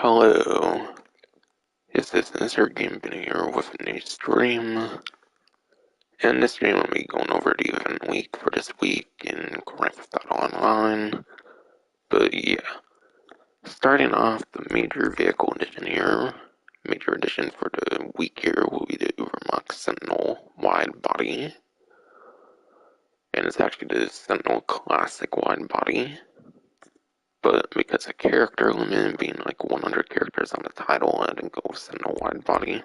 Hello, this is Insert Game Been here with a new stream, and this stream I'll be going over the event week for this week in Grand Theft Auto Online. But yeah, starting off the major vehicle edition here, major edition for the week here will be the Ubermax Sentinel Widebody, and it's actually the Sentinel Classic Widebody. But because of character limit being like 100 characters on the title, I didn't go with Sentinel Widebody.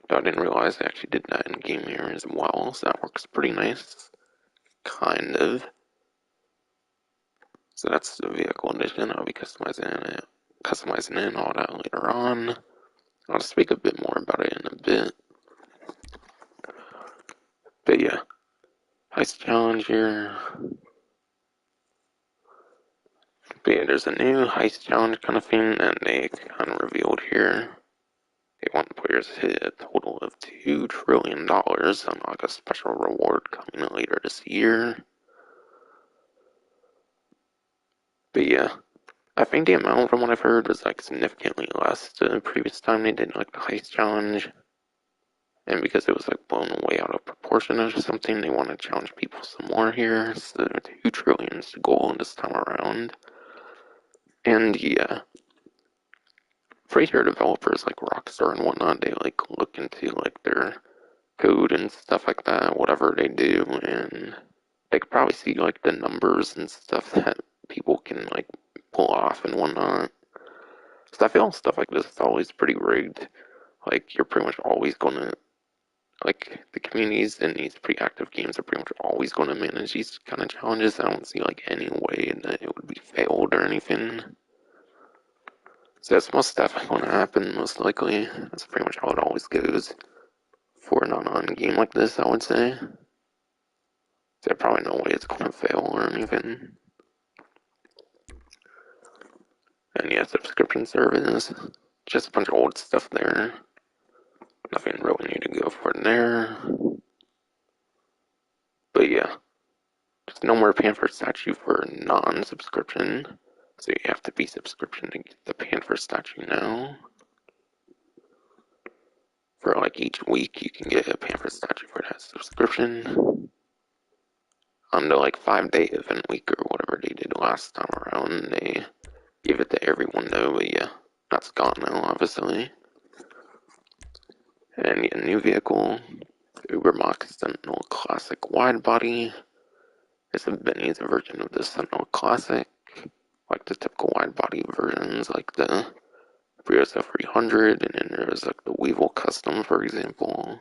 I didn't realize I actually did that in game here as well, so that works pretty nice. Kind of. So that's the vehicle edition. I'll be customizing it and all that later on. I'll speak a bit more about it in a bit. But yeah, heist challenge here. But yeah, there's a new heist challenge kind of thing that they kind of revealed here. They want players to hit a total of $2 trillion, unlock a special reward coming later this year. But yeah, I think the amount from what I've heard was like significantly less than the previous time they did like the heist challenge. And because it was like blown way out of proportion or something, they want to challenge people some more here. So 2 trillion is the goal this time around. And yeah, pretty sure developers like Rockstar and whatnot, they like look into like their code and stuff like that, whatever they do, and they could probably see like the numbers and stuff that people can like pull off and whatnot. So I feel stuff like this is always pretty rigged. Like you're pretty much always gonna like the communities in these pretty active games are pretty much always gonna manage these kind of challenges. I don't see like any way that it would be failed or anything. So that's most definitely gonna happen, most likely. That's pretty much how it always goes for an online game like this, I would say. There's probably no way it's gonna fail or anything. And yeah, subscription service, just a bunch of old stuff there. Nothing really new to go for there. But yeah, just no more Panther statue for non-subscription. So you have to be subscription to get the Panther statue now. For like each week, you can get a Panther statue for that subscription. On the like 5-day event week or whatever they did last time around, they gave it to everyone though, but yeah, that's gone now, obviously. And yeah, new vehicle, Ubermax Sentinel Classic Widebody. It's a Benny's version of the Sentinel Classic, like the typical widebody versions, like the Prius F300, and then there's like the Weevil Custom, for example.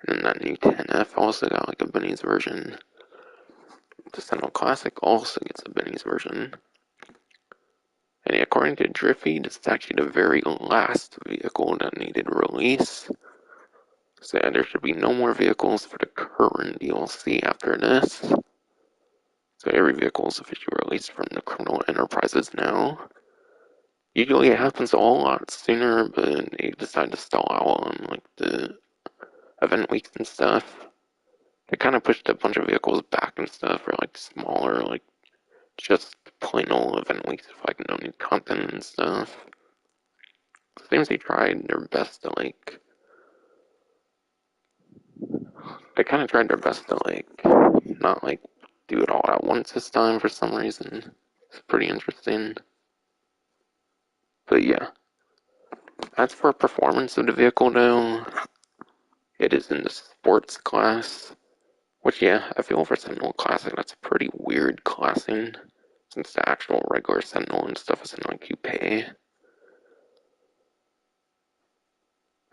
And then that new 10F also got like a Benny's version. The Sentinel Classic also gets a Benny's version. And yeah, according to Driffy, this is actually the very last vehicle that needed release. So yeah, there should be no more vehicles for the current DLC after this. So every vehicle is officially released from the criminal enterprises now. Usually it happens a whole lot sooner, but they decide to stall out on like the event weeks and stuff. They kind of pushed a bunch of vehicles back and stuff for like smaller, like just plain old event weeks with like no new content and stuff. It seems they tried their best to like. They kind of tried their best to like not like do it all at once this time for some reason. It's pretty interesting. But yeah, as for performance of the vehicle though, it is in the sports class. Which, yeah, I feel for Sentinel Classic, that's a pretty weird classing, since the actual regular Sentinel and stuff is in like coupe.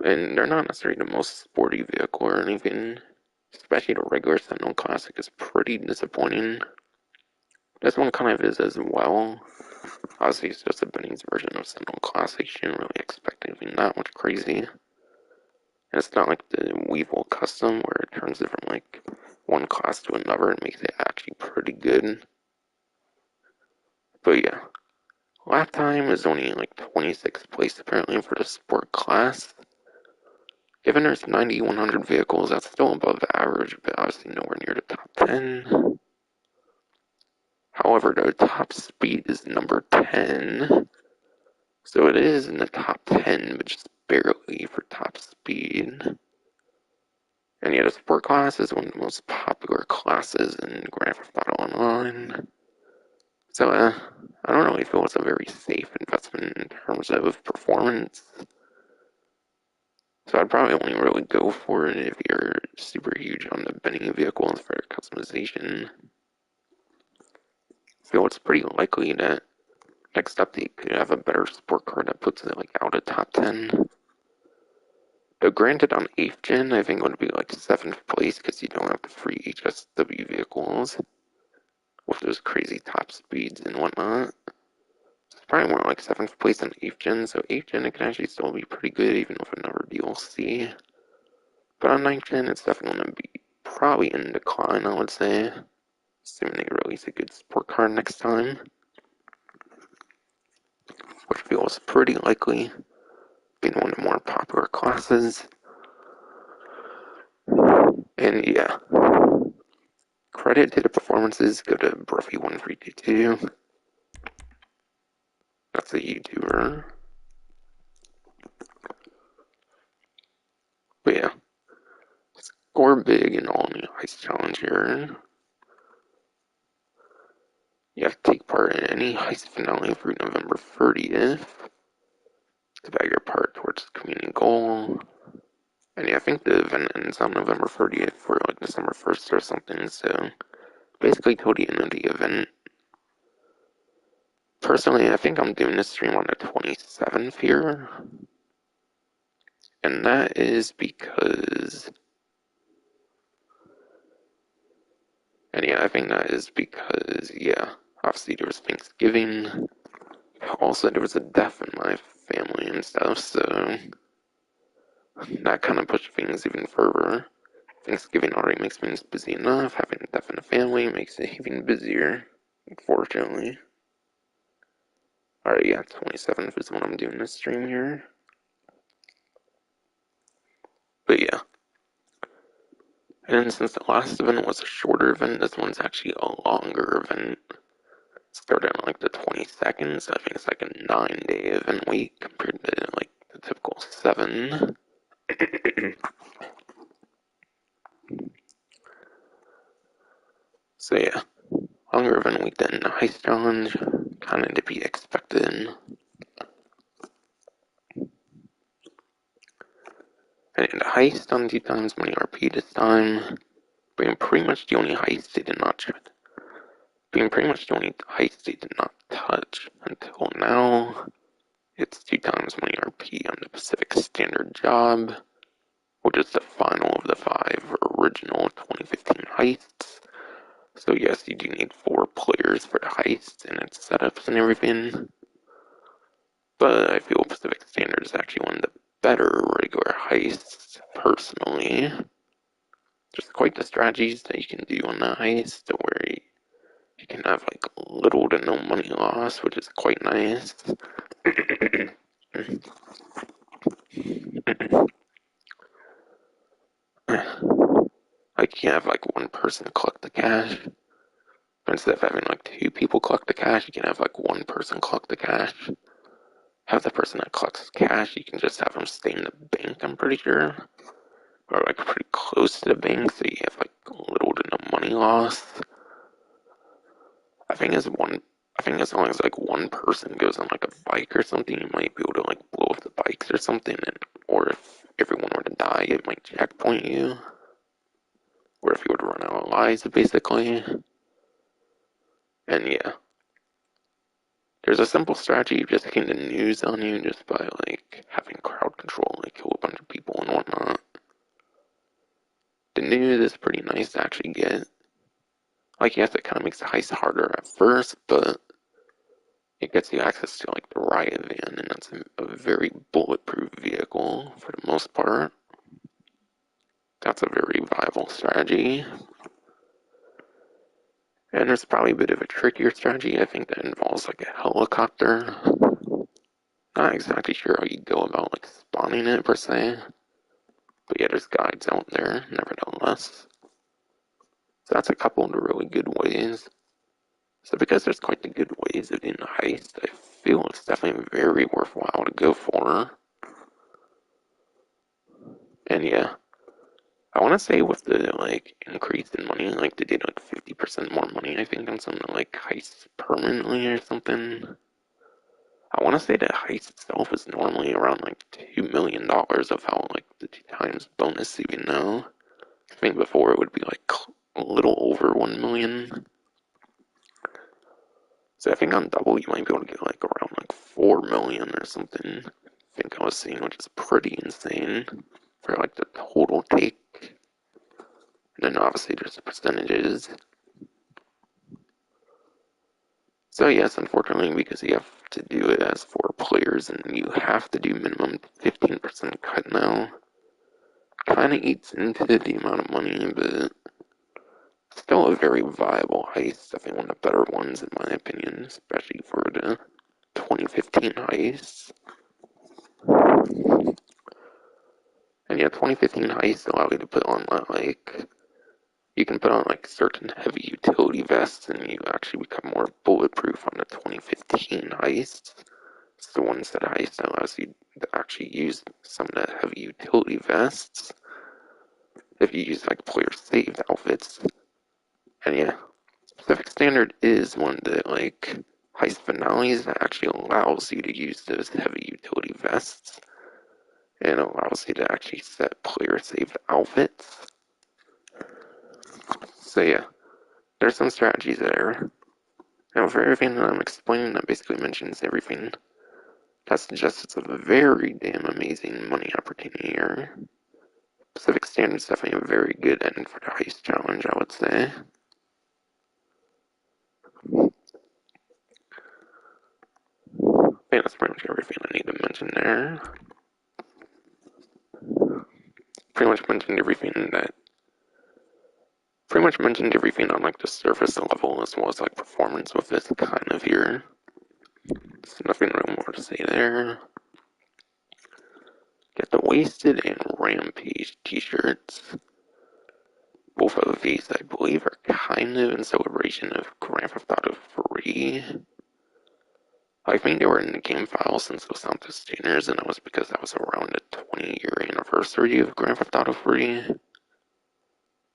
And they're not necessarily the most sporty vehicle or anything, especially the regular Sentinel Classic is pretty disappointing. This one kind of is as well. Obviously, it's just a Benny's version of Sentinel Classic, you shouldn't really expect anything that much crazy. And it's not like the Weevil Custom, where it turns it from like one class to another and makes it actually pretty good. But yeah, lap time is only like 26th place apparently for the sport class. Given there's 9,100 vehicles, that's still above average, but obviously nowhere near the top 10. However, the top speed is number 10. So it is in the top 10, but just barely for top speed. And yet, a sport class is one of the most popular classes in Grand Theft Auto Online. So, I don't really feel it's a very safe investment in terms of performance. So I'd probably only really go for it if you're super huge on the bending vehicles for customization. I feel it's pretty likely that next update could have a better sport car that puts it like out of top 10. Though granted on 8th gen, I think it would be like 7th place because you don't have the free HSW vehicles with those crazy top speeds and whatnot. It's probably more like 7th place on 8th gen, so 8th gen it can actually still be pretty good even with another DLC. But on 9th gen, it's definitely going to be probably in decline, I would say. Assuming they release a good sport car next time. Which feels pretty likely, being one of the more popular classes. And yeah, credit to the performances go to Bruffy1322. That's a YouTuber. But yeah, score big in all new heist challenge here. You have to take part in any heist finale through November 30th to bag your part towards the community goal. And yeah, I think the event ends on November 30th or like December 1st or something, so basically till the end of the event. Personally, I think I'm doing this stream on the 27th here. And that is because... And yeah, I think that is because, yeah, obviously there was Thanksgiving. Also, there was a death in my family and stuff, so that kind of pushed things even further. Thanksgiving already makes things busy enough. Having a death in the family makes it even busier, unfortunately. Alright, yeah, 27th is when I'm doing this stream here. But yeah. And since the last event was a shorter event, this one's actually a longer event. It started on like the 22nd, so I think it's like a 9-day event week compared to like the typical 7. So yeah, longer event week than the heist challenge, kinda to be expected. And the heist on 2 times money RP this time, being pretty much the only heist they did not touch. Being pretty much the only heist they did not touch until now. It's 2 times money RP on the Pacific Standard job, which is the final of the 5 original 2015 heists. So yes, you do need 4 players for the heist and its setups and everything. But I feel Pacific Standard is actually one of the better regular heists, personally. There's quite the strategies that you can do on that heist, where you can have like little to no money loss, which is quite nice. Like you can have like one person collect the cash. Instead of having like 2 people collect the cash, you can have like one person collect the cash. Have the person that collects cash, you can just have them stay in the bank, I'm pretty sure. Or like pretty close to the bank, so you have like little to no money loss. I think as long as like one person goes on like a bike or something, you might be able to like blow up the bikes or something, or if everyone were to die, it might checkpoint you. Or if you were to run out of lives, basically. And yeah. There's a simple strategy of just getting the news on you just by like having crowd control, like kill a bunch of people and whatnot. The news is pretty nice to actually get. Like yes, it kinda makes the heist harder at first, but it gets you access to like the riot van, and that's a very bulletproof vehicle for the most part. That's a very viable strategy. And there's probably a bit of a trickier strategy, I think, that involves like a helicopter. Not exactly sure how you go about like spawning it per se. But yeah, there's guides out there, nevertheless. So that's a couple of the really good ways. So because there's quite the good ways of doing the heist, I feel it's definitely very very worthwhile to go for. And yeah, I want to say with the like increase in money, like they did like 50% more money, I think, on something like heists permanently or something. I want to say that heist itself is normally around like $2 million of how like the 2 times bonus, even though I think before it would be like a little over 1 million. So I think on double you might be able to get like around like 4 million or something. I think I was seeing, which is pretty insane for like the total take. And then obviously there's the percentages. So yes, unfortunately, because you have to do it as 4 players and you have to do minimum 15% cut now, kind of eats into the amount of money, but still a very viable heist. I think one of the better ones in my opinion, especially for the 2015 heists. And yeah, 2015 heists allow you to put on like you can put on like certain heavy utility vests and you actually become more bulletproof on the 2015 heists. It's the one set heist that allows you to actually use some of the heavy utility vests if you use like player saved outfits. And yeah, Specific Standard is one of the like heist finales that actually allows you to use those heavy utility vests and allows you to actually set player saved outfits. So yeah, there's some strategies there. Now for everything that I'm explaining, that basically mentions everything. That suggests it's a very damn amazing money opportunity here. Pacific Standard is definitely a very good end for the heist challenge, I would say. I think that's pretty much everything I need to mention there. Pretty much mentioned everything on like the surface level as well as like performance with this kind of here. There's nothing really more to say there. Get the Wasted and Rampage t-shirts. Both of these, I believe, are kind of in celebration of Grand Theft Auto 3. I think they were in the game file since it was on the Tuners, and it was because that was around the 20-year anniversary of Grand Theft Auto 3.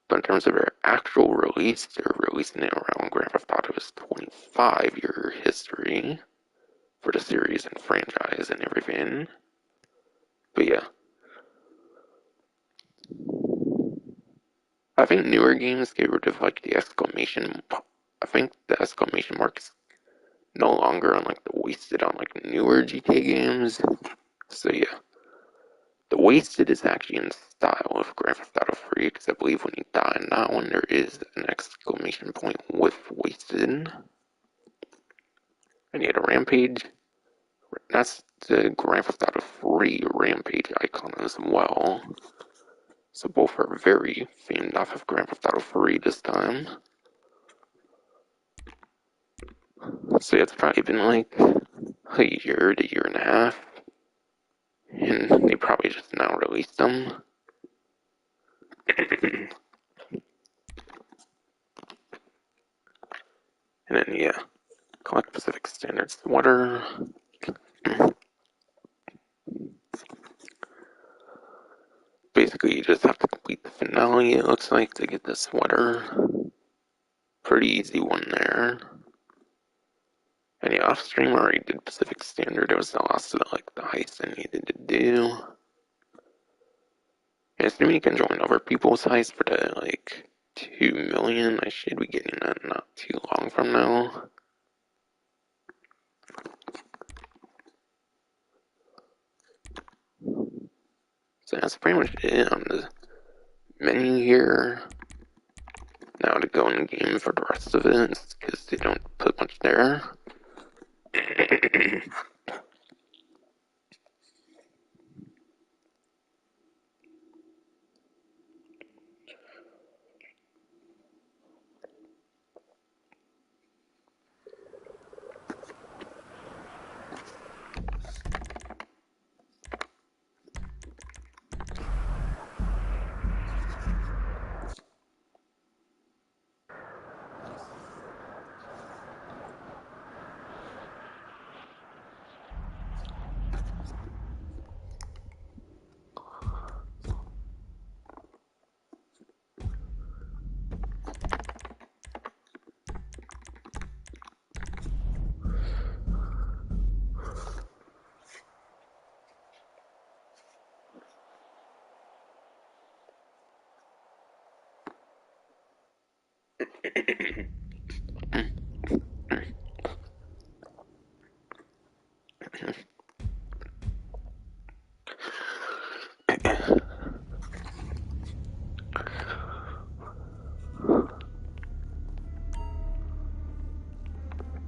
But in terms of their actual release, they're releasing it around Grand Theft Auto's 25-year history for the series and franchise and everything. But yeah, I think newer games get rid of like the exclamation. I think the exclamation mark is no longer on like the wasted on like newer GTA games. So yeah, the wasted is actually in style of Grand Theft Auto 3 because I believe when you die in that one there is an exclamation point with wasted. And you had a rampage. That's the Grand Theft Auto 3 rampage icon as well. So both are very themed off of Grand Theft Auto 3 this time. So yeah, it's probably been like a year to year and a half. And they probably just now released them. And then yeah, collect Pacific Standard sweater. Basically, you just have to complete the finale, it looks like, to get the sweater. Pretty easy one there. And yeah, off stream I already did Pacific Standard. It was the last of the heist I needed to do. And assuming you can join other people's heist for the 2 million, I should be getting that not too long from now. So that's pretty much it on the menu here. Now to go in game for the rest of it, because they don't put much there.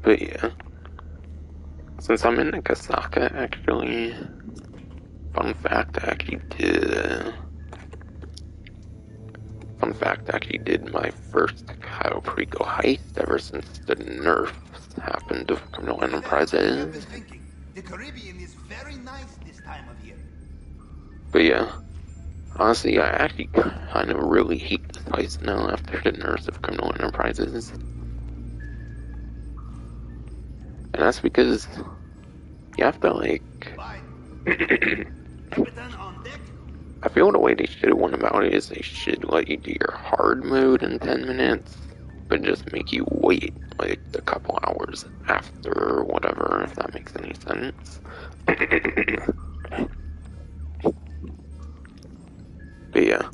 But yeah, since I'm in Nagasaka, actually, fun fact, I actually did my first Kaopriko heist ever since the nerfs happened of Criminal Enterprises. The Caribbean is very nice this time of year. But yeah, honestly, I actually kind of really hate this heist now after the nerfs of Criminal Enterprises. And that's because you have to, like... Captain on deck. I feel the way they should have went about it is they should let you do your hard mode in 10 minutes, but just make you wait, like, a couple hours after or whatever, if that makes any sense. But yeah,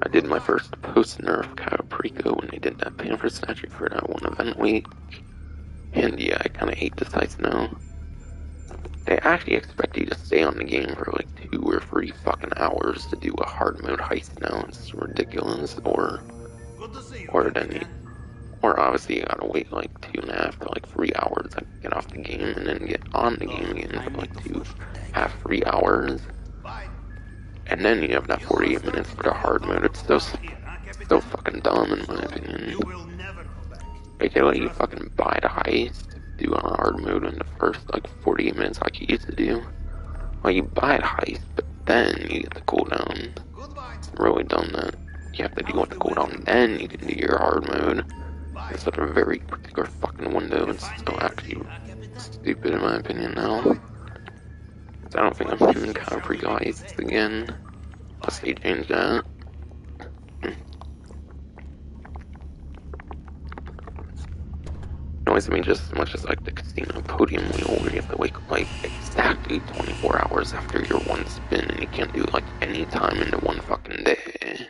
I did my first post-nerf Kaopriko when they did that Panther statue for that one event week. And yeah, I kinda hate this heist now. They actually expect you to stay on the game for like 2 or 3 fucking hours to do a hard mode heist now. It's ridiculous. Or obviously you gotta wait like 2.5 to like 3 hours to get off the game and then get on the game again for like 2.5-3 hours. And then you have that 48 minutes for the hard mode. It's so fucking dumb in my opinion. They let you fucking buy the heist, do on hard mode in the first like 48 minutes like you used to do. Well, you buy the heist, but then you get the cooldown. It's really dumb that you have to deal with the cooldown, then you can do your hard mode. It's such a very particular fucking window. It's so actually stupid in my opinion now. So I don't think I'm doing Kaopriko heists again, unless they change that. Annoys me just as much as like the casino podium wheel where you have to wake up like exactly 24 hours after your one spin and you can't do like any time into one fucking day.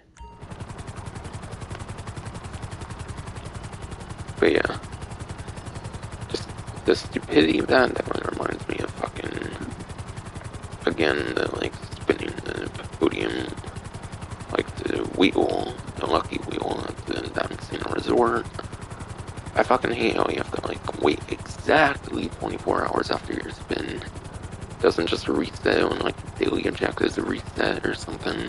But yeah, just the stupidity of that definitely reminds me of fucking, again, the like spinning the podium, like the wheel, the lucky wheel at the Down Casino Resort. I fucking hate how you have to like wait exactly 24 hours after your spin. It doesn't just reset when like daily objectives reset or something.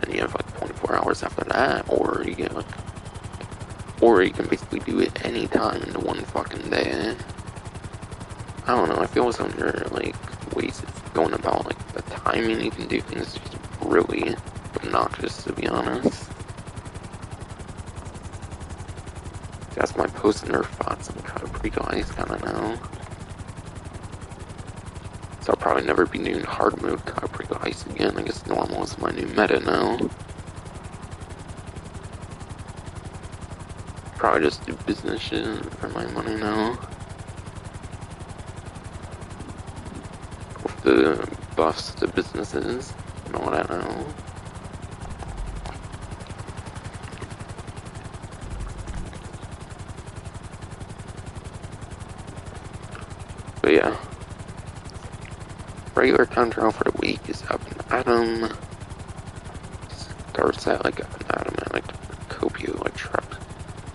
And you have like 24 hours after that, or you get like, or you can basically do it any time in one fucking day. I don't know, I feel some of your like ways of going about like the timing you can do things is just really obnoxious, to be honest. That's my post-nerf thoughts on Kaopriko heist kinda now. So I'll probably never be doing hard mode Kaopriko heist again. I guess normal is my new meta now. Probably just do business shit for my money now. With the buffs to businesses and all that now. But yeah, regular time trial for the week is up in Adam. Starts at like up in Adam at like the Procopio like truck,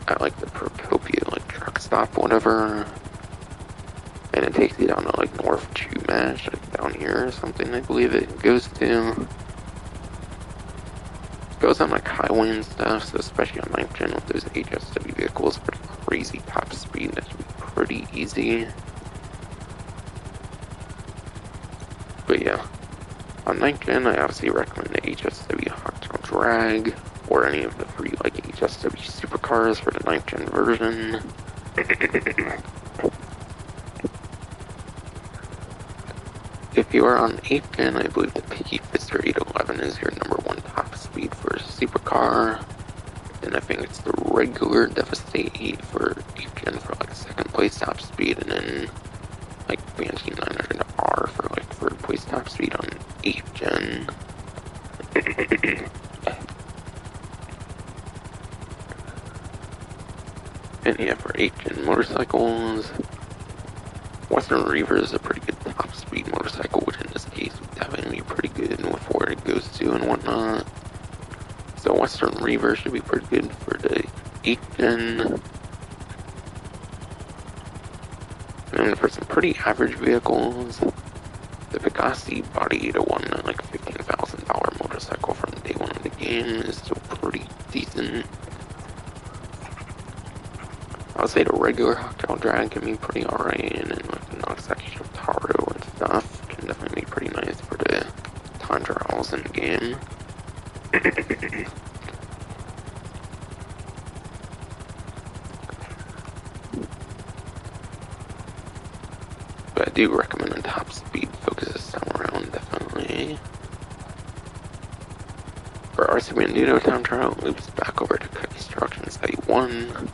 at like the Procopio like truck stop, whatever. And it takes you down to like North Chumash, like down here or something. I believe it goes to. It goes on like highway and stuff, so especially on 9th gen with those HSW vehicles with crazy top speed, that should be pretty easy. But yeah, on 9th gen, I obviously recommend the HSW Hottail Drag, or any of the free like HSW supercars for the 9th gen version. If you are on 8th gen, I believe the Picky Fister 811 is your #1 top speed for a supercar. And I think it's the regular Devastate 8 for 8th gen for like 2nd place top speed, and then like Banshee 900R for like 3rd place top speed on 8th gen. And yeah, for 8-gen motorcycles, Western Reaver is a pretty good top speed motorcycle, which in this case would definitely be pretty good with where it goes to and whatnot. So Western Reaver should be pretty good for the 8-gen. And for some pretty average vehicles, the Pegasi Body, the one like $15,000 motorcycle from day one of the game, is still pretty decent. I would say the regular Hostile Drag can be pretty alright, and then like the Nox Extra Taro and stuff can definitely be pretty nice for the time trials in the game. But I do recommend a top speed focus this time around, definitely. For RC Bandito time trial, it loops back over to Construction Site 1.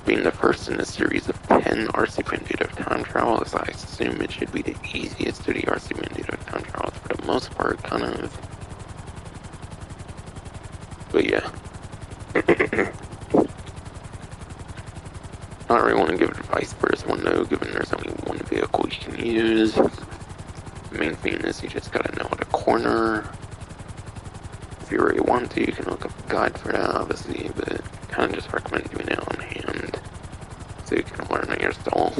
Being the first in a series of 10 RC Bandito time trials, I assume it should be the easiest of the RC Bandito time trials for the most part, kind of. But yeah. I don't really want to give advice for this one though, given there's only one vehicle you can use. The main thing is you just gotta know the corner. If you really want to, you can look up a guide for that, obviously, but I kind of just recommend doing it on hand, so you can learn it yourself.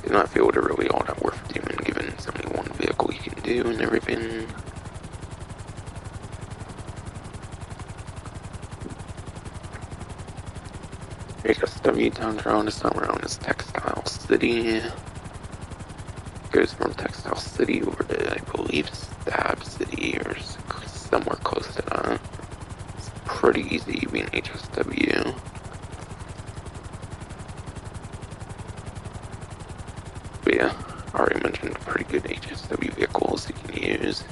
Do not feel it really all that worth doing, given it's only one vehicle you can do and everything. HSW time trial this time around is Textile City. Goes from Textile City over to, I believe, Stab City or somewhere close to that. It's pretty easy being HSW. But yeah, I already mentioned pretty good HSW vehicles you can use.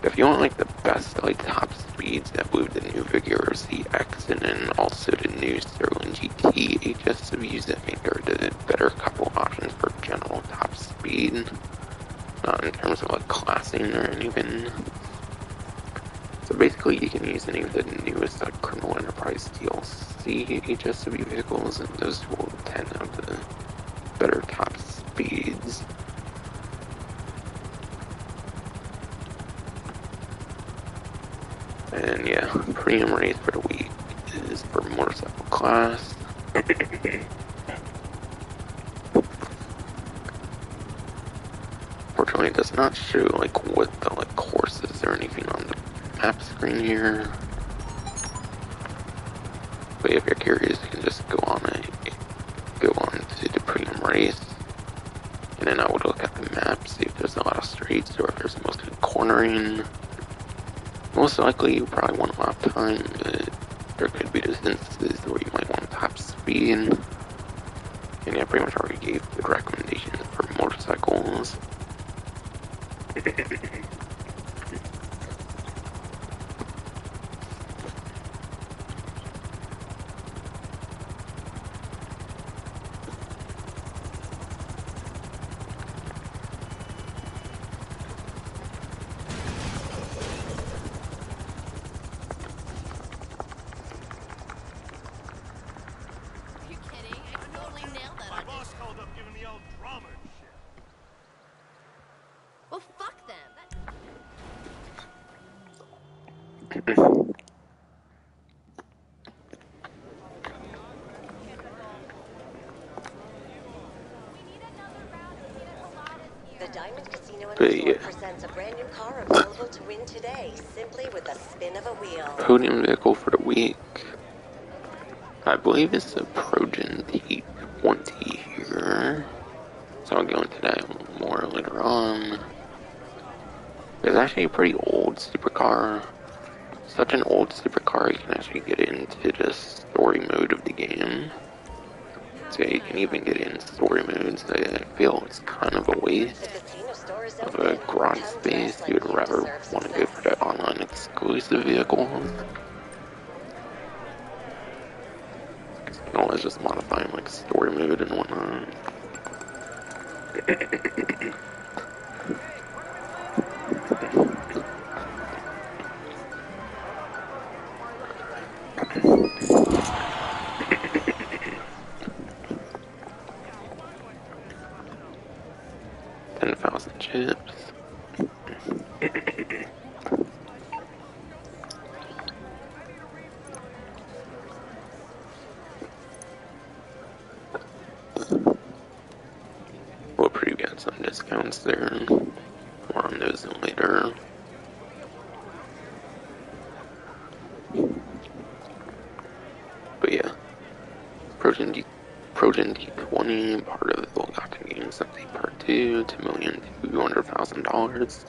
If you want like the best like top speeds that with the new Vigor ZX and then also the new Sterling GT HSWs, I think are the better couple options for general top speed. Not in terms of like classing or anything. So basically you can use any of the newest like Criminal Enterprise DLC HSW vehicles, and those will tend to have the better top speeds. And yeah, premium race for the week is for motorcycle class. Fortunately, it does not show like what the like courses or anything on the map screen here. But if you're curious, you can just go on to the premium race, and then I would look at the map, see if there's a lot of streets or if there's mostly cornering. Most likely you probably want a lap time, but there could be instances where you might want top speed. And yeah, I pretty much already gave good recommendations for motorcycles. Well, fuck them. The Diamond Casino and Resort presents a brand new car available to win today, simply with a spin of a wheel. Podium vehicle for the week, I believe it's the Progen T20 here. So I'll go into that more later on. It's actually a pretty old supercar. Such an old supercar, you can actually get into the story mode of the game. So you can even get in story modes. I feel it's kind of a waste of a garage space. You would rather want to go for the online exclusive vehicles. You can always just modify them like story mode and whatnot. $10,000 chips. We'll preview some discounts there. More on those later. But yeah, Progen D20, part of the Golgotten Games Update Part 2, $2,200,000.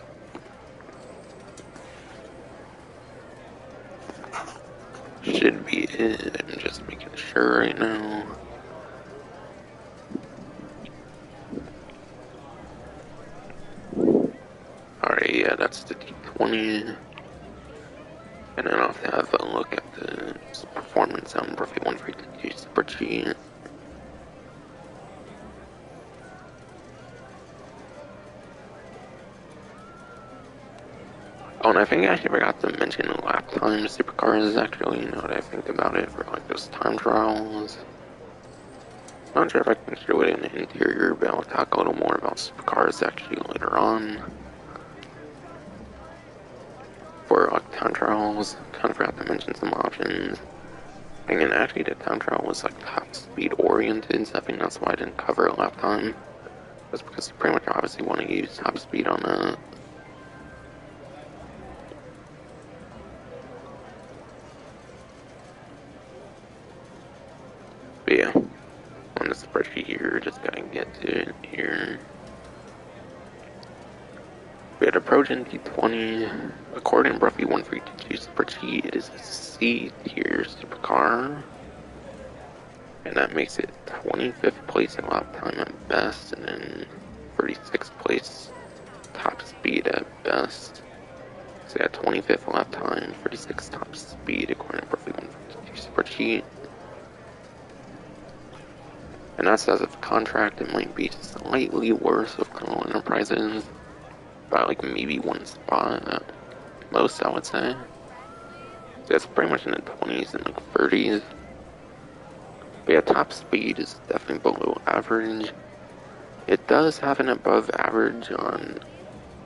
Should be it. I'm just making sure right now. Alright, yeah, that's the D20. And then I'll have a look at the performance on Buffy 152 Super G. Oh, and I think I actually forgot to mention lap time supercars, actually, now that I think about it, for like those time trials. Not sure if I can show it in the interior, but I'll talk a little more about supercars actually later on. For like time trials, kind of forgot to mention some options. And actually the time trial was like top speed oriented, so I think that's why I didn't cover lap time. That's because you pretty much obviously want to use top speed on that. But yeah, on the spreadsheet here, just gotta get to it here. We had a Progen D20, according to Buffy 152 spreadsheet, it is a C tier supercar. And that makes it 25th place in lap time at best, and then 36th place top speed at best. So yeah, 25th lap time, 36th top speed according to Buffy 152 spreadsheet. And that says if contract, it might be slightly worse with Colonel Enterprises. By like maybe one spot at most, I would say. So it's pretty much in the 20s and like 30s. But yeah, top speed is definitely below average. It does have an above average on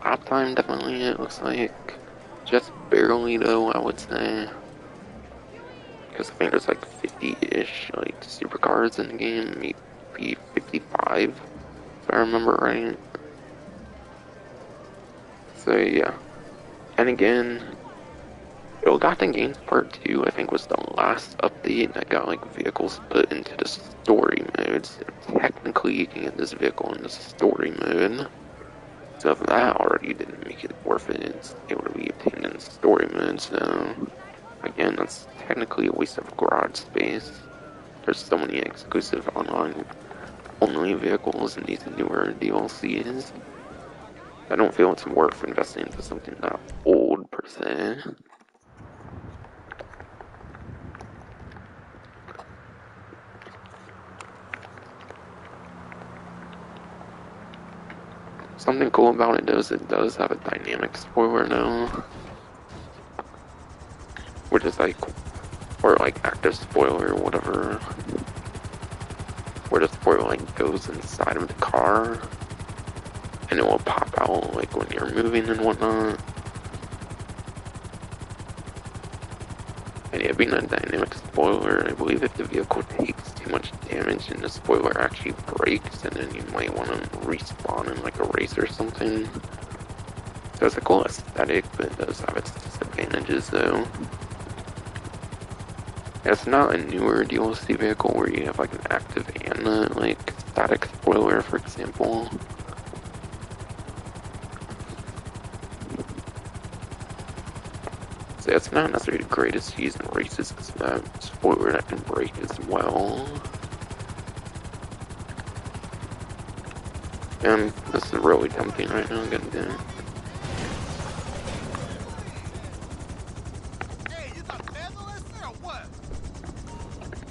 lap time, definitely, it looks like. Just barely though, I would say. Because I think there's like 50-ish like supercars in the game, maybe 55, if I remember right. So yeah. And again, Ill-Gotten Games Part 2, I think, was the last update that got like vehicles put into the story mode. So technically you can get this vehicle in the story mode. So if that already didn't make it worth it, it's able to be obtained in story mode, so again, that's technically a waste of garage space. There's so many exclusive online only vehicles in these newer DLCs. I don't feel it's worth investing into something that old per se. Something cool about it is it does have a dynamic spoiler now, which is like, or like active spoiler or whatever, where the spoiler like goes inside of the car and it will pop out like when you're moving and whatnot. And yeah, being a dynamic spoiler, I believe if the vehicle takes too much damage and the spoiler actually breaks, and then you might want to respawn in like a race or something. So it's a cool aesthetic, but it does have its disadvantages though. It's not a newer DLC vehicle where you have like an active and a like static spoiler, for example. So it's not necessarily the greatest to use in races because that spoiler that can break as well. And this is really tempting right now, gonna do it. Hey, you got fabulous or what?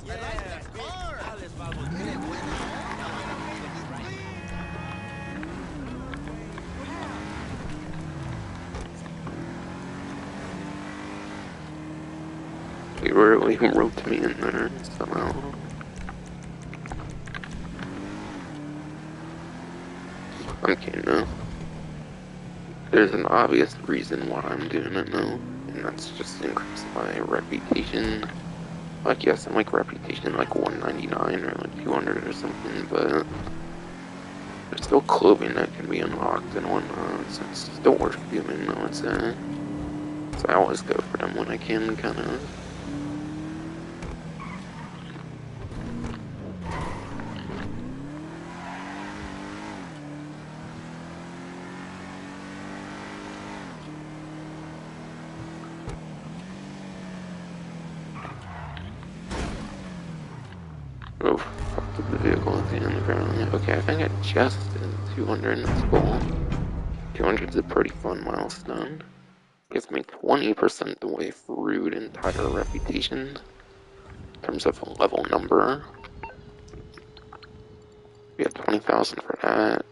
Yeah, I like that car. They really roped me in there somehow. I'm kidding though. There's an obvious reason why I'm doing it now, and that's just to increase my reputation. Like, yes, I'm like reputation like 199 or like 200 or something, but there's still clothing that can be unlocked and whatnot, so it's still worth doing, I would say. So I always go for them when I can, kind of. Oh, fucked up the vehicle at the end, apparently. Okay, I think I just did 200, that's cool. 200 is a pretty fun milestone. Gives me 20% the way through the entire reputation in terms of a level number. We have 20,000 for that.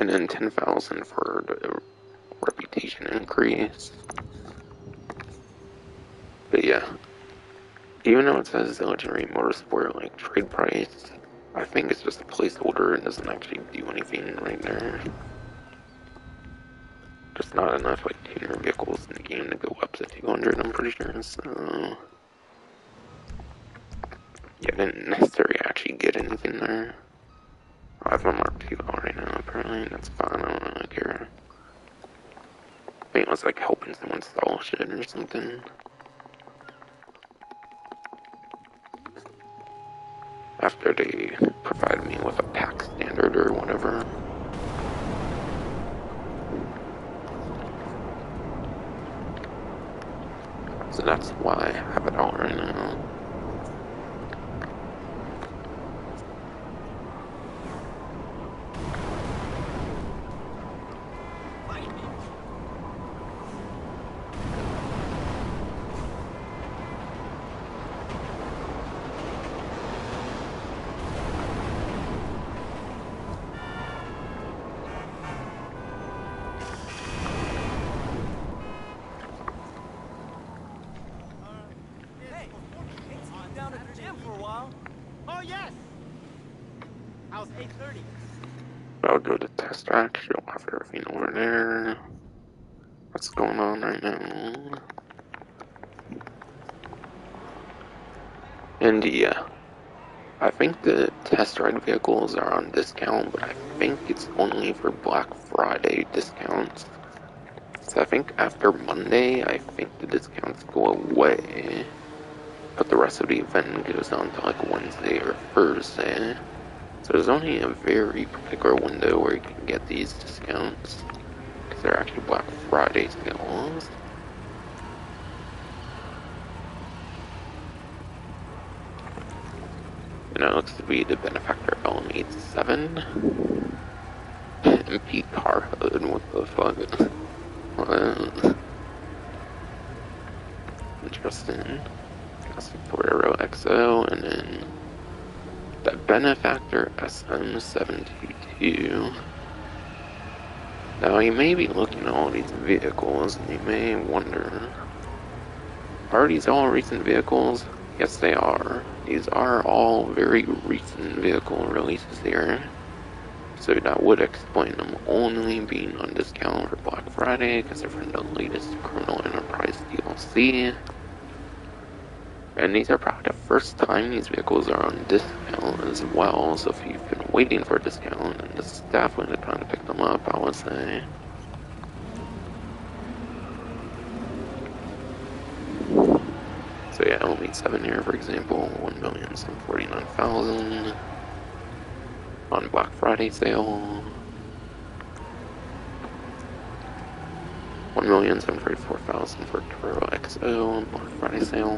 And then 10,000 for the reputation increase. But yeah, even though it says legendary motorsport like trade price, I think it's just a placeholder and doesn't actually do anything right there. Just not enough like tuner vehicles in the game to go up to 200, I'm pretty sure. So yeah, I didn't necessarily actually get anything there. I have a Mark II right now, apparently. That's fine, I don't really care. I think it was like helping someone stall shit or something. After they provided me with a pack standard or whatever. So that's why I have it out right now. Oh, yes! How's 8:30? I'll do the test track, show off everything over there. What's going on right now? And yeah, I think the test ride vehicles are on discount, but I think it's only for Black Friday discounts. So I think after Monday, I think the discounts go away. But the rest of the event goes on to like Wednesday or Thursday. So there's only a very particular window where you can get these discounts. Because they're actually Black Friday sales. And it looks to be the benefactor LM87. MP car hood, what the fuck? What? Interesting. Torero XO, and then the benefactor SM722. Now you may be looking at all these vehicles and you may wonder, are these all recent vehicles? Yes, they are. These are all very recent vehicle releases here. So that would explain them only being on discount for Black Friday because they're from the latest Criminal Enterprise DLC. And these are probably the first time these vehicles are on discount as well, so if you've been waiting for a discount, and this is definitely the time to pick them up, I would say. So yeah, LM87 here, for example, 1,749,000 on Black Friday sale. 1,734,000 for Toro XO on Black Friday sale.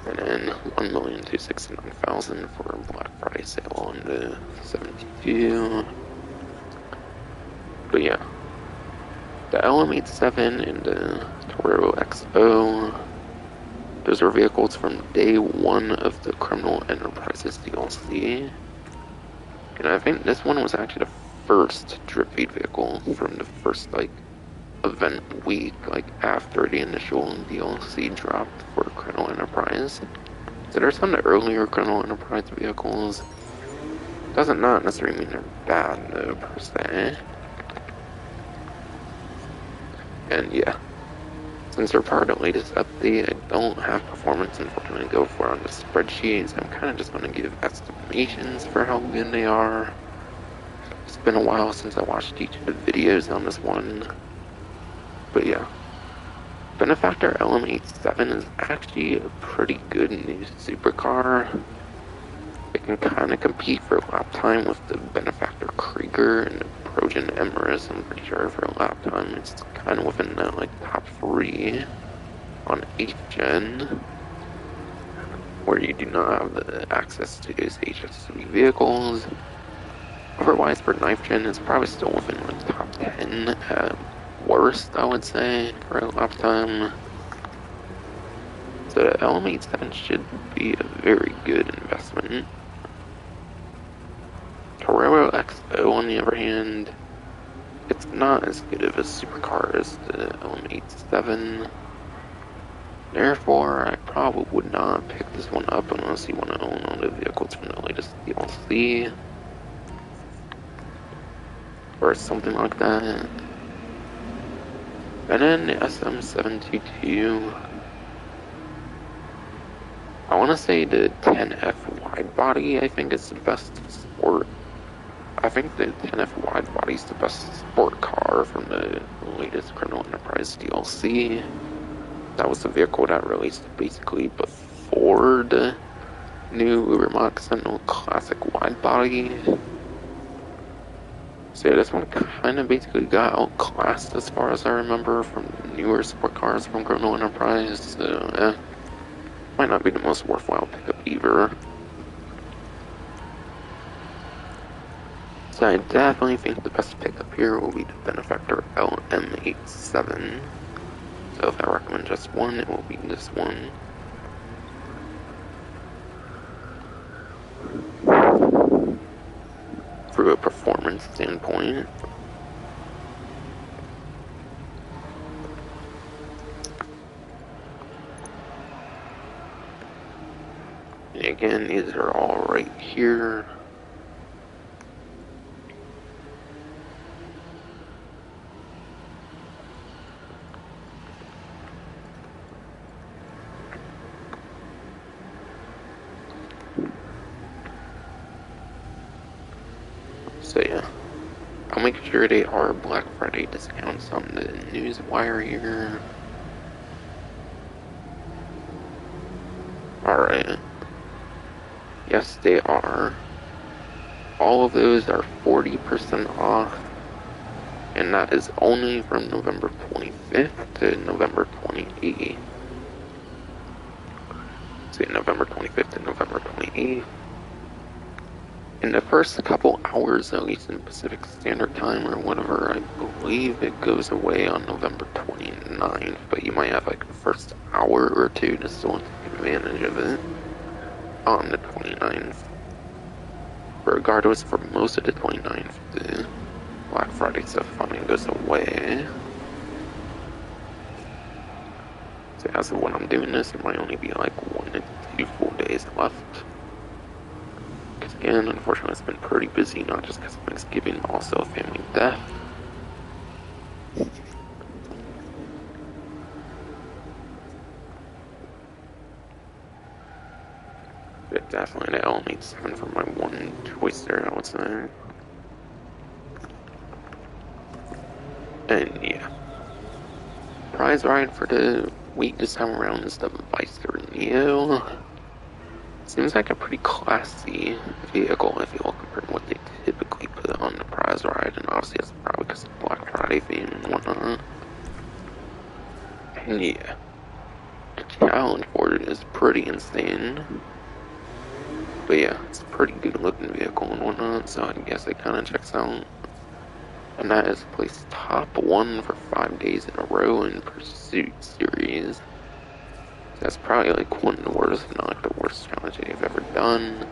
And then 1,269,000 for Black Friday sale on the 72. But yeah, the LM87 and the Toro XO, those are vehicles from day one of the Criminal Enterprises DLC. And I think this one was actually the first drip feed vehicle from the first, like, event week, like after the initial DLC dropped for Criminal Enterprise. So there's some of the earlier Criminal Enterprise vehicles. Doesn't not necessarily mean they're bad though, per se. And yeah, since they're part of the latest update, I don't have performance unfortunately to go for on the spreadsheet, so I'm kind of just going to give estimations for how good they are. It's been a while since I watched each of the videos on this one. But yeah, Benefactor LM87 is actually a pretty good new supercar. It can kind of compete for lap time with the Benefactor Krieger and the Trojan Emrys. I'm pretty sure for lap time it's kind of within the like top 3 on 8th gen, where you do not have the access to those HS3 vehicles. Otherwise, for 9th gen, it's probably still within like top 10 at worst, I would say, for lap time. So the LM87 should be a very good investment. Carrera XO, on the other hand, it's not as good of a supercar as the LM87. Therefore, I probably would not pick this one up unless you want to own all the vehicles from the latest DLC. Or something like that. And then the SM722. I want to say the 10F Widebody, I think, is the best sport. I think the 10F Widebody is the best sport car from the latest Criminal Enterprise DLC. That was the vehicle that released basically before the new Ubermax Sentinel Classic Widebody. So yeah, this one kind of basically got outclassed as far as I remember from newer sport cars from Criminal Enterprise. So might not be the most worthwhile pickup either. So I definitely think the best pickup here will be the Benefactor LM87. So if I recommend just one, it will be this one. From a performance standpoint. And again, these are all right here. So yeah, I'll make sure they are Black Friday discounts on the newswire here. Alright. Yes, they are. All of those are 40% off. And that is only from November 25th to November 28th. So November 25th to November 28th. In the first couple hours, at least in Pacific Standard Time or whatever, I believe it goes away on November 29th, but you might have like the first hour or two to still take advantage of it on the 29th. Regardless, for most of the 29th, the Black Friday stuff finally goes away. So as of when I'm doing this, it might only be like 1 to 2 full days left. Again, unfortunately, it's been pretty busy, not just because of Thanksgiving, but also family death. But definitely the LM87 for my one choice there, I would say. And yeah. Prize ride for the week this time around is the Vicer Neo. Seems like a pretty classy vehicle if you look compared to what they typically put on the prize ride, and obviously that's probably because of Black Friday theme and whatnot. And yeah, the challenge for it is pretty insane. But yeah, it's a pretty good looking vehicle and whatnot, so I guess it kind of checks out. And that is placed top 1 for 5 days in a row in Pursuit Series. That's probably like one of the worst, if not like the worst challenge they've ever done.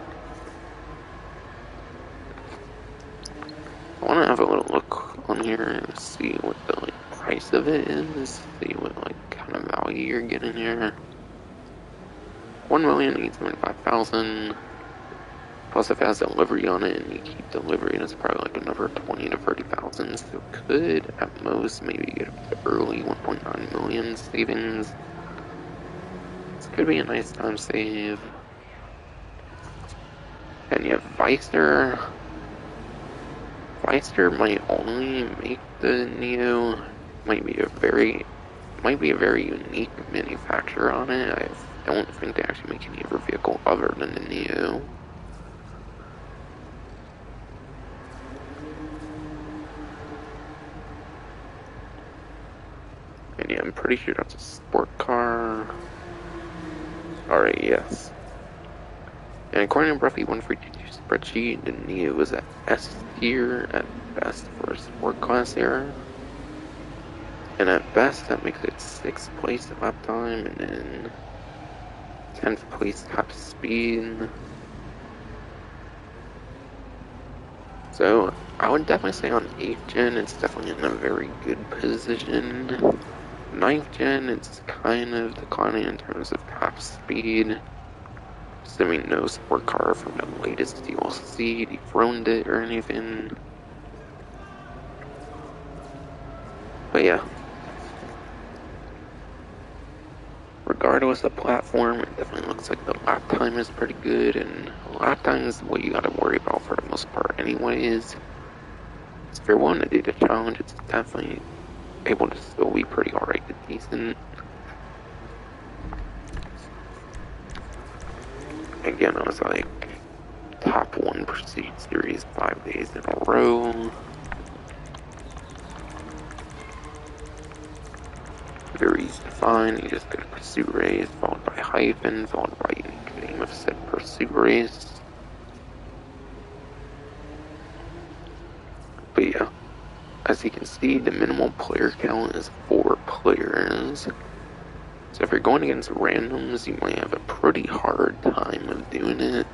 I want to have a little look on here and see what the like price price of it is, see what like kind of value you're getting here. 1,875,000. Plus, if it has delivery on it and you keep delivering, it's probably like another 20 to 30,000. So it could, at most, maybe get up to early 1.9 million savings. This could be a nice time save. And you have Weister. Weister might only make the Neo. Might be a very unique manufacturer on it. I don't think they actually make any other vehicle other than the Neo. And yeah, I'm pretty sure that's a sport car. Alright, yes. And according to Roughly 142 spreadsheet, the Neo was at S tier at best for a sport class era. And at best, that makes it 6th place lap time, and then 10th place top speed. So, I would definitely say on 8th gen, it's definitely in a very good position. 9th gen, it's kind of declining in terms of top speed. Assuming no sport car from the latest DLC dethroned it or anything. But yeah. Regardless of platform, it definitely looks like the lap time is pretty good, and lap time is what you gotta worry about for the most part anyways. So if you're willing to do the challenge, it's definitely able to still be pretty alright to decent. Again, I was like top 1 Pursuit Series 5 days in a row. Very easy to find. You just go to Pursuit Race, followed by hyphen, followed by unique name of said Pursuit Race. But yeah, as you can see, the minimal player count is 4 players. So if you're going against randoms, you might have a pretty hard time of doing it.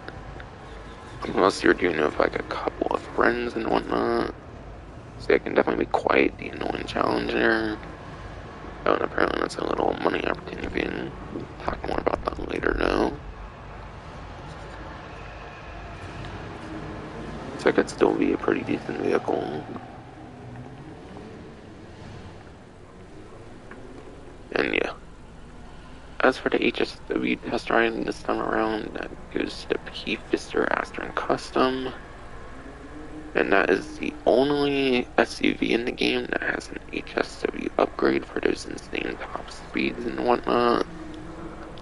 Unless you're doing it with like a couple of friends and whatnot. So it can definitely be quite the annoying challenger. Oh, and apparently that's a little money opportunity. We can talk more about that later now. So it could still be a pretty decent vehicle. And yeah. As for the HSW test ride this time around, that goes to P. Fister Astron Custom. And that is the only SUV in the game that has an HSW upgrade for those insane top speeds and whatnot.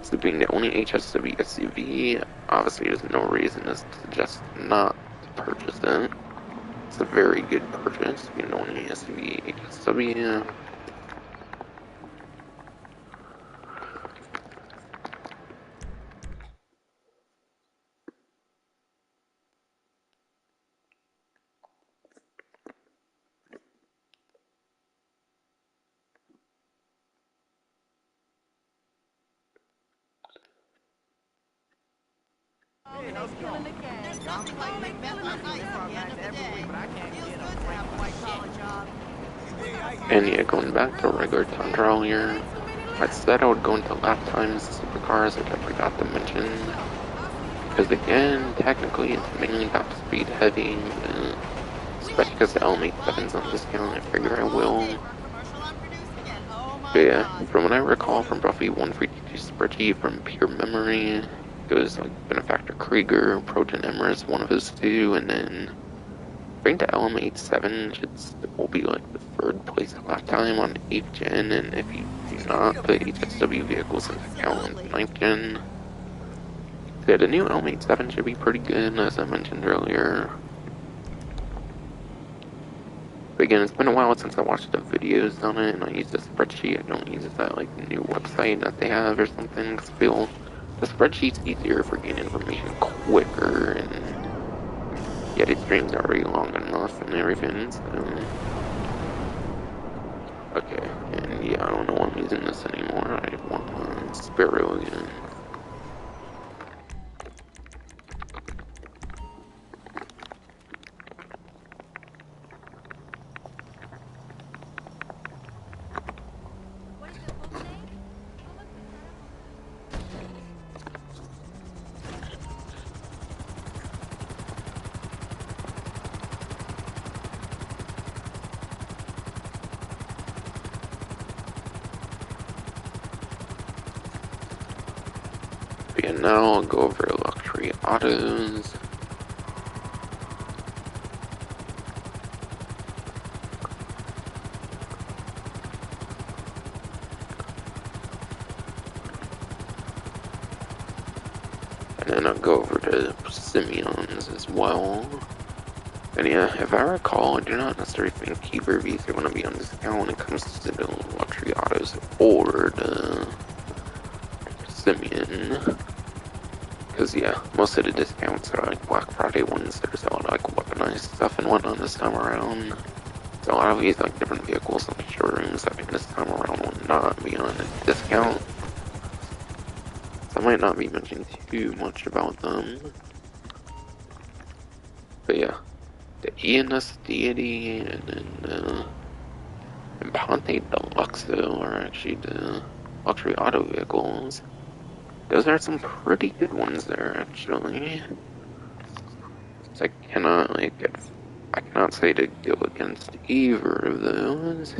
So being the only HSW SUV, obviously there's no reason to suggest not to purchase it. It's a very good purchase, being the only SUV HSW. And yeah, going back to regular time trial here, I said I would go into lap times supercars, which I forgot to mention. Because again, technically it's mainly top speed heavy, especially because the LM87's on discount, I figure I will. But yeah, from what I recall from roughly 142 spreadsheet from pure memory, it goes like Benefactor Krieger, Proton Emirates, one of those two, and then I think the LM87 should still be like the 3rd place lap time on 8th gen, and if you do not put HSW vehicles into account on 9th gen, so yeah, the new LM87 should be pretty good, as I mentioned earlier. But again, it's been a while since I watched the videos on it, and I use the spreadsheet. I don't use that like new website that they have or something, because I feel the spreadsheet's easier for getting information quicker, and yeah, the stream's already long enough and everything, so. Okay, and yeah, I don't know why I'm using this anymore. I want my Sparrow again. But yeah, now I'll go over luxury autos. And then I'll go over to Simeon's as well. And yeah, if I recall, I do not necessarily think Keeper-Vs are going to be on discount when it comes to the luxury autos or the Simeon. Because yeah, most of the discounts are like Black Friday ones. There's a lot of like weaponized stuff and whatnot this time around. So a lot of these like different vehicles and showrooms I think this time around will not be on a discount. So I might not be mentioning too much about them. But yeah, the ENS Deity and then Ponte Deluxo are actually the luxury auto vehicles. Those are some pretty good ones there, actually. So I cannot say to go against either of those.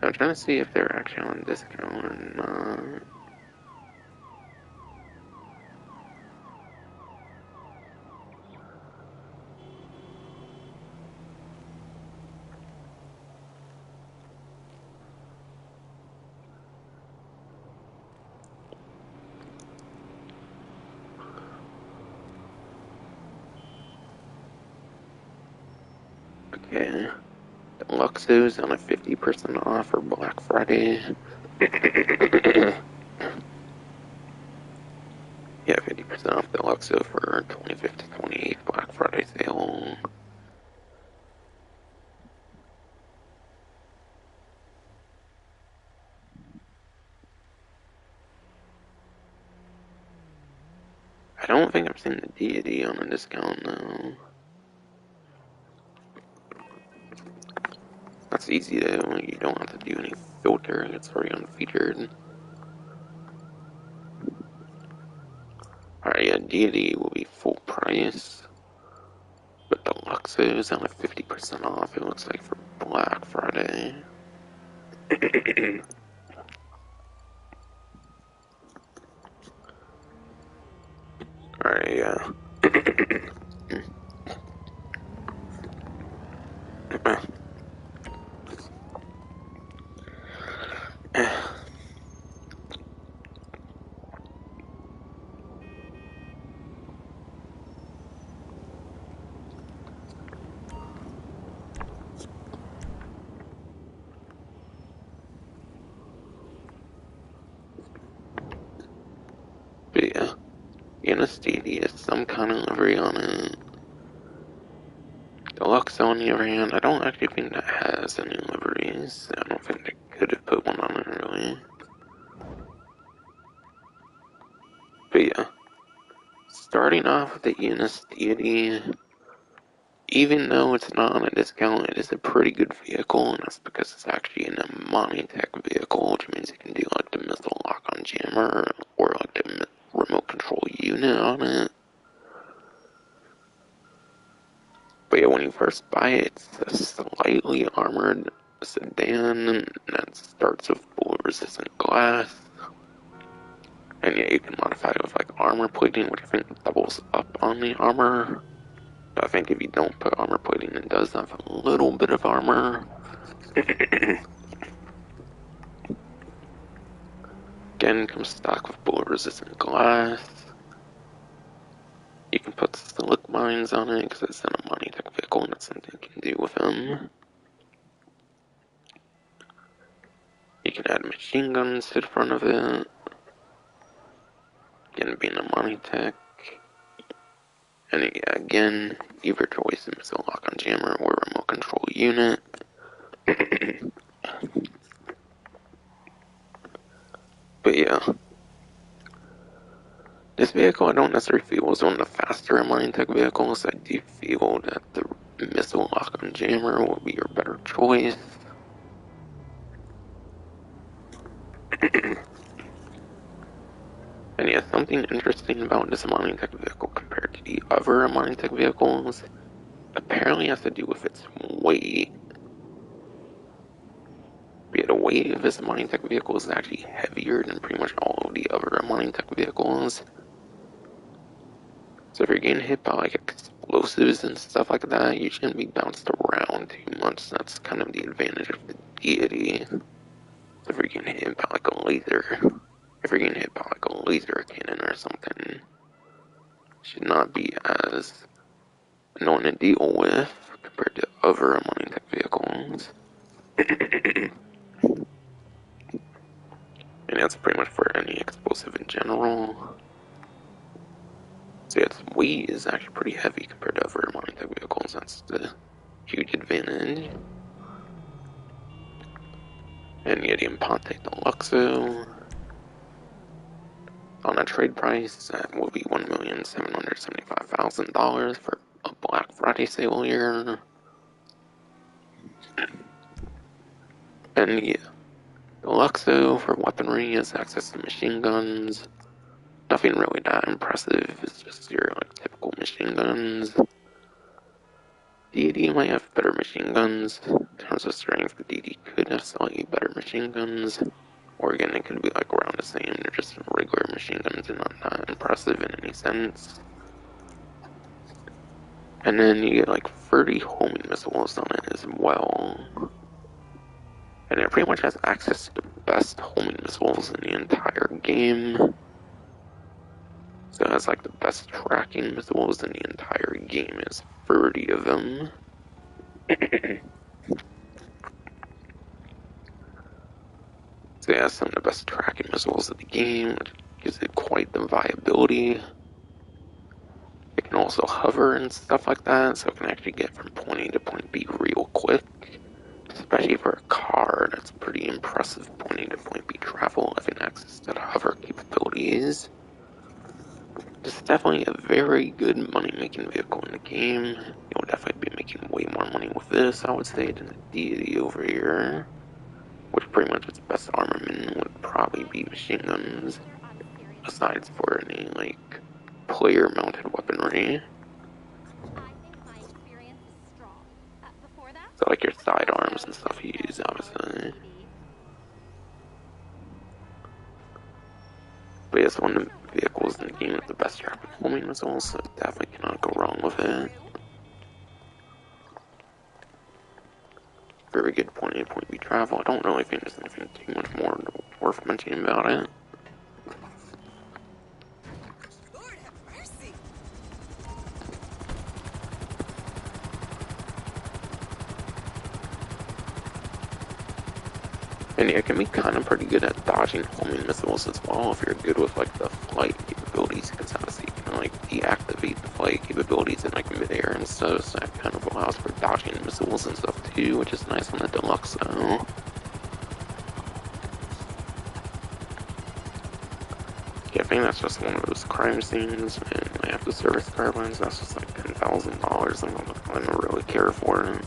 I'm trying to see if they're actually on discount or not. Okay. Deluxo's on a 50% off for Black Friday. Yeah, 50% off Deluxo for 25th to 28th Black Friday sale. I don't think I've seen the Deity on a discount though. That's easy though, you don't have to do any filter, it's already unfeatured. Alright, yeah, Deity will be full price. But Deluxo is on a 50% off, it looks like, for Black Friday. Alright, yeah. But yeah, Anastasia has some kind of livery on it. Deluxe, on the other hand, I don't actually think that has any liveries. I don't think they could have put one on it, really. But yeah, starting off with the Eunice Deity, even though it's not on a discount, it is a pretty good vehicle, and that's because it's actually an Amani-Tech vehicle, which means you can do like the missile lock-on jammer, or like the remote control unit on it. But yeah, when you first buy it, it's a slightly armored sedan that starts with bullet-resistant glass. And yeah, you can modify it with like armor plating, which I think doubles up on the armor. I think if you don't put armor plating, it does have a little bit of armor. Again, comes stock with bullet-resistant glass. You can put silic mines on it because it's an Amani-Tech vehicle, and that's something you can do with them. You can add machine guns to the front of it. Again, being Amani-Tech. And yeah, again, either choice is a lock-on jammer or remote control unit. But yeah, this vehicle I don't necessarily feel is one of the faster Amani-Tech vehicles. I do feel that the missile lock-on jammer will be your better choice. And yeah, something interesting about this Amani-Tech vehicle compared to the other Amani-Tech vehicles apparently has to do with its weight. But yeah, the weight of this mining tech vehicle is actually heavier than pretty much all of the other mining tech vehicles. So if you're getting hit by like explosives and stuff like that, you shouldn't be bounced around too much. That's kind of the advantage of the deity. So if you're getting hit by like a laser, if you're getting hit by like a laser cannon or something, it should not be as annoying to deal with compared to other mining tech vehicles. And that's pretty much for any explosive in general. So yeah, its weight is actually pretty heavy compared to other mining tech vehicles. That's the huge advantage. And yeah, the Impante Deluxo on a trade price that will be $1,775,000 for a Black Friday sale here. And yeah, Deluxo for weaponry has access to machine guns. Nothing really that impressive, it's just your like typical machine guns. DD might have better machine guns. In terms of strength, the DD could have slightly better machine guns. Or again, it could be like around the same, they're just regular machine guns and not that impressive in any sense. And then you get like 30 homing missiles on it as well. And it pretty much has access to the best homing missiles in the entire game. So it has like the best tracking missiles in the entire game, is 30 of them. So it has some of the best tracking missiles of the game, which gives it quite the viability. It can also hover and stuff like that, so it can actually get from point A to point B real quick. Especially for a car, that's pretty impressive point A to point B travel, having access to the hover capabilities. This is definitely a very good money-making vehicle in the game. You'll definitely be making way more money with this, I would say, than the deity over here. Which pretty much its best armament would probably be machine guns, aside for any, like, player-mounted weaponry. So, like, your sidearms and stuff you use, obviously. But yeah, it's one of the vehicles in the game with the best tracking homing missiles, so definitely cannot go wrong with it. Very good point A, point B travel. I don't really think there's anything too much more worth mentioning about it. Lord have mercy. And yeah, it can be kind of pretty good at dodging homing missiles as well if you're good with like the flight capabilities, because obviously you can like deactivate the flight capabilities in like midair and stuff, so that kind of allows for dodging missiles and stuff too, which is nice on the Deluxe though. Yeah, I think that's just one of those crime scenes, and I have to service carbines, that's just like $10,000, I don't really care for it.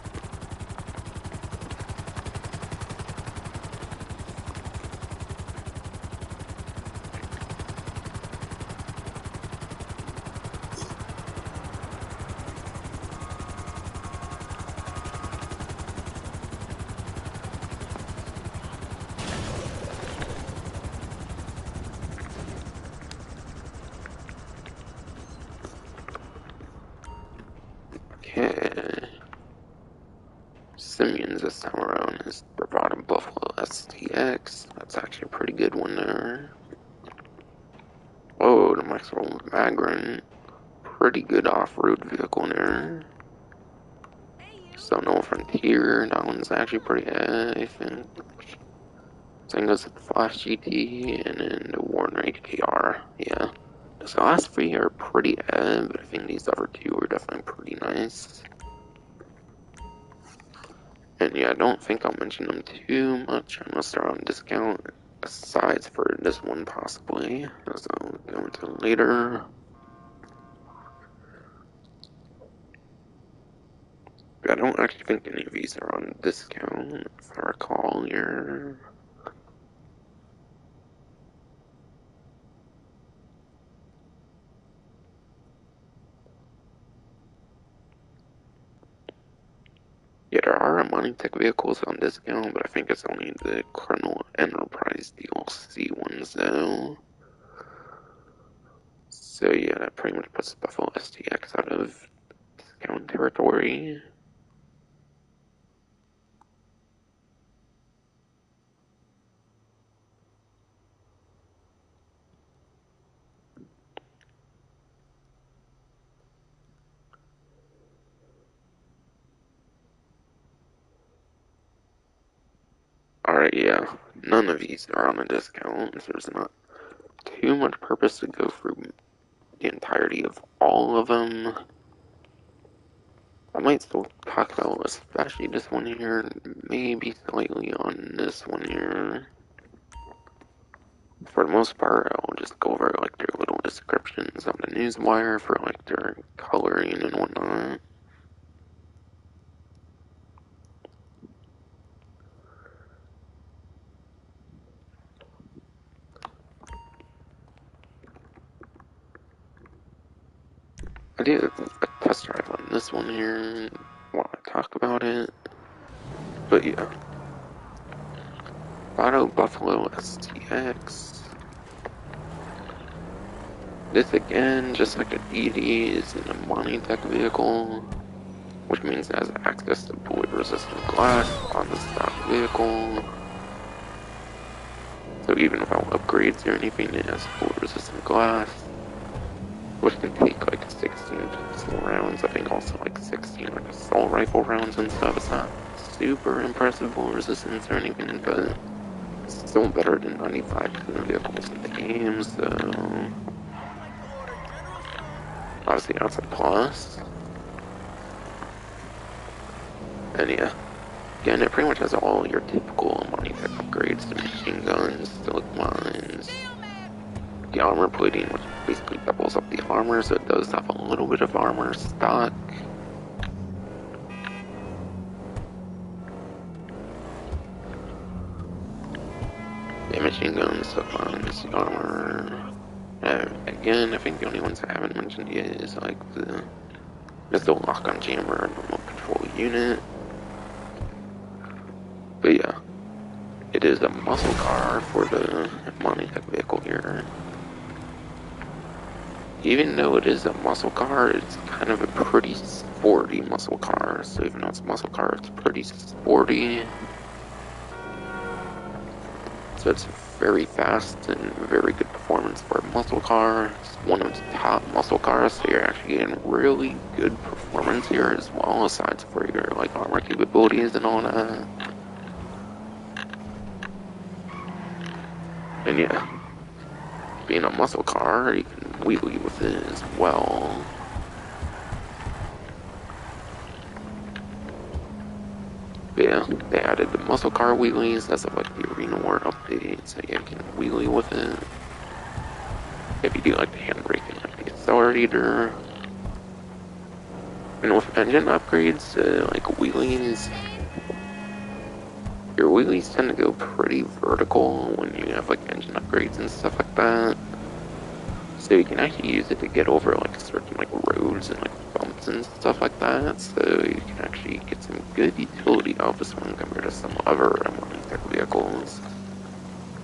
Okay. Simeon's this time around is Bravado Buffalo STX. That's actually a pretty good one there. Oh, the Maxwell Magrin. Pretty good off-road vehicle there. So no Frontier, that one's actually pretty good, I think. Same goes with the Flash GT and then the Warner HKR. Yeah. So the last three are pretty good, but I think these other two are definitely pretty nice. And yeah, I don't think I'll mention them too much unless they're on discount, aside for this one possibly, as I'll go into later. But I don't actually think any of these are on discount, if I recall here. mining tech vehicles on discount, but I think it's only the Colonel Enterprise DLC ones though. So yeah, that pretty much puts Buffalo STX out of discount territory. Alright, yeah, none of these are on a discount, so there's not too much purpose to go through the entirety of all of them. I might still talk about especially this one here, maybe slightly on this one here. For the most part, I'll just go over like their little descriptions on the newswire for like their coloring and whatnot. I did a test drive on this one here while I talk about it, but yeah. Auto Buffalo STX. This again, just like a DD, is an Amani Tech vehicle, which means it has access to bullet resistant glass on the stock vehicle. So even without upgrades or anything, it has bullet resistant glass, which can take like 16 pistol rounds, I think also like 16 like assault rifle rounds and stuff. It's not super impressive bullet resistance or anything, but it's still better than 95% of vehicles in the game, so obviously that's a plus. And yeah, again, it pretty much has all your typical money tech upgrades: the machine guns, silic mines, the armor plating, which basically doubles up the armor, so it does have a little bit of armor stock. The machine guns, the mines, the armor. Again, I think the only ones I haven't mentioned yet is like the missile lock-on jammer and remote control unit. But yeah, it is a muscle car for the Monty Tech vehicle here. Even though it is a muscle car, it's kind of a pretty sporty muscle car. So even though it's a muscle car, it's pretty sporty. So it's very fast and very good performance for a muscle car. It's one of the top muscle cars, so you're actually getting really good performance here as well, aside for your like armor capabilities and all that. And yeah, being a muscle car, you can wheelie with it as well. But yeah, they added the muscle car wheelies as of like the Arena War update, so yeah, you can wheelie with it. If you do like the handbrake and like the accelerator. And with engine upgrades, like wheelies, your wheelies tend to go pretty vertical when you have like engine upgrades and stuff like that. So you can actually use it to get over like certain like roads and like bumps and stuff like that. So you can actually get some good utility out of this one compared to some other tech vehicles.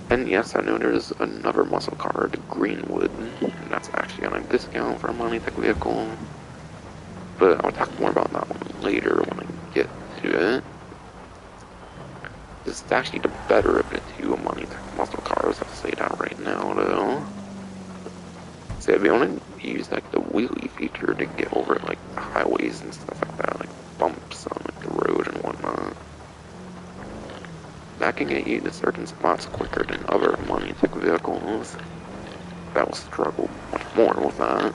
And yes, I know there's another muscle car, the Greenwood, and that's actually on a discount for a tech vehicle. But I'll talk more about that one later when I get to it. This is actually the better of the two tech muscle cars, I'll say that right now though. So if you want to use like the wheelie feature to get over like the highways and stuff like that, like bumps on like the road and whatnot, that can get you to certain spots quicker than other tech vehicles that will struggle much more with that.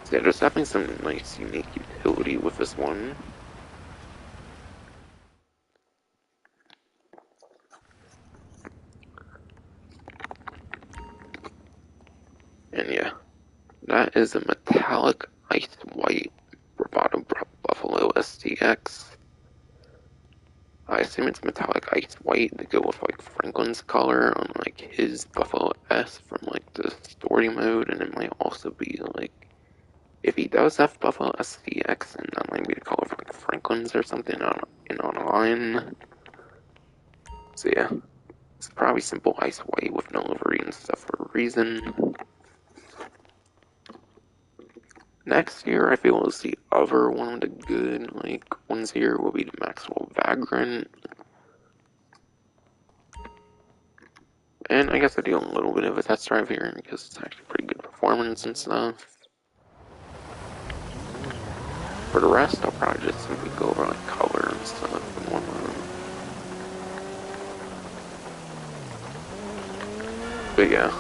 So yeah, there's definitely some nice unique utility with this one. And yeah, that is a metallic ice white Bravado Buffalo STX. I assume it's metallic ice white to go with like Franklin's color on like his Buffalo S from like the story mode, and it might also be like If he does have Buffalo SVX, and that might be the color for like Franklin's or something online. So yeah, it's probably simple ice white with no livery and stuff for a reason. Next year, I feel is the other one of the good ones here will be the Maxwell Vagrant. And I guess I do a little bit of a test drive here because it's actually pretty good performance and stuff. For the rest, I'll probably just simply go over like color and stuff and whatnot. But yeah.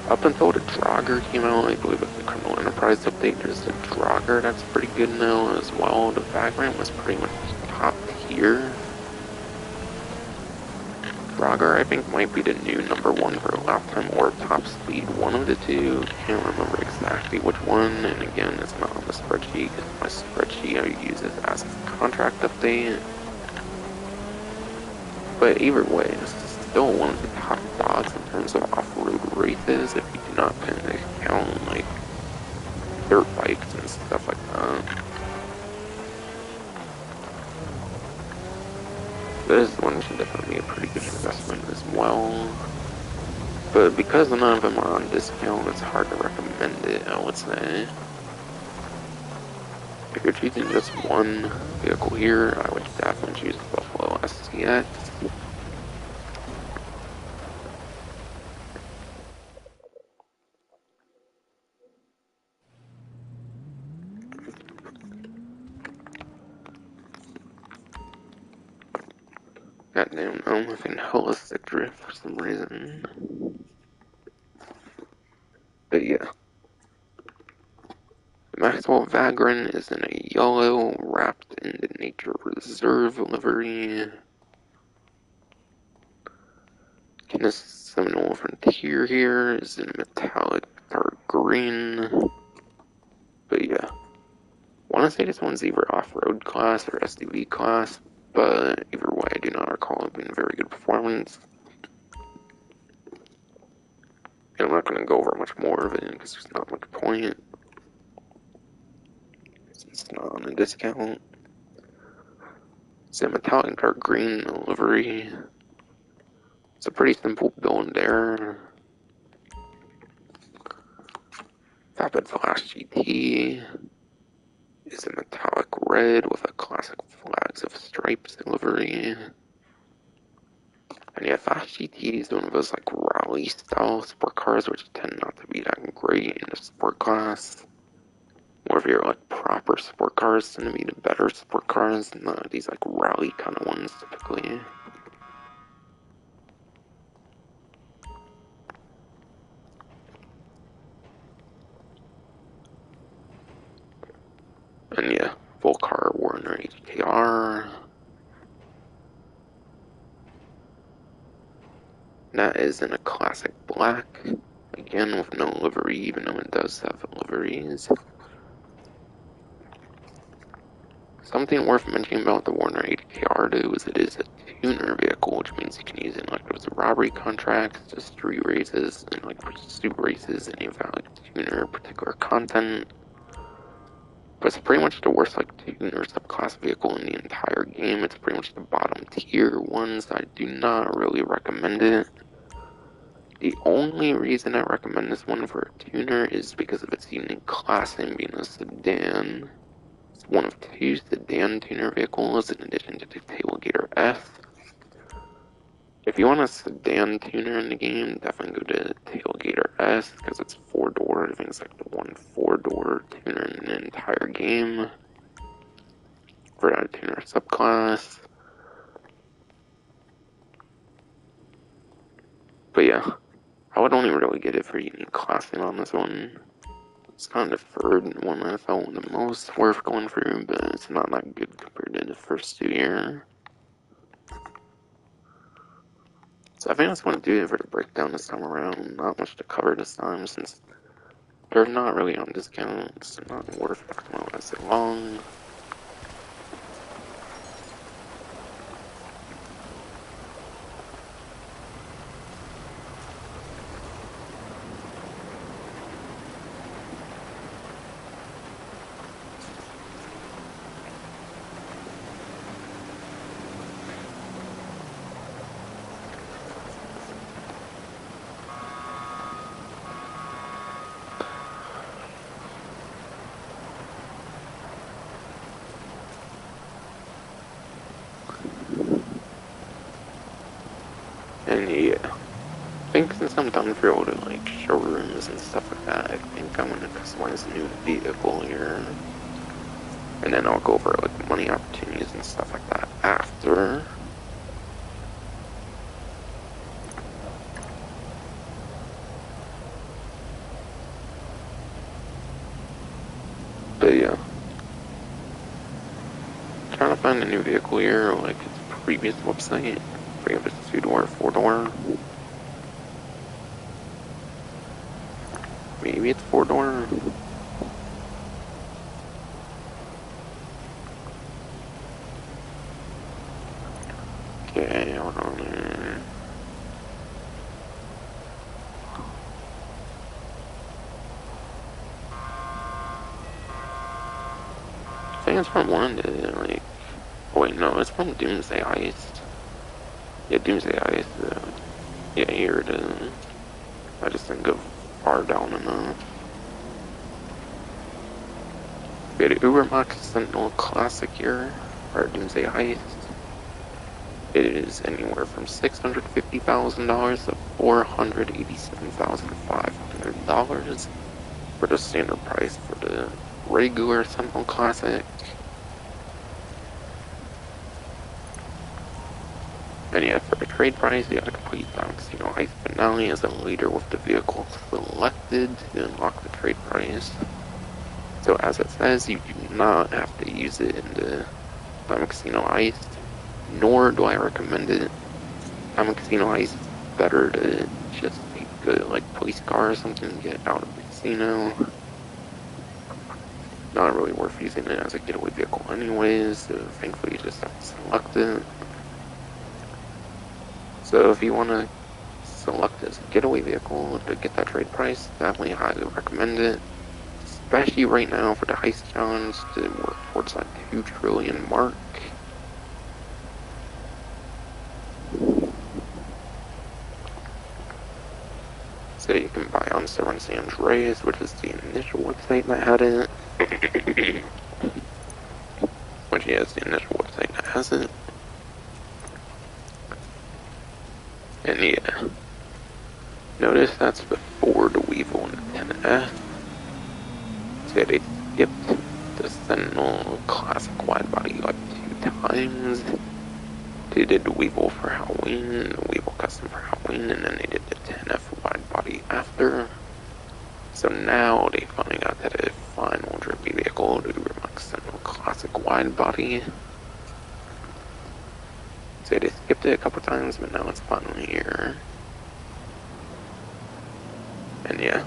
Up until the Draugr came out, I believe with the Criminal Enterprise update, there's the Draugr that's pretty good now as well. The Vagrant was pretty much top tier. Draugr, I think, might be the new #1 for lap time or top speed, one of the two. Can't remember exactly which one, and again, it's not on the spreadsheet, because my spreadsheet I use it as a contract update. But either way, this is still one of the top dogs in terms of off-road races, if you do not into account, dirt bikes and stuff like that. This one should definitely be a pretty good investment as well. But because none of them are on discount, it's hard to recommend it, I would say. If you're choosing just one vehicle here, I would definitely choose the Buffalo SCX. Goddamn, I'm having holistic drift for some reason. But yeah. The Maxwell Vagrant is in a yellow, wrapped in the Nature Reserve livery. Guinness Sentinel Frontier here is in metallic dark green. But yeah. I want to say this one's either off-road class or SUV class, but either way, I do not recall it being very good performance. And I'm not going to go over much more of it because there's not much point. It's not on a discount. It's a metallic dark green livery. It's a pretty simple build there. Vapid Flash GT is a metallic red with a classic flags of stripes livery. And yeah, Fast GT is one of those rally style sport cars which tend not to be that great in the sport class. More of your proper sport cars tend to be the better sport cars than these rally kind of ones typically. And yeah, full car Warner HKR. That is in a classic black. Again, with no livery, even though it does have liveries. Something worth mentioning about the Warner HKR though is it is a tuner vehicle, which means you can use it in those robbery contracts, just street races, and pursuit races, and you've got tuner particular content. But it's pretty much the worst tuner subclass vehicle in the entire game. It's pretty much the bottom tier ones. I do not really recommend it. The only reason I recommend this one for a tuner is because of its unique classing being a sedan. It's one of two sedan tuner vehicles in addition to the Tailgater F. If you want a sedan tuner in the game, definitely go to Tailgater S because it's 4-door. I think it's the one 4-door tuner in the entire game for that tuner subclass. But yeah, I would only really get it for unique classing on this one. It's kind of the third one I felt the most worth going through, but it's not that good compared to the first two here. So I think that's going to do it for the breakdown this time around. Not much to cover this time since they're not really on discounts. They're not worth talking about as long. I'm done for all the like showrooms and stuff like that, I think I'm gonna customize a new vehicle here. And then I'll go over like money opportunities and stuff like that after. But yeah. Trying to find a new vehicle here, like its previous website. I forget if it's 2-door or 4-door. Maybe it's 4-door. Okay, hold on there. I think it's from London, like... Oh wait, no, it's from Doomsday Heist. Yeah, Doomsday Heist, yeah, here it is. I just didn't go far down enough. We had Uber Mach Sentinel Classic here, or Doomsday Heist. It is anywhere from $650,000 to $487,500 for the standard price for the regular Sentinel Classic. And yeah, for the trade price, you gotta complete Casino Heist Finale as a leader with the vehicle selected to unlock the trade price. So as it says, you do not have to use it in the Casino Heist, nor do I recommend it. Casino Heist is better to just take a like police car or something and get out of the casino. Not really worth using it as a getaway vehicle anyways, so thankfully you just have to select it. So if you want to select as a getaway vehicle to get that trade price, definitely highly recommend it. Especially right now for the heist challenge to work towards that 2 trillion mark. So you can buy on San Andreas, which is the initial website that had it. Which yeah, is the initial website that has it. And yeah, notice that's before the Weevil and the 10F. So they skipped the Sentinel Classic Widebody like 2 times. They did the Weevil for Halloween, the Weevil Custom for Halloween, and then they did the 10F Widebody after. So now they finally got that final drippy vehicle, the Uber Mach Sentinel Classic Widebody. So they skipped it a couple times, but now it's finally here. And yeah.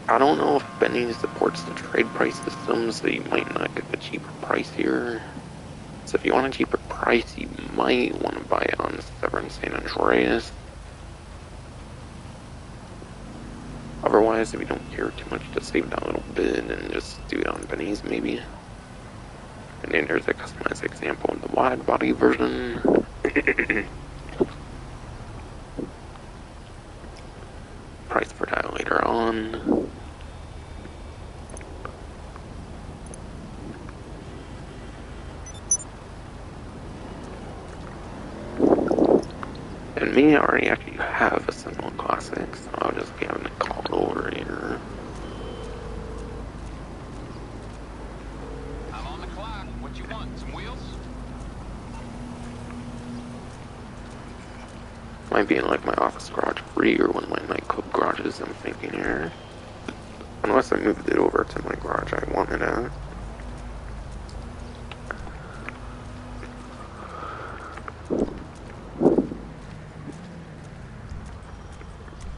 I don't know if Benny supports the trade price system, so you might not get the cheaper price here. So if you want a cheaper price, you might want to buy it on San Andreas. Otherwise, if you don't care too much, just save that little bit and just do it on Benny's maybe. And then there's a customized example of the wide body version. Price for that later on. And me, I already actually have a Sentinel Classic, so I'll just be having it called over here. I'm on the clock. What you want? Some wheels? Might be in like my office garage free or one of my nightclub garages, I'm thinking here. Unless I moved it over to my garage I wanted at.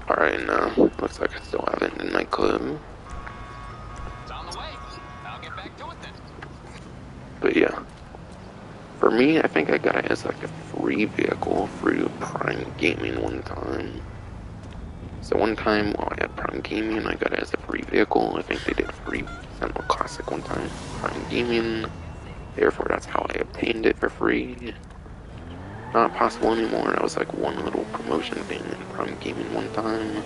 Alright, now, looks like I still have it in the nightclub. It's on the way. I'll get back to it then. But yeah. For me, I think I got it as like a free vehicle through Prime Gaming one time. So one time while I had Prime Gaming, I got it as a free vehicle. I think they did a free Sentinel Classic one time, Prime Gaming. Therefore, that's how I obtained it for free. Not possible anymore. That was like one little promotion thing in Prime Gaming one time.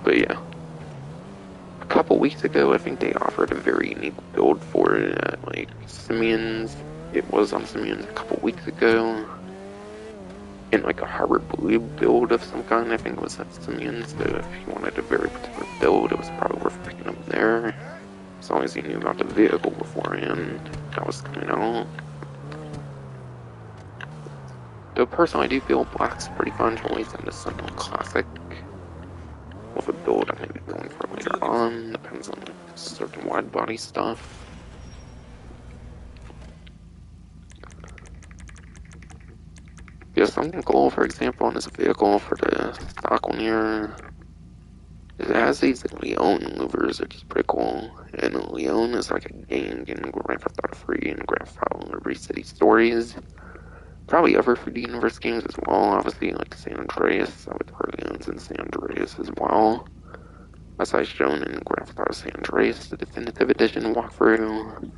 But yeah. A couple weeks ago, I think they offered a very unique build for it at like Simeon's. It was on Simeon's a couple weeks ago. in like a harbor blue build of some kind. I think it was at Simeon, so if you wanted a very particular build, it was probably worth picking up there. As long as you knew about the vehicle beforehand, that was coming out. Though personally, I do feel black's a pretty fun choice in the Sentinel Classic. With a build I may be going for later on, depends on like certain wide body stuff. Yeah, something cool, for example, on this vehicle for the stock one here, is it has these Leon louvers, which is pretty cool. And Leon is like a gang in Grand Theft Auto 3 and Grand Theft Auto Liberty City Stories. Probably other 3D Universe games as well, obviously, like San Andreas, with Leon's in San Andreas as well. As I've shown in Grand Theft Auto San Andreas, the Definitive Edition walkthrough.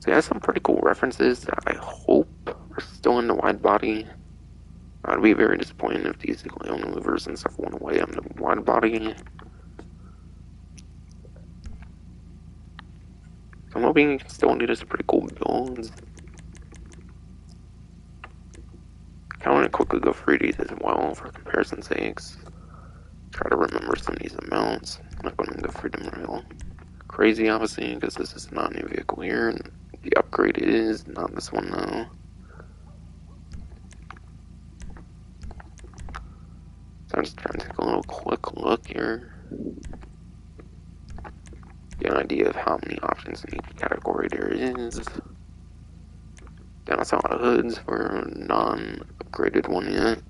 So it has some pretty cool references that I hope are still in the wide body. I'd be very disappointed if these Leon louvers and stuff went away on the wide body. So I'm hoping you can still do this pretty cool builds. I want to quickly go through these as well for comparison's sakes. Try to remember some of these amounts. I'm not going to go through them real crazy, obviously, because this is not a new vehicle here, and the upgrade is not this one though. So I'm just trying to take a little quick look here. Get an idea of how many options in each category there is. Then I saw a lot of hoods for a non-upgraded one yet.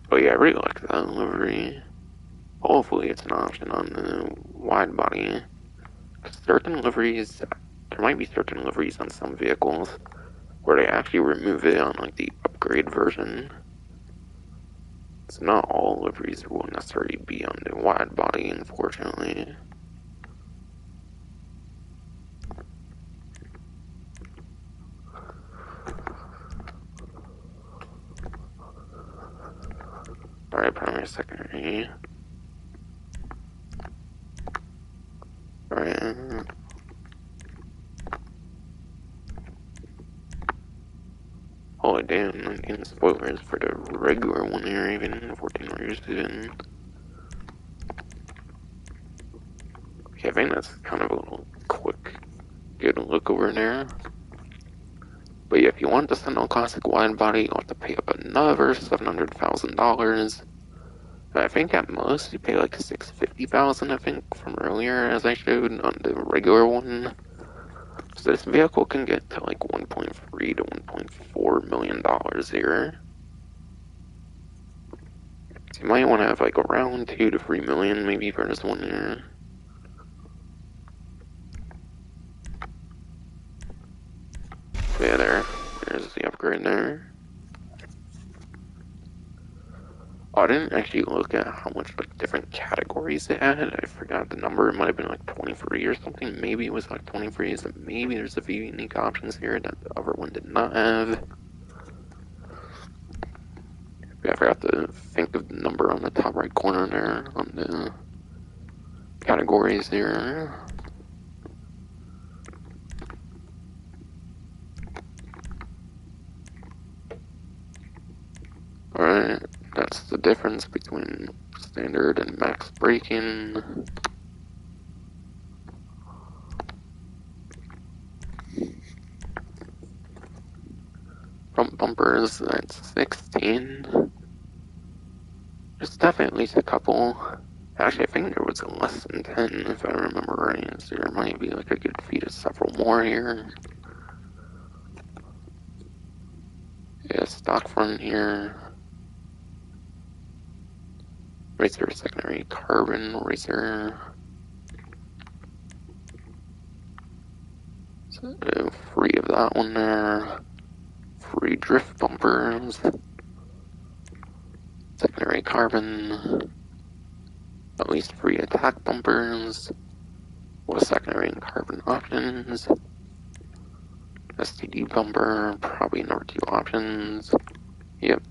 But yeah, I really like that livery. Hopefully it's an option on the wide body. Certain liveries, there might be certain liveries on some vehicles where they actually remove it on like the upgrade version. So not all liveries will necessarily be on the wide body, unfortunately. Alright, primary, secondary. Alright. Oh damn, I'm getting spoilers for the regular one here, even 14 years in. Okay, I think that's kind of a little quick, good look over there. But yeah, if you want the Sentinel Classic wide body, you'll have to pay up another $700,000. I think at most you pay like $650,000, I think, from earlier, as I showed on the regular one. So this vehicle can get to like $1.3 to $1.4 million here. So you might want to have like around 2 to 3 million maybe for this one here. Yeah, there's the upgrade there. Oh, I didn't actually look at how much like different categories it had. I forgot the number. It might have been like 23 or something. Maybe it was like 23. So maybe there's a few unique options here that the other one did not have. Yeah, I forgot to think of the number on the top right corner there on the categories there. Alright, that's the difference between standard and max braking. Front bumpers, that's 16. There's definitely at least a couple. Actually, I think there was less than 10, if I remember right. So there might be like a good feed of several more here. Yeah, stock front here. Racer secondary carbon racer. So free of that one there. Free drift bumpers. Secondary carbon. At least free attack bumpers. With secondary and carbon options. STD bumper, probably number 2 options. Yep.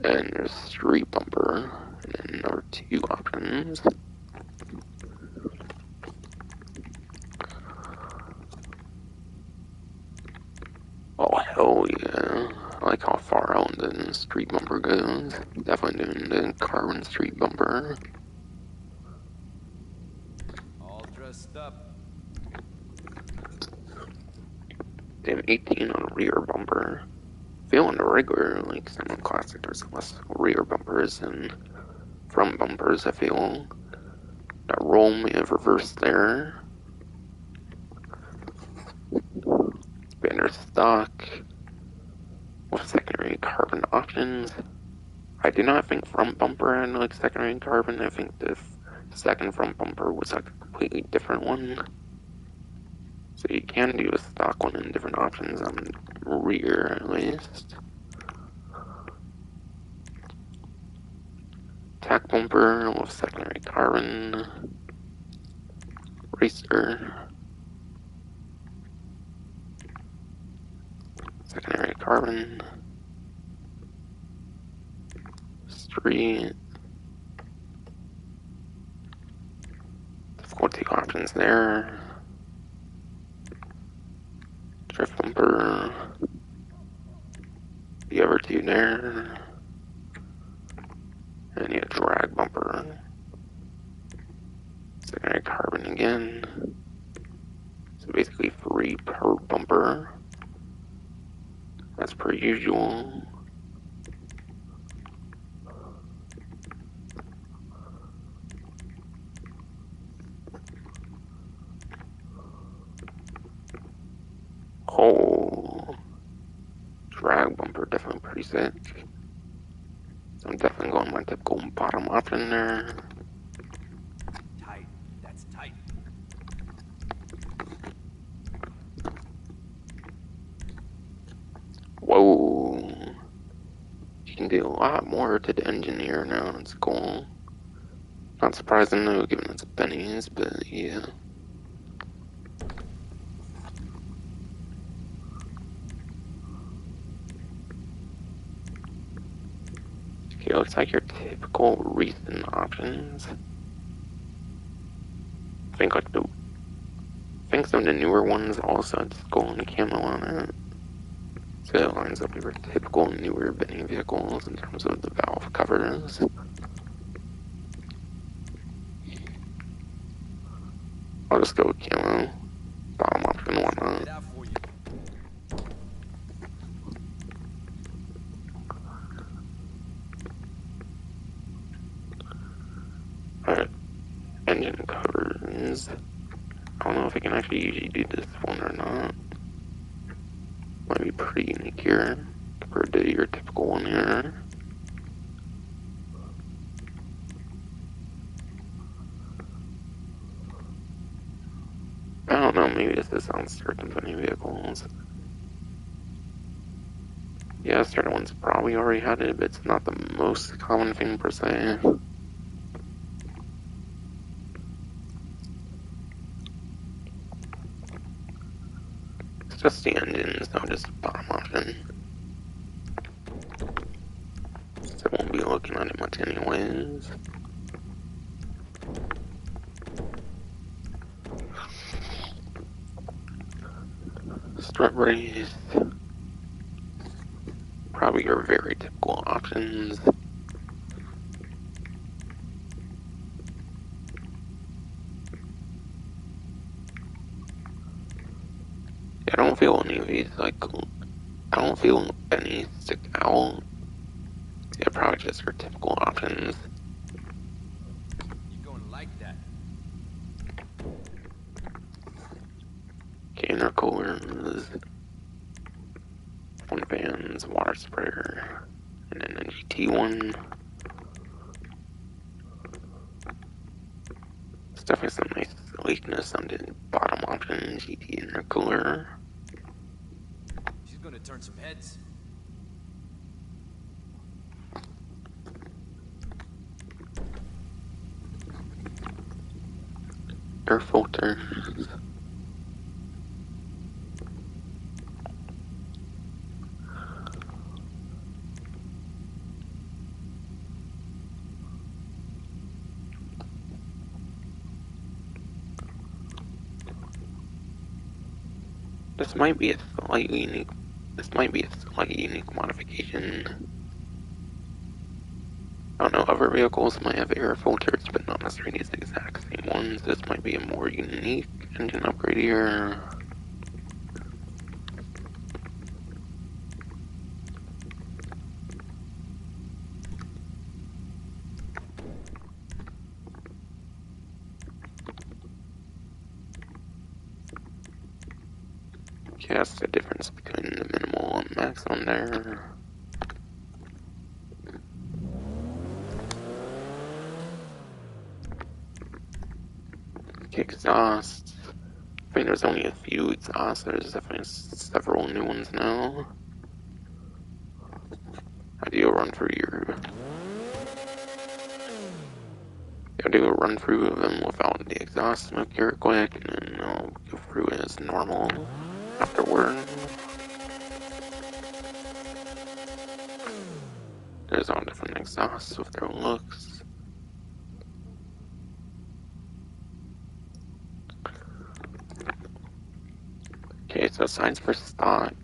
And there's street bumper, and then number 2 options. Oh yeah, I like how far out the street bumper goes. Definitely doing the carbon street bumper. All dressed up. Damn, 18 on a rear bumper. Feeling the regular, like Sentinel Classic, there's less rear bumpers and front bumpers, I feel. That roll may have reversed there. Banner stock with secondary carbon options. I do not think front bumper had like secondary carbon. I think the second front bumper was like a completely different one. So you can do a stock one in different options on rear at least. Tack bumper with secondary carbon. Racer. Secondary carbon. Street. Difficulty options there. Drift bumper. The other two there. And you drag bumper. Secondary carbon again. So basically 3 per bumper. As per usual. Oh, drag bumper definitely pretty sick. So I'm definitely going my typical bottom option there. Tight. That's tight. Whoa. You can do a lot more to the engineer now. It's cool. Not surprising though, given it's pennies, but yeah. Okay, looks like your typical recent options. I think some of the newer ones also had skull and camo on it. So it lines up with your typical newer Benny vehicles in terms of the valve covers. I'll just go with camo. Bottom option, whatnot. Get out for you. Alright, engine covers. I don't know if I can actually usually do this one or not. Might be pretty unique here compared to your typical one here. I don't know, maybe this is on certain Benny vehicles. Yeah, certain ones probably already had it, but it's not the most common thing per se. It's just the engine, so just bottom option. So I won't be looking at it much anyways. Strut race. Probably your very typical options. I don't feel any of these, like, I don't feel any stick out. Yeah, probably just your typical options. You're going to like that. Okay, intercoolers. One fans, water sprayer. And then a GT one. It's definitely some nice weakness on the bottom option, GT intercooler. She's going to turn some heads. Air filters. This might be a slightly unique this might be a slightly unique modification. I don't know, other vehicles might have air filters, but not necessarily these exact same ones. This might be a more unique engine upgrade here. Okay, that's the difference between the minimal and maximum there. Okay, exhaust. I think there's only a few exhausts. There's definitely several new ones now. How do you run through your... I'll do a run through of them without the exhaust smoke here quick, and then I'll go through it as normal afterward. There's all different exhausts with their looks. Okay, so signs for stock.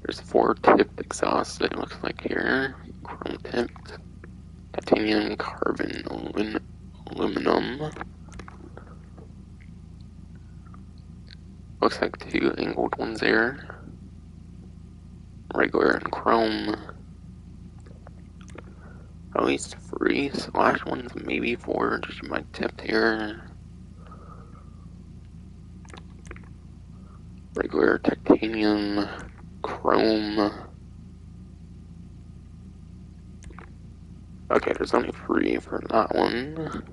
There's 4 tipped exhausts, it looks like here. Chrome tipped, titanium, carbon, aluminum. Looks like 2 angled ones there. Regular and chrome. At least 3 slash ones, maybe 4, just my tipped here. Regular titanium, chrome. Okay, there's only 3 for that one.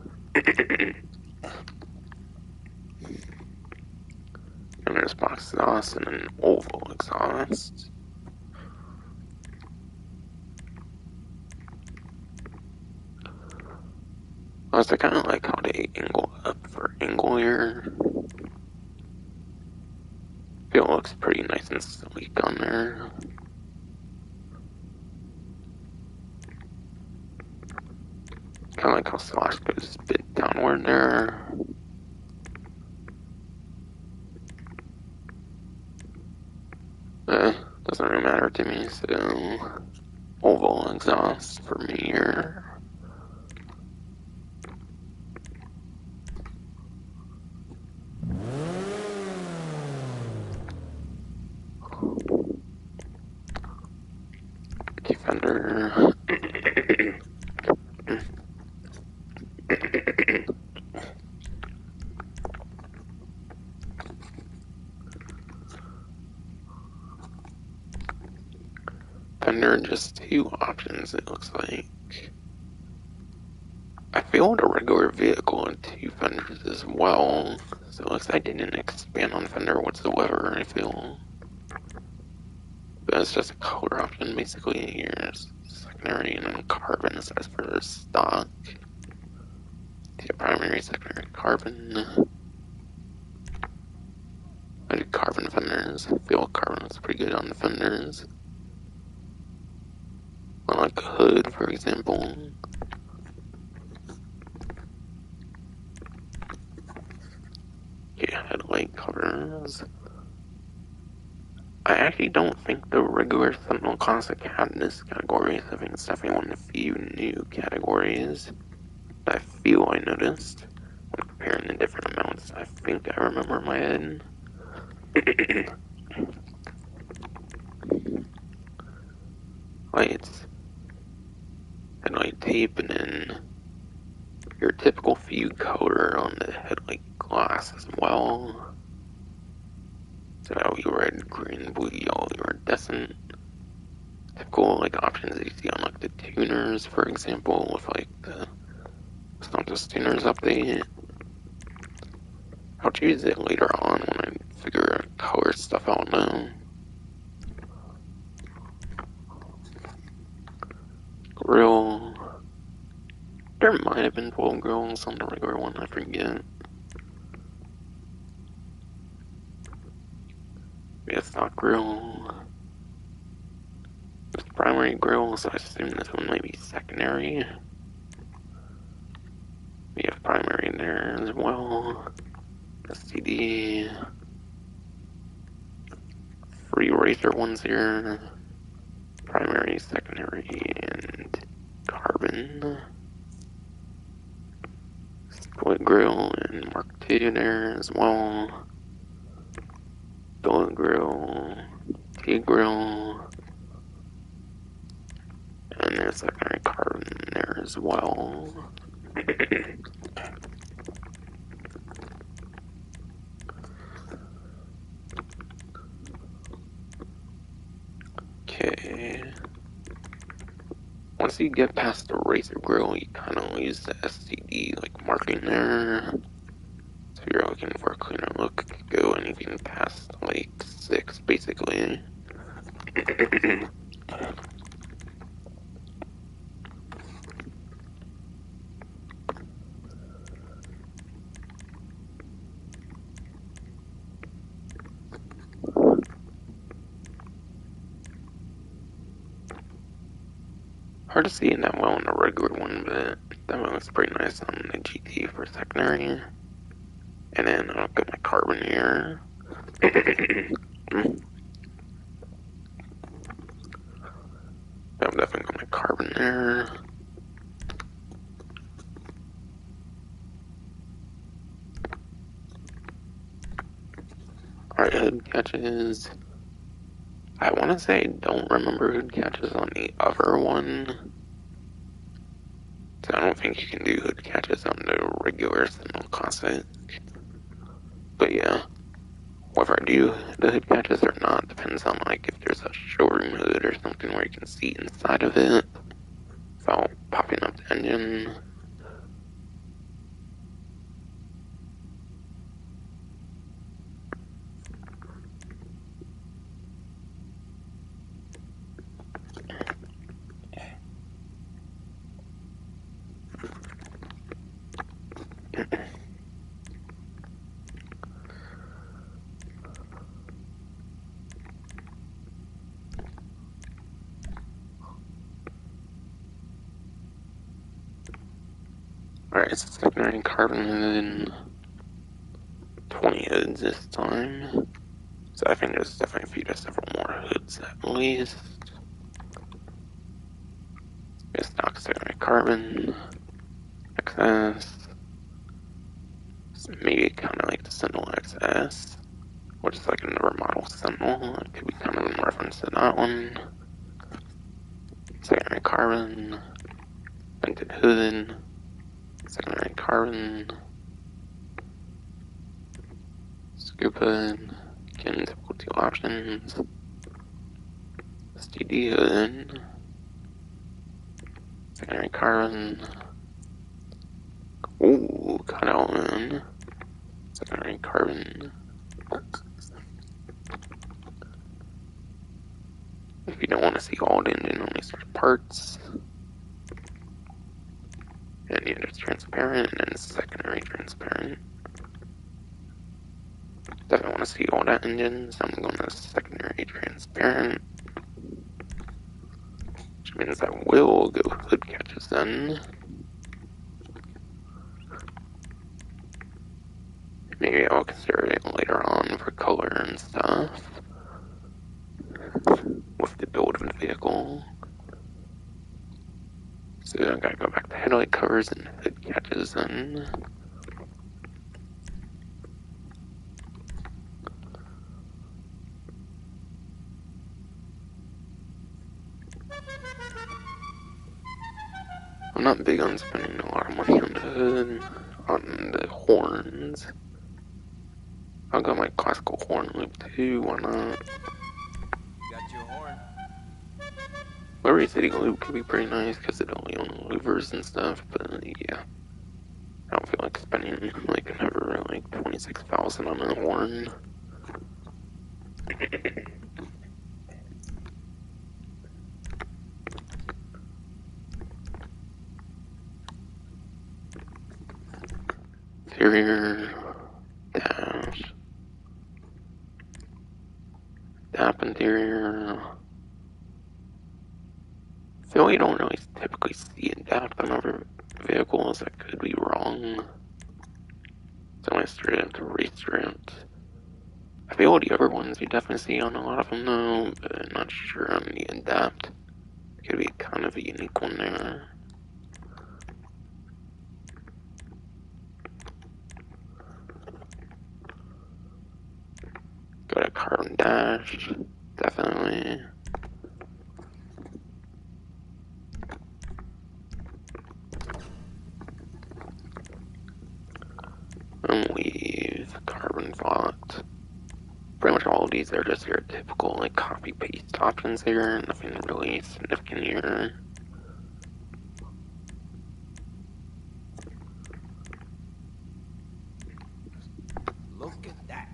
And there's box exhaust and an oval exhaust. I kind of like how they angle up for angle here. Feel it looks pretty nice and sleek on there. Kind of like how slash goes a bit downward there. Doesn't really matter to me, so oval exhaust for me here. Defender. Fender, just 2 options, it looks like. I feel the regular vehicle and 2 fenders as well, so it looks like they didn't expand on fender whatsoever, I feel. But it's just a color option, basically. Here's secondary and then carbon as for stock. The primary, secondary, carbon. I did carbon fenders. I feel carbon was pretty good on the fenders. Like hood, for example. Yeah, headlight covers. I actually don't think the regular Sentinel Classic had this category. I think it's definitely one of the few new categories that I feel I noticed when comparing the different amounts. I think I remember in my head. Lights, headlight tape, and then your typical few color on the headlight glass as well. So that'll be red, green, blue, yellow, iridescent. Typical like options that you see on like the tuners, for example, with like the Santos tuners update. I'll choose it later on when I figure color stuff out now. Grill. There might have been 12 grills on the regular one, I forget. We have stock grill. It's primary grill, so I assume this one might be secondary. We have primary in there as well. STD. racer ones here. Primary, secondary, and carbon. Split grill and Mark II there as well. Billet grill, T-grill, and there's secondary carbon there as well. Okay. Once you get past the racer grill, you kind of lose the STD like marking there. So if you're looking for a cleaner look, go anything past like 6 basically. Hard to see that well in the regular one, but that one looks pretty nice on the GT for secondary. And then I'll get my carbon here. I'm definitely got my carbon there. Alright, hood catches. I want to say I don't remember hood catches on the other one. So I don't think you can do hood catches on the regular Sentinel Classic. But yeah, whether I do the hood catches or not depends on like if there's a showroom hood or something where you can see inside of it without popping up the engine. Alright, it's secondary carbon hood. 20 hoods this time. So I think there's definitely a few to several more hoods at least. Stock secondary carbon. XS. Maybe kind of like the Sentinel XS, which is like a newer model Sentinel. It could be kind of in reference to that one. Secondary carbon. Vented hood. Secondary carbon. Scoop hood. Again, typical 2 options. STD hood. Secondary carbon. Ooh, cutout hood. Secondary carbon. If you don't want to see all the engine, only certain parts. And the other transparent, and then secondary transparent. Definitely want to see all that engine, so I'm going to secondary transparent. Which means I will go hood catches then. Maybe I'll consider it later on for color and stuff. With the build of the vehicle. So I gotta go back to headlight covers and hood catches then. I'm not big on spending a lot of money on the hood, on the horns. I'll go my classical horn loop too, why not? Got your horn. Liberty City loop could be pretty nice because it only owns louvers and stuff, but yeah. I don't feel like spending like another like 26,000 on a horn. Interior, dash, DAP interior. I feel like you don't really typically see a DAP on other vehicles. I could be wrong. It's only straight up to race stripped. I feel the other ones you definitely see on a lot of them though, but I'm not sure on the Adapt. Could be kind of a unique one there. Got a Carbon Dash, definitely. Weave, Carbon Vault. Pretty much all of these are just your typical like copy paste options here, nothing really significant here. Look at that.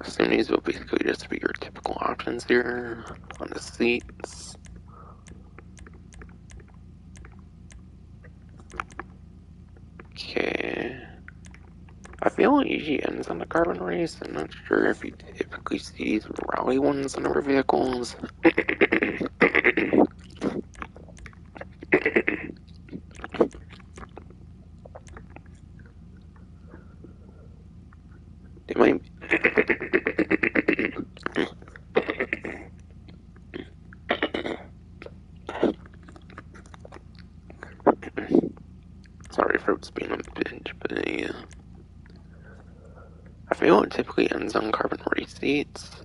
I assume these will basically just be your typical options here on the seats. Okay. I feel like it usually ends on the Carbon Race. I'm not sure if you typically see these rally ones on other vehicles. They might. Sorry for it's being a binge, but yeah. I feel it typically ends on Carbon Race seats.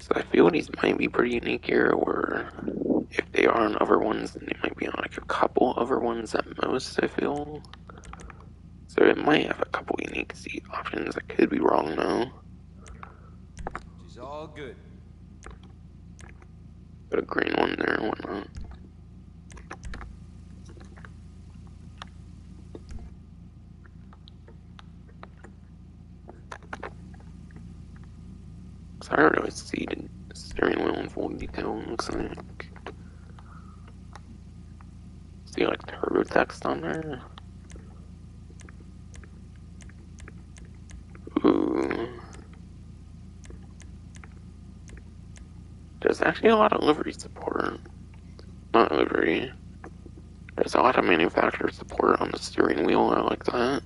So I feel these might be pretty unique here, or if they are on other ones, then they might be on like a couple other ones at most, I feel. So it might have a couple unique seat options. I could be wrong though. She's all good. Got a green one there, whatnot. So I don't really see the steering wheel in full detail, it looks like. See like turbo text on there? Ooh. There's actually a lot of livery support. Not livery. There's a lot of manufacturer support on the steering wheel, I like that.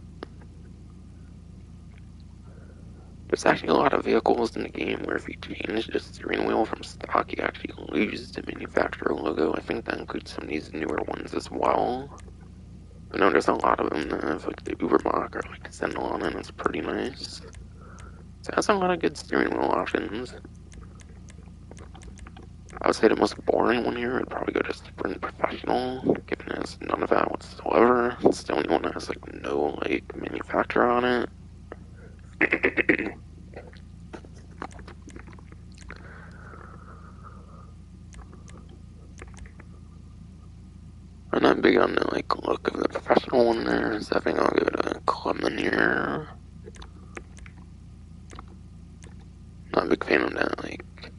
There's actually a lot of vehicles in the game where if you change the steering wheel from stock, you actually lose the manufacturer logo. I think that includes some of these newer ones as well. I know there's a lot of them that have like the Ubermach or like Sentinel on it, and it's pretty nice. So it has a lot of good steering wheel options. I would say the most boring one here would probably go to Sprint Professional, given it has none of that whatsoever. It's the only one that has like no like manufacturer on it. I'm not big on the like look of the professional one there, so I think I'll give it a Clubman here. Not a big fan of that like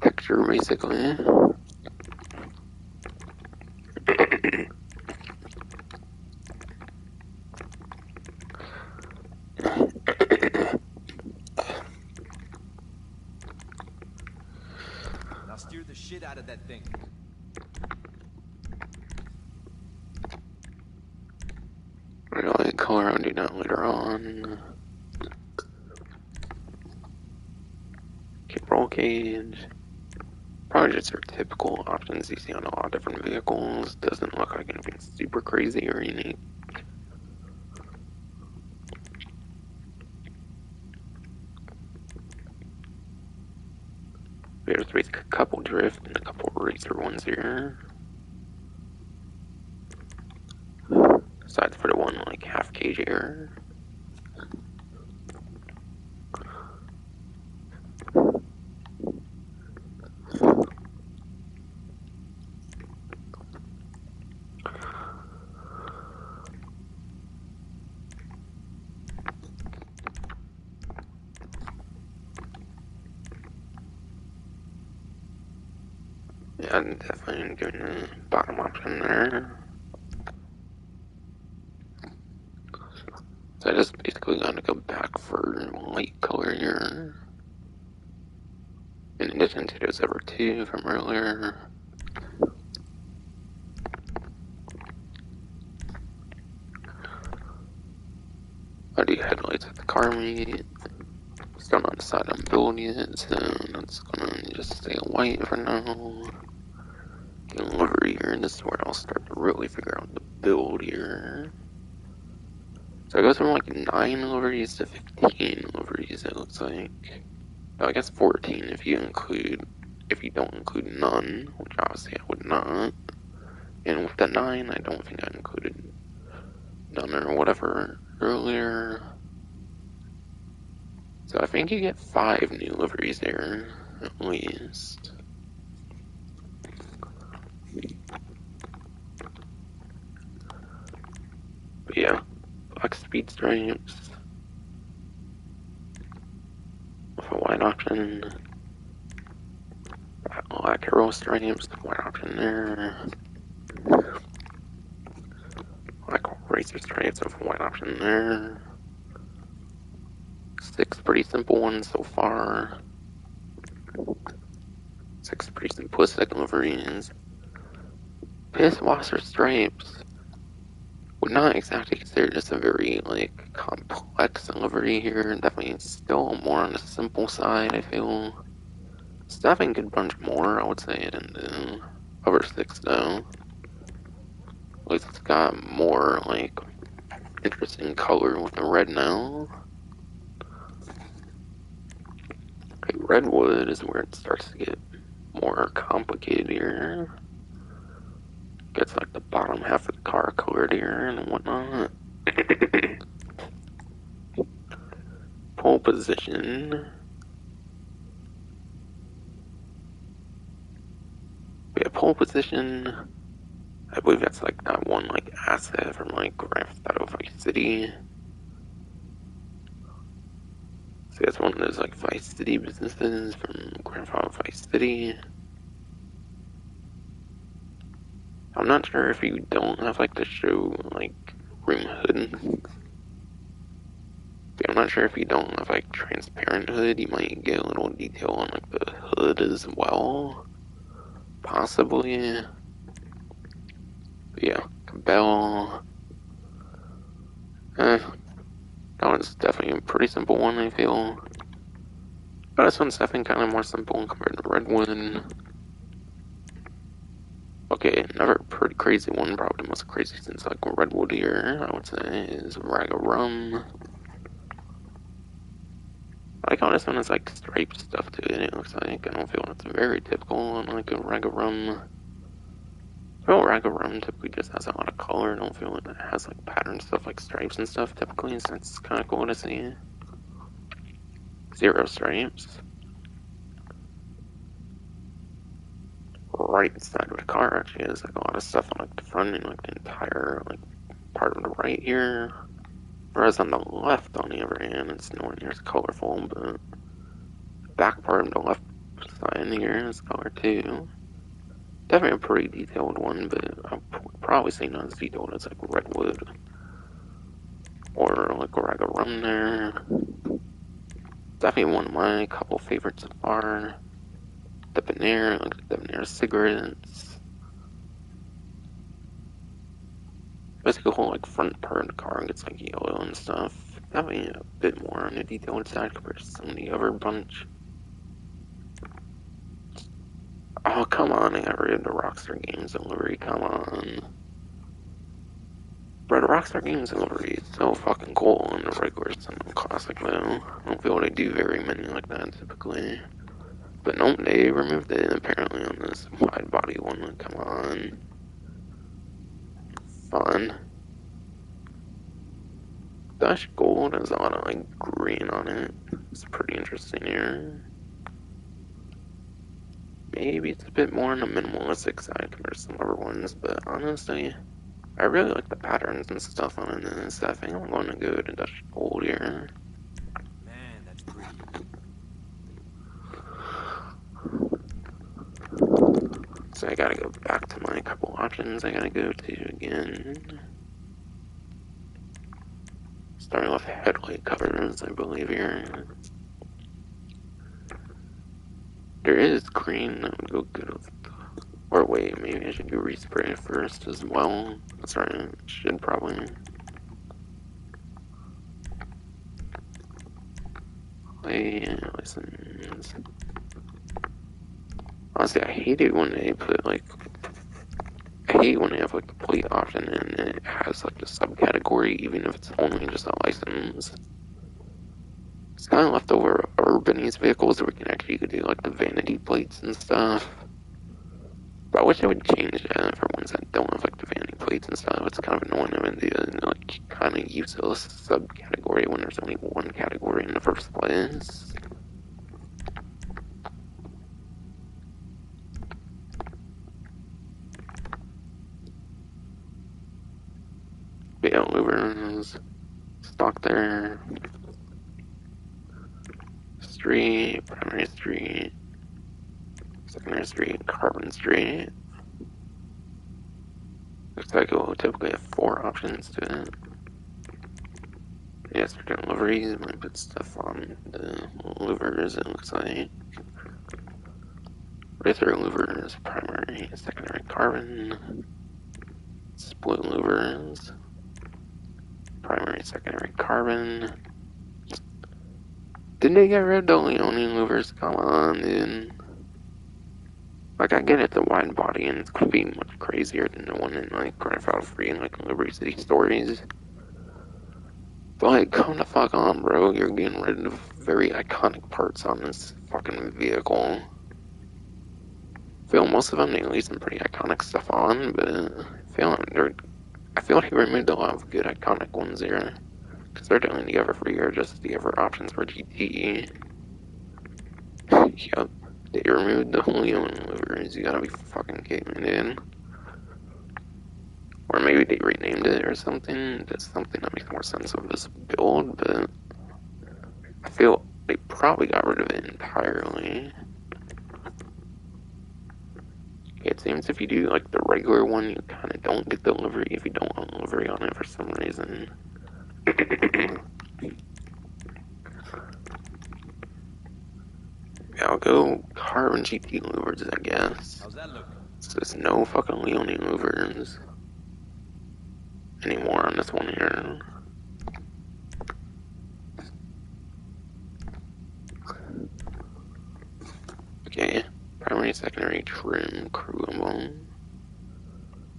texture basically. Now steer the shit out of that thing. Really, color I'll do that later on. Okay, roll cage. Probably just your typical options you see on a lot of different vehicles. Doesn't look like anything super crazy or unique. There's a couple drift and a couple racer ones here. Besides for the one like half cage air. Yeah, I'm definitely doing the bottom option there. So I just basically got to go back for light color here. In addition to those other two from earlier. lights at the car meet. Still not decided on building it, so that's gonna just stay white for now. Get a livery here, and this is where I'll start to really figure out the build here. So it goes from like 9 liveries to 15 liveries, it looks like. Oh, I guess 14 if you don't include none, which obviously I would not. And with the 9, I don't think I included none or whatever earlier. So I think you get 5 new liveries there, at least. But yeah, black speed stripes with a white option. Black arrow stripes, white option there. Black racer stripes with a white option there. 6 pretty simple ones so far. 6 pretty simplistic liveries. Piss washer stripes. Would not exactly consider this a very, like, complex livery here. Definitely still more on the simple side, I feel. Staffing could bunch more, I would say, than the other 6, though. At least it's got more, like, interesting color with the red now. Okay, redwood is where it starts to get more complicated here. Gets like the bottom half of the car colored here and whatnot. Pole position. Yeah, pole position. I believe that's like that one like asset from like Grand Theft Auto Vice City. So that's one of those like Vice City businesses from Grand Theft Auto Vice City. I'm not sure if you don't have like the show like rim hood. I'm not sure if you don't have like transparent hood, you might get a little detail on like the hood as well. Possibly. But yeah, Cabell. That one's definitely a pretty simple one, I feel. But this one's definitely kind of more simple compared to Redwood. Okay, another pretty crazy one, probably the most crazy since like Redwood here, I would say, is Rag of Rum. I like how this one has like striped stuff to it, it looks like. I don't feel it's very typical on like a Rag of Rum. I feel Rag of Rum typically just has a lot of color. I don't feel like it has like pattern stuff like stripes and stuff typically, so it's kind of cool to see. 0 stripes. Right side of the car actually has like a lot of stuff on like the front and like the entire like part of the right here. Whereas on the left, on the other hand, it's nowhere near as colorful, but the back part of the left side here is color too. Definitely a pretty detailed one, but I would probably say not as detailed as like Redwood or like Rag of Rum there. Definitely one of my couple favorites so far. Debonair, like the Debonair cigarettes. Basically, the whole like front part of the car gets like yellow and stuff. Definitely a bit more on the detailed side compared to some of the other bunch. Oh, come on, I got rid of the Rockstar Games delivery, come on. Bro, the Rockstar Games delivery is so fucking cool on the regular Sentinel Classic, though. I don't feel they do very many like that, typically. But no, they removed it, apparently, on this Widebody one, come on. Fun. Dash Gold has a lot of, like, green on it. It's pretty interesting here. Maybe it's a bit more on the minimalistic side compared to some other ones, but honestly, I really like the patterns and stuff on this. I think I'm going to go to Dutch Gold here. Man, that's pretty. So I gotta go back to my couple options I gotta go to again. Starting with headlight covers, I believe here. There is green that would go good with. Or wait, maybe I should do respray first as well. That's right, I should probably. Play license. Honestly, I hate it when they put like. I hate when they have like a plate option and it has like a subcategory, even if it's only just a license. It's kind of left over urbanese vehicles where we can actually do like the vanity plates and stuff. But I wish they would change that for ones that don't have like the vanity plates and stuff. It's kind of annoying having the like kind of useless subcategory when there's only one category in the first place. But yeah, louvers, stock there, street, primary street, secondary street, carbon street. Looks like it will typically have 4 options to it. Yes, we're doing liveries. Might put stuff on the louvers, it looks like. Right through louvers, primary, secondary carbon, split louvers, primary, secondary carbon. Didn't they get rid of the Leone louvers? Come on, dude. Like, I get it, the wide body and it's could be much crazier than the one in, like, Grand Theft Auto 3 and, like, Liberty City Stories. But, like, come the fuck on, bro. You're getting rid of very iconic parts on this fucking vehicle. I feel most of them, they leave some pretty iconic stuff on, but I feel like he removed a lot of good iconic ones here. Because they're doing the ever free or just the ever options for GT. Yep. They removed the Leone louvers. You gotta be fucking kidding me, dude. Or maybe they renamed it or something. That's something that makes more sense of this build, but I feel they probably got rid of it entirely. It seems if you do like the regular one, you kind of don't get the livery if you don't want livery on it for some reason. Yeah, I'll go carbon GT louvers, I guess. How's that look? So there's no fucking Leone louvers anymore on this one here. Okay, primary, secondary, trim, crewable.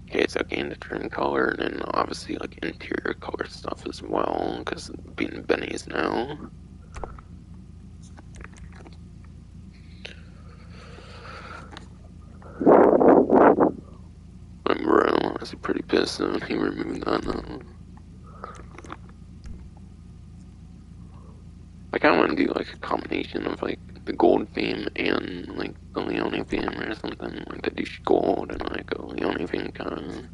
Okay, so again the trim color, and then obviously like interior color stuff as well, because being Benny's now. And bro, I was pretty pissed when he removed that now. Like, I want to do like a combination of like the gold theme and like the Leone theme or something, like the douche gold and like a Leone theme kind of.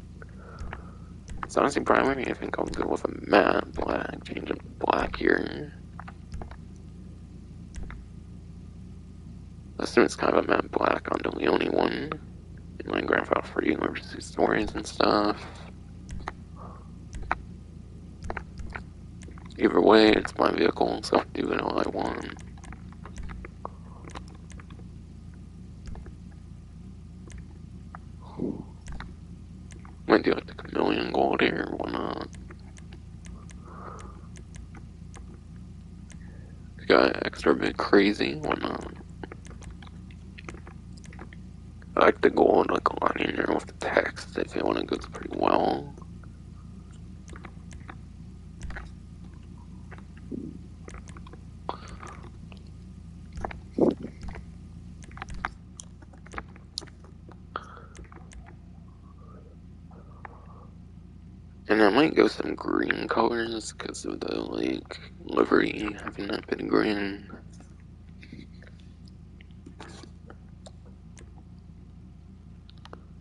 So honestly, probably I think I'll go with a matte black, change up black here. I assume it's kind of a matte black on the Leone one. In my Grand Theft Auto 3 emergency stories and stuff. Either way, it's my vehicle, so I can do it all I want. Might do like the chameleon gold here, why not? Got extra bit crazy, why not? I like the gold, like lining there with the text. I feel it goes pretty well. And I might go some green colors because of the like livery having that bit of green.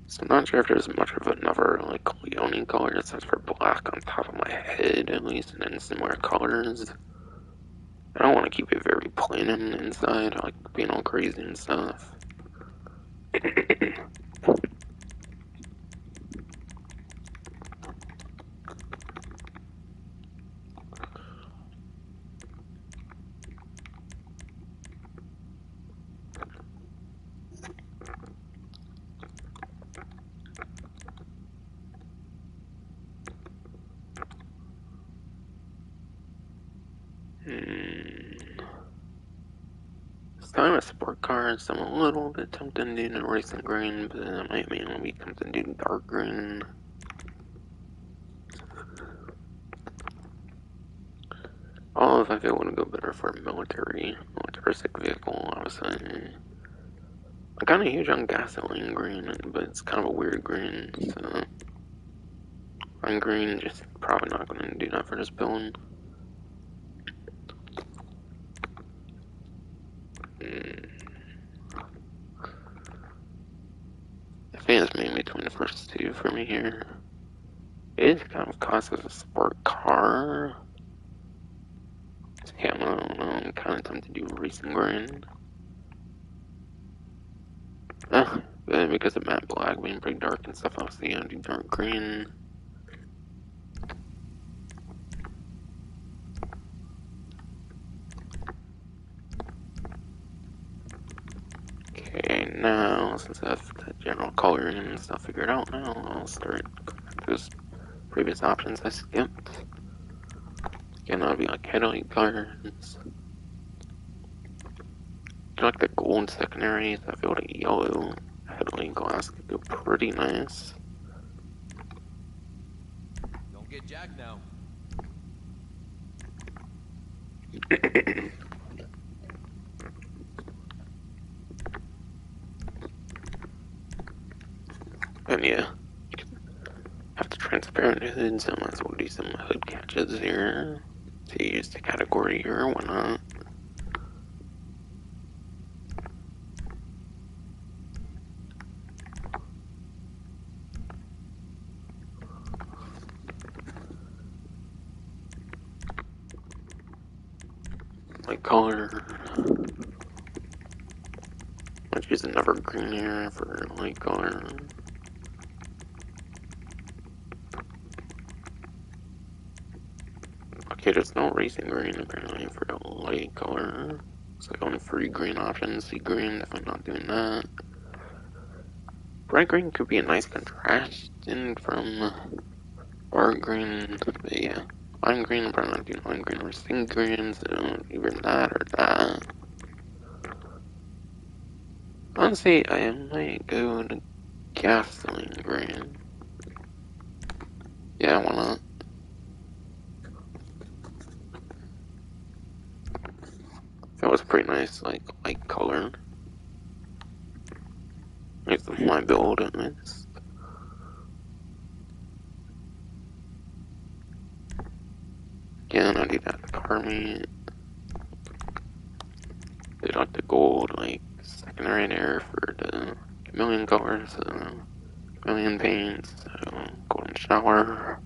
So I'm not sure if there's much of another like Leone color except for black on top of my head at least, and then similar colors. I don't want to keep it very plain on the inside, like being all crazy and stuff. kind of a sport car, so I'm a little bit tempted to do racing green, but I might mainly be tempted to do dark green. All if I feel would go better for a militaristic vehicle, obviously. I'm kind of huge on gasoline green, but it's kind of a weird green, so I'm green, just probably not going to do that for this build. I think it's mainly between the first two for me here. It is kind of classed as a sport car. Yeah, I don't know, I'm kind of tempted to do racing green. Because of matte black being pretty dark and stuff, obviously I do dark green. Okay, now since I have the general coloring and stuff figured out now, I'll start those previous options I skipped. Again, that'll be like headlight colors. I like the gold secondaries. I feel like yellow headlight glass could go pretty nice. Don't get jacked now. And yeah, have the transparent hood, so I might as well do some hood catches here to use the category here, why not? Light color. Let's use another green here for light color. Okay, there's no racing green apparently for the light color. It's like only 3 green options. Sea green, definitely not doing that. Bright green could be a nice contrast in from dark green, but yeah. Lime green, I'm probably not doing lime green or sea green, so either that or that. Honestly, I might go to gasoline green. Yeah, why not? That was pretty nice, like light color. Makes my build at least. Again, I do that car meat. Did like the gold, like secondary there for the chameleon colors, chameleon paints, so golden shower.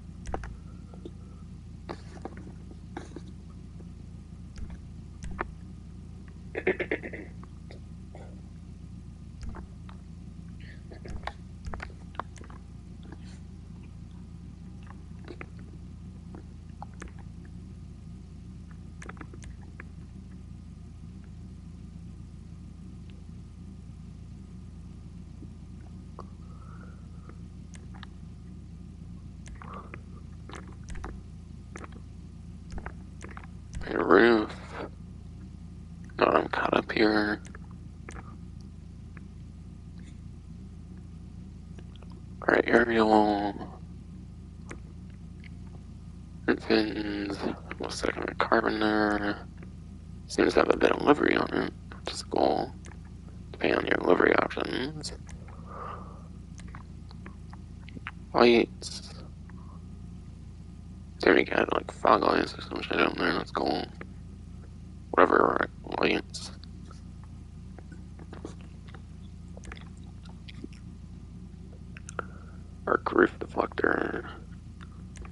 A roof. Not I'm caught up here. Alright, aerial. Fins. Looks like a carbon there. Seems to have a bit of livery on it, which is cool. Depending on your livery options. Lights. There we got like fog lights or some shit on there, that's cool. Whatever, lights. Arc roof deflector.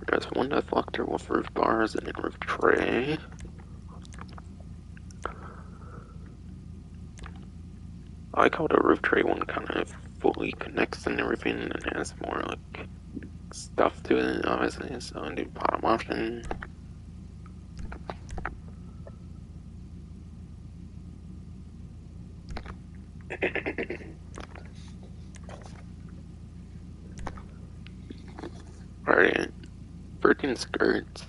There's one deflector with roof bars and a roof tray. I like how the roof tray one kind of fully connects and everything and has more like stuff to it, obviously, so I do bottom option. Alright, 13 skirts.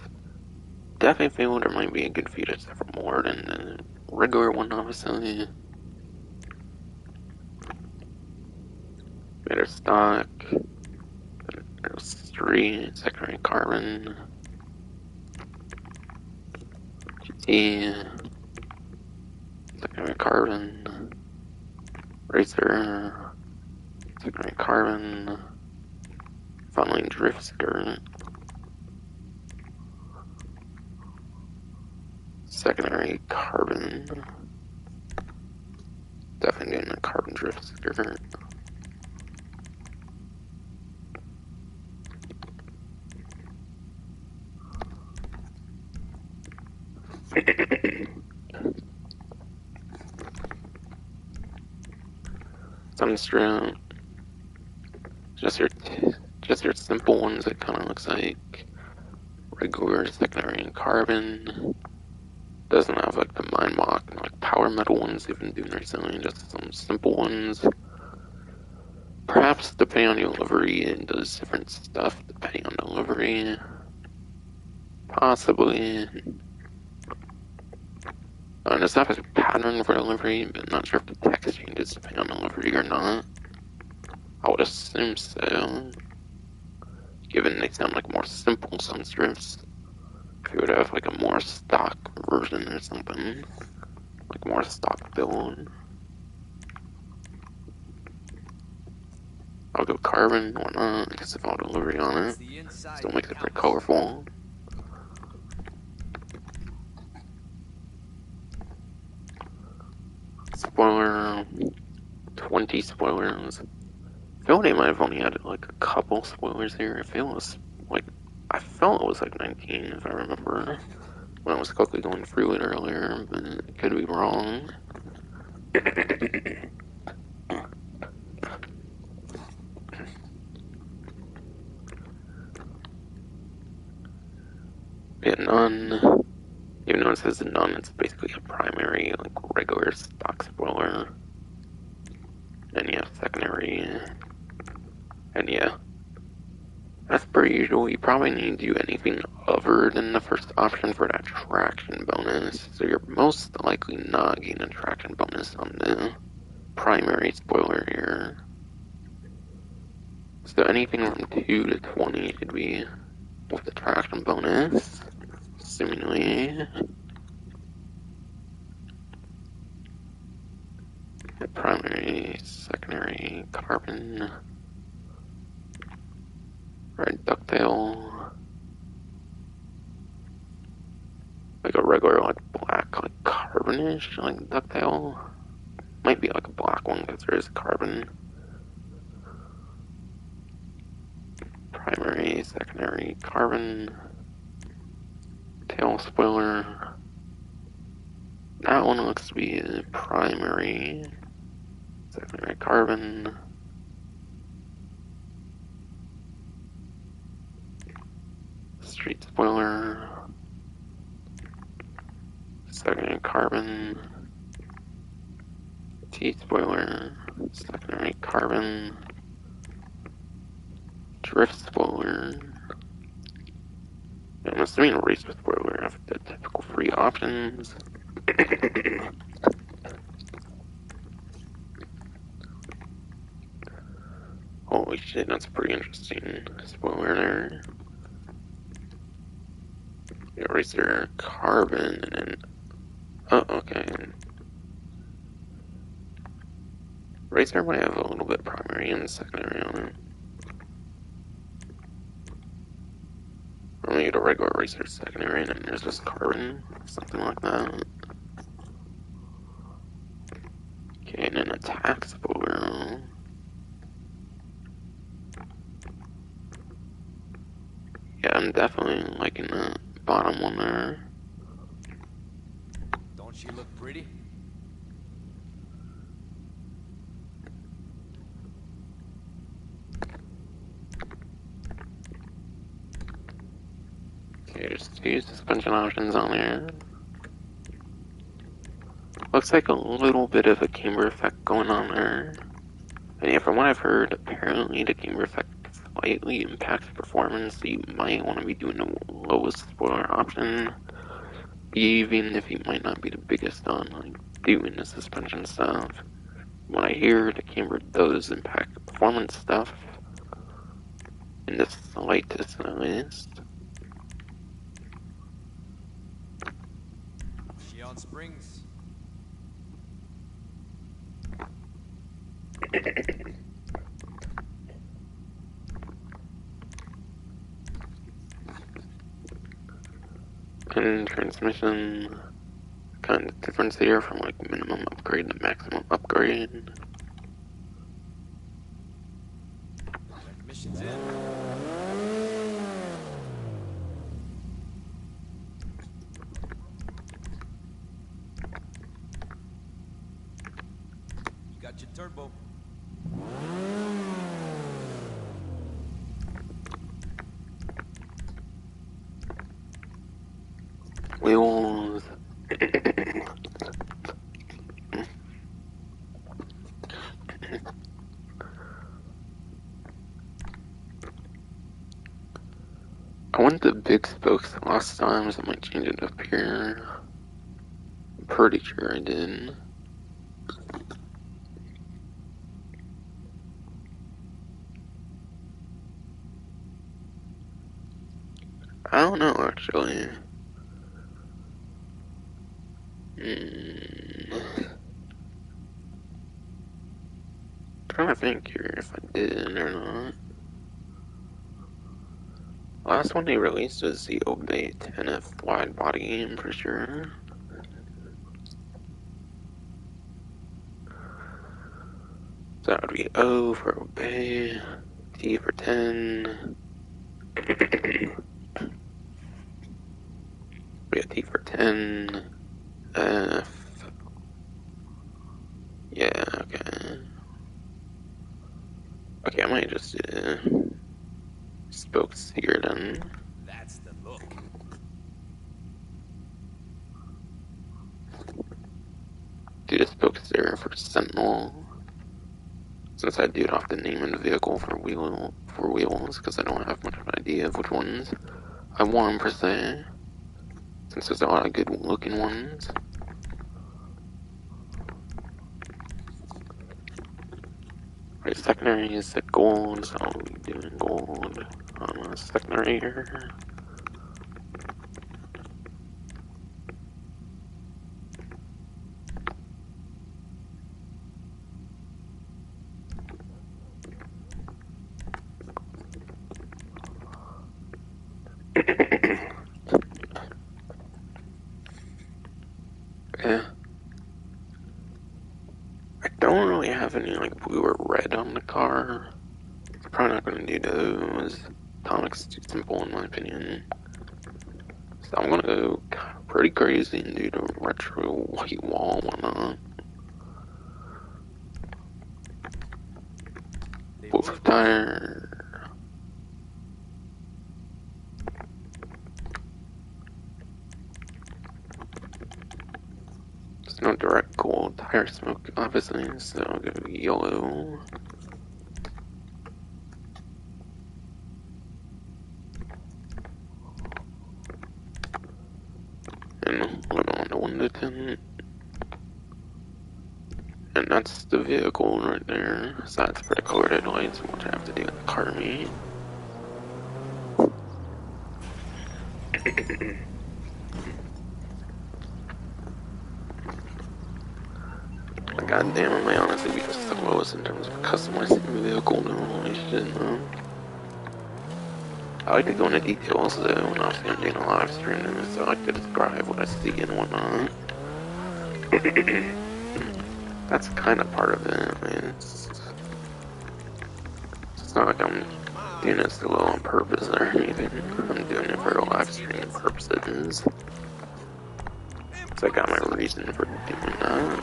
Definitely feel there might be a good few to several more than the regular one, obviously. stock. There's 3 secondary carbon. GT. Secondary carbon. Racer. Secondary carbon. Funneling drift skirt. Secondary carbon. Definitely doing a carbon drift skirt. Sunstrip. Just your simple ones. It kind of looks like regular secondary carbon. Doesn't have like the mind mock and like power metal ones they've been doing recently. Just some simple ones. Perhaps depending on your livery, it does different stuff depending on the livery. Possibly. There's not a pattern for the livery, but I'm not sure if the text changes depending on the livery or not. I would assume so, given they sound like more simple sunstrips. If you would have like a more stock version or something, like more stock build. I'll go carbon, why not? I guess if I'll delivery on it, still makes it pretty colorful. Spoiler, 20 spoilers. I feel they might have only had like a couple spoilers here. I felt it was like 19 if I remember when I was quickly going through it earlier, but it could be wrong. Yeah, none. Even though it says none, it's basically a primary, like regular stock spoiler. Then you have secondary. And yeah. As per usual, you probably need to do anything other than the first option for that traction bonus. So you're most likely not getting a traction bonus on the primary spoiler here. So anything from 2 to 20 should be with the traction bonus, seemingly. Primary, secondary, carbon, red ducktail, like a regular, like black, like carbonish, like ducktail. Might be like a black one because there is carbon. Primary, secondary, carbon, tail spoiler. That one looks to be a primary, secondary carbon. Street spoiler, secondary carbon, T spoiler, secondary carbon, drift spoiler. I'm assuming race spoiler have the typical free options. Holy shit, that's pretty interesting. Spoiler there. Eraser carbon and then. Oh, okay. Racer might have a little bit primary and secondary on it. Or maybe the regular racer secondary and then there's just carbon, something like that. Okay, and then attack spoiler. Yeah, I'm definitely liking the bottom one there. Don't she look pretty? Okay, there's 2 suspension options on there. Looks like a little bit of a camber effect going on there. And yeah, from what I've heard, apparently the camber effect slightly impacts performance, so you might want to be doing the lowest spoiler option, even if you might not be the biggest on like doing the suspension stuff. When I hear the camber does impact performance stuff. In the slightest, at least. She on springs. And transmission, kind of difference here from like minimum upgrade to maximum upgrade. Transmission's in. You got your turbo. Wheels. I went the big spokes last time, so I might change it up here. I'm pretty sure I did. I don't know, actually. Trying to think here if I did or not. Last one they released was the Obey 10F wide body, I'm pretty sure. So that would be O for Obey, T for 10. We got T for 10, F. Yeah, okay. Okay, I might just do spokes here then. That's the look. Do the spokes there for Sentinel. Since I do it off the name of the vehicle for wheels, because I don't have much of an idea of which ones I want per se. Since there's a lot of good looking ones. Right, secondary is set gold, so I'll be doing gold on a secondary here. Yeah. I don't really have any like blue or red on the car. I'm probably not gonna do those. Tonic's too simple in my opinion. So I'm gonna go pretty crazy and do the retro white wall one. Wolf tire. There's no direct gold tire smoke, obviously, so I'll go yellow. And limit on to 1 to 10. And that's the vehicle right there. Besides for the colored headlights, which I have to do in the car meet. God damn, it may honestly be just the lowest in terms of customizing the vehicle. No, I shouldn't know. I like to go into details though when I'm doing a live stream, so I like to describe what I see and whatnot. That's kind of part of it. I mean, it's not like I'm doing it so low on purpose or anything. I'm doing it for live stream purposes. So I got my reason for doing that.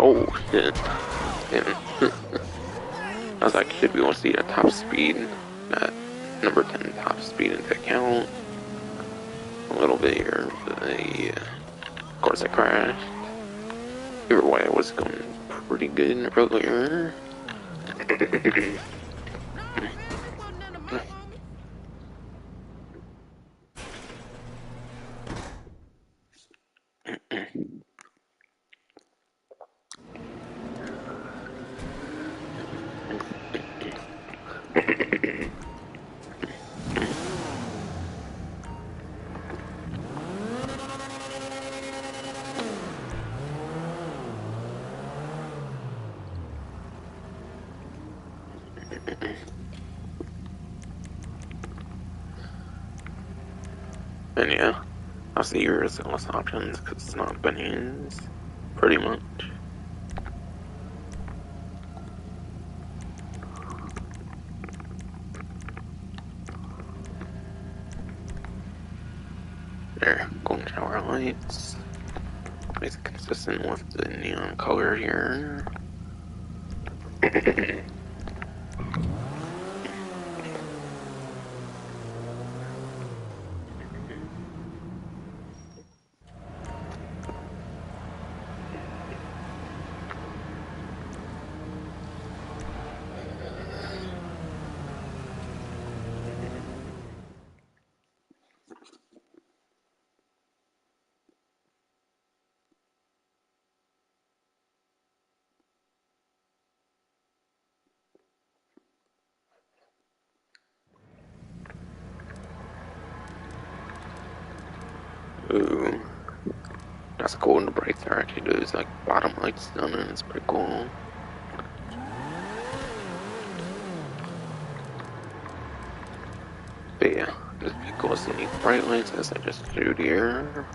Oh shit. Damn. I was like, should we want to see a top speed? That number 10 top speed into account. A little bit here, but of course I crashed. Either way, I was going pretty good earlier. And yeah, I'll see yours less options because it's not Benny's, pretty much. There, golden shower lights. It's consistent with the neon color here. Ooh, that's cool. And the brights are actually those like bottom lights done, and it's pretty cool. But yeah, just pretty cool seeing these bright lights as I just showed here.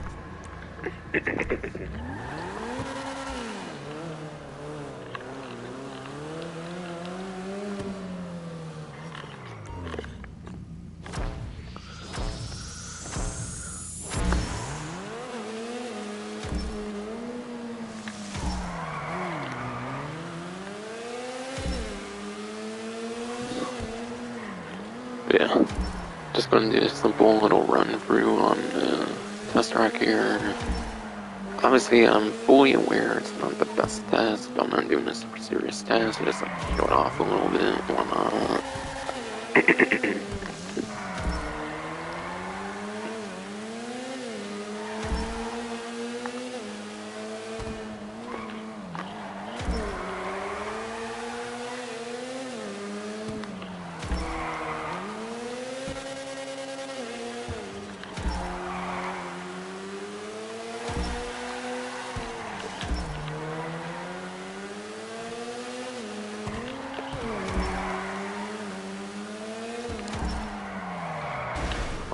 Yeah, just gonna do a simple little run through on the test track here. Obviously, I'm fully aware it's not the best test, but I'm not doing a super serious test. I just like to show it off a little bit, whatnot.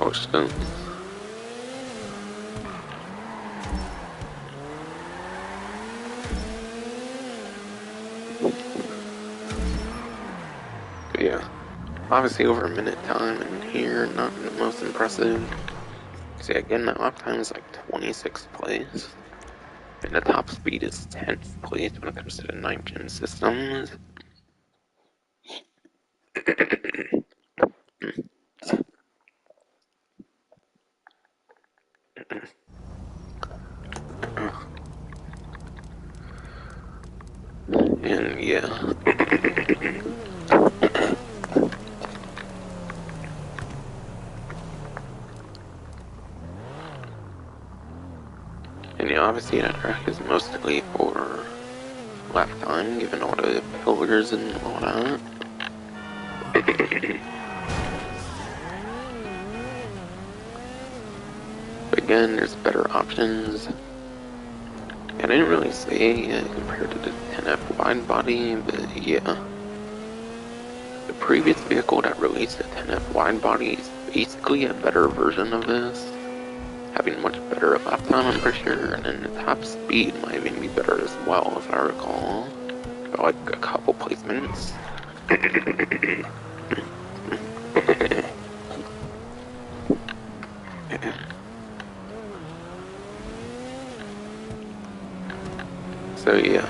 Oh, shit. But yeah, obviously over a minute time in here, not the most impressive. See, again, my lap time is like 26th place, and the top speed is 10th place when it comes to the 9th gen systems. And yeah. And yeah, obviously that track is mostly for lap time, given all the pillars and all that. But again, there's better options. I didn't really say compared to the 10F Widebody, but yeah. The previous vehicle that released the 10F Widebody is basically a better version of this. Having much better lap time, I'm pretty sure, and then the top speed might even be better as well, if I recall. By like a couple placements. So yeah,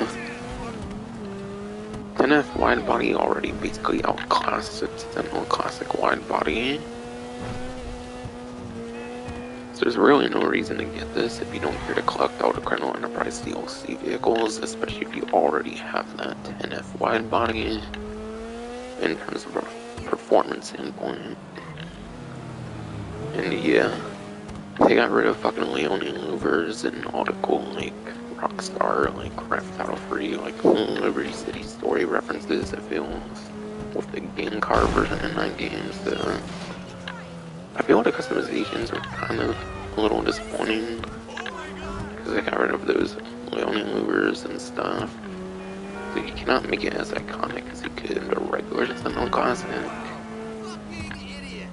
10F Widebody already basically outclassed its Sentinel Classic Widebody. So there's really no reason to get this if you don't care to collect all the Criminal Enterprise DLC vehicles, especially if you already have that 10F widebody in terms of a performance standpoint. And yeah, they got rid of fucking Leonie louvers and all the cool, like, Rockstar, like, Grand Theft Auto Free, like, Liberty City story references, it feels, with the game car version in 9 games. I feel the customizations are kind of a little disappointing, because they got rid of those Leonie louvers and stuff. So you cannot make it as iconic as you could in the regular Sentinel Classic.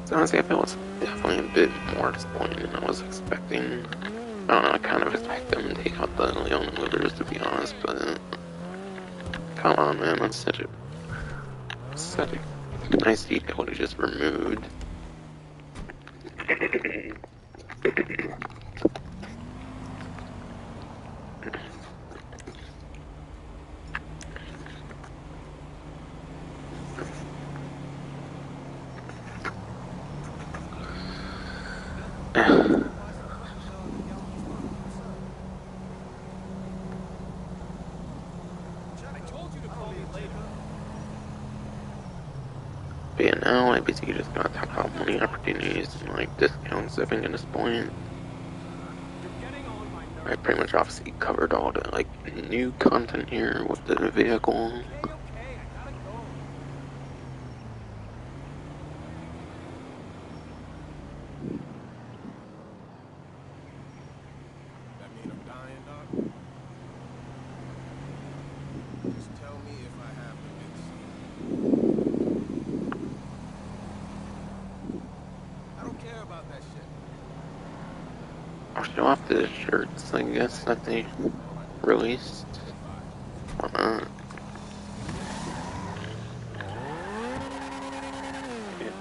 So honestly, I feel it's definitely a bit more disappointing than I was expecting. I don't know, I kind of expect them to take out the Leonie louvers, to be honest, but come on, man, that's such a nice detail to just removed. But yeah, now I basically just gotta talk about money opportunities and like discounts, I think, at this point. I pretty much obviously covered all the like new content here with the vehicle. That mean I'm dying, Doc? Just tell me if I have the big suit. I don't care about that shit. I'll show off the shirts, I guess, that they released. Why not? Yeah.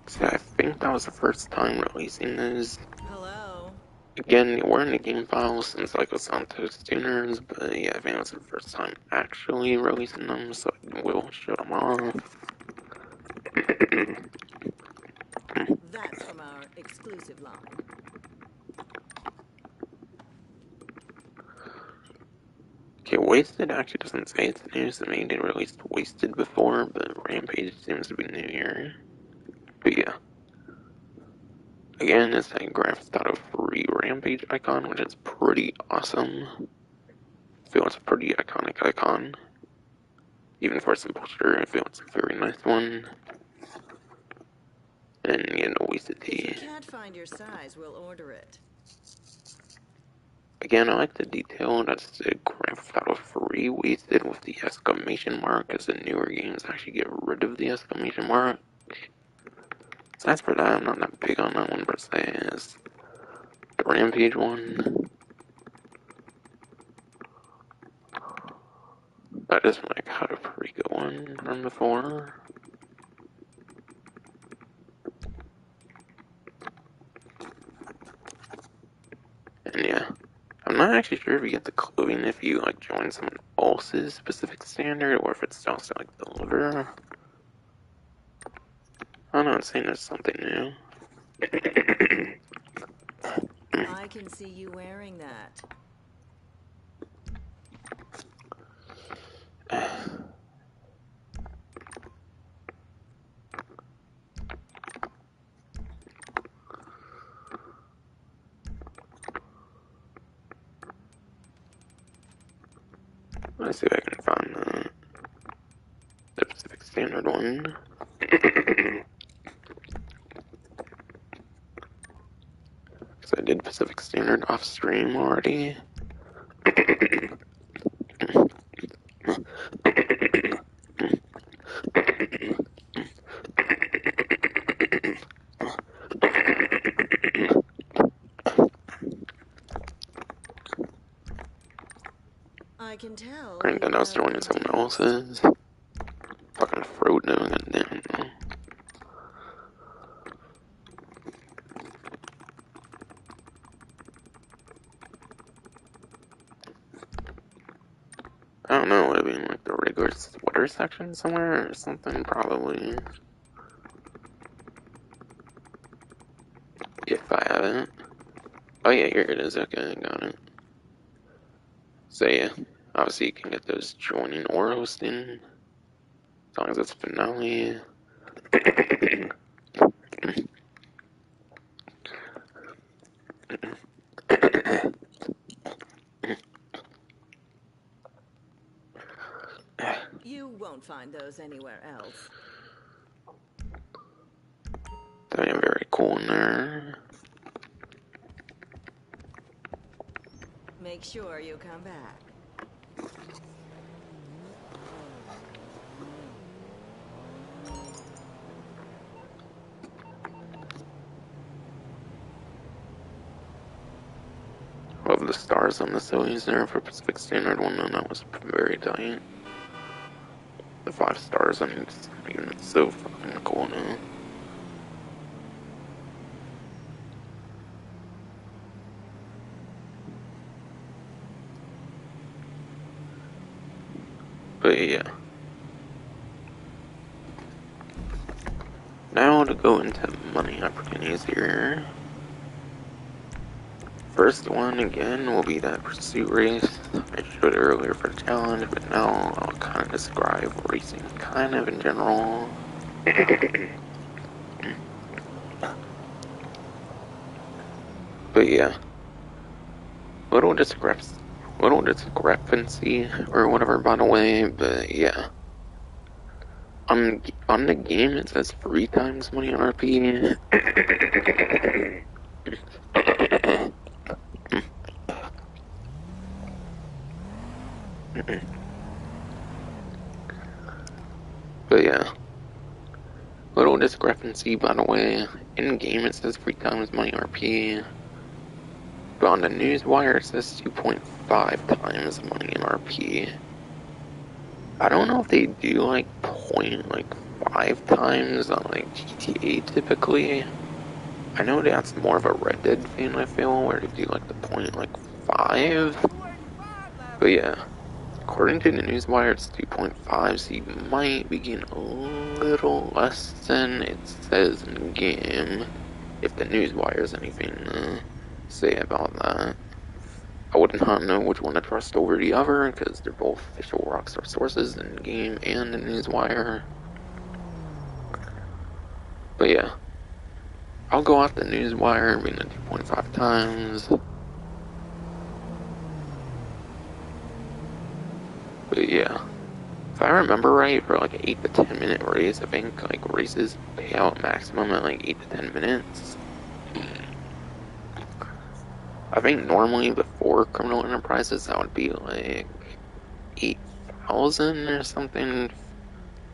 So I think that was the first time releasing those. Hello. Again, they were in the game files since like Los Santos tuners, but yeah, I think that's the first time actually releasing them, so I will show them off. That's from our exclusive line. Okay, Wasted actually doesn't say it's new, so maybe they released Wasted before, but Rampage seems to be new here. But yeah. Again, it's a Grand Theft Auto Free Rampage icon, which is pretty awesome. I feel it's a pretty iconic icon. Even for a simple shirt, I feel it's a very nice one. And yeah, no Wasted If tee. you can't find your size, we'll order it. Again, I like the detail that's the Grand Theft Auto Free Wasted with the exclamation mark, as the newer games actually get rid of the exclamation mark. So as for that, I'm not that big on that one per se as the Rampage one. I just like had a pretty good one from before. And yeah, I'm not actually sure if you get the clothing if you like join someone else's specific standard or if it's also like the liver. I'm not saying there's something new. I can see you wearing that. Let's see if I can find the Pacific Standard one. So I did Pacific Standard off stream already. I can tell Granted, you I was have joining good someone taste. else's. fucking throat doing it then. I don't know, would it be in like the regular sweater section somewhere or something? Probably. If I haven't. Oh yeah, here it is. Okay, got it. So yeah, obviously you can get those joining or hosting, as long as it's finale. You won't find those anywhere else. That'd be very cool in there. Make sure you come back. Love the stars on the Zoes there for Pacific Standard one, and that was very tight. The 5 stars on each unit's so fucking cool now. But yeah. Now to go into money opportunities here. First one again will be that pursuit race I showed earlier for the challenge, but now I'll kind of describe racing kind of in general. But yeah, little discrepancy or whatever, by the way. But yeah, on the game it says 3 times money RP. But yeah, little discrepancy, by the way. In game it says 3 times money RP, but on the news wire it says 2.5 times money in RP. I don't know if they do like 5 times on like GTA typically. I know that's more of a Red Dead thing, I feel, where they do like the 5. But yeah, according to the newswire, it's 2.5, so you might be getting a little less than it says in the game, if the newswire has anything to say about that. I wouldn't know which one to trust over the other, because they're both official Rockstar sources in the game and the newswire. But yeah, I'll go off the newswire being the 2.5 times. But yeah, if I remember right, for like an 8 to 10 minute race, I think like races pay out maximum at like 8 to 10 minutes. I think normally before Criminal Enterprises that would be like 8,000 or something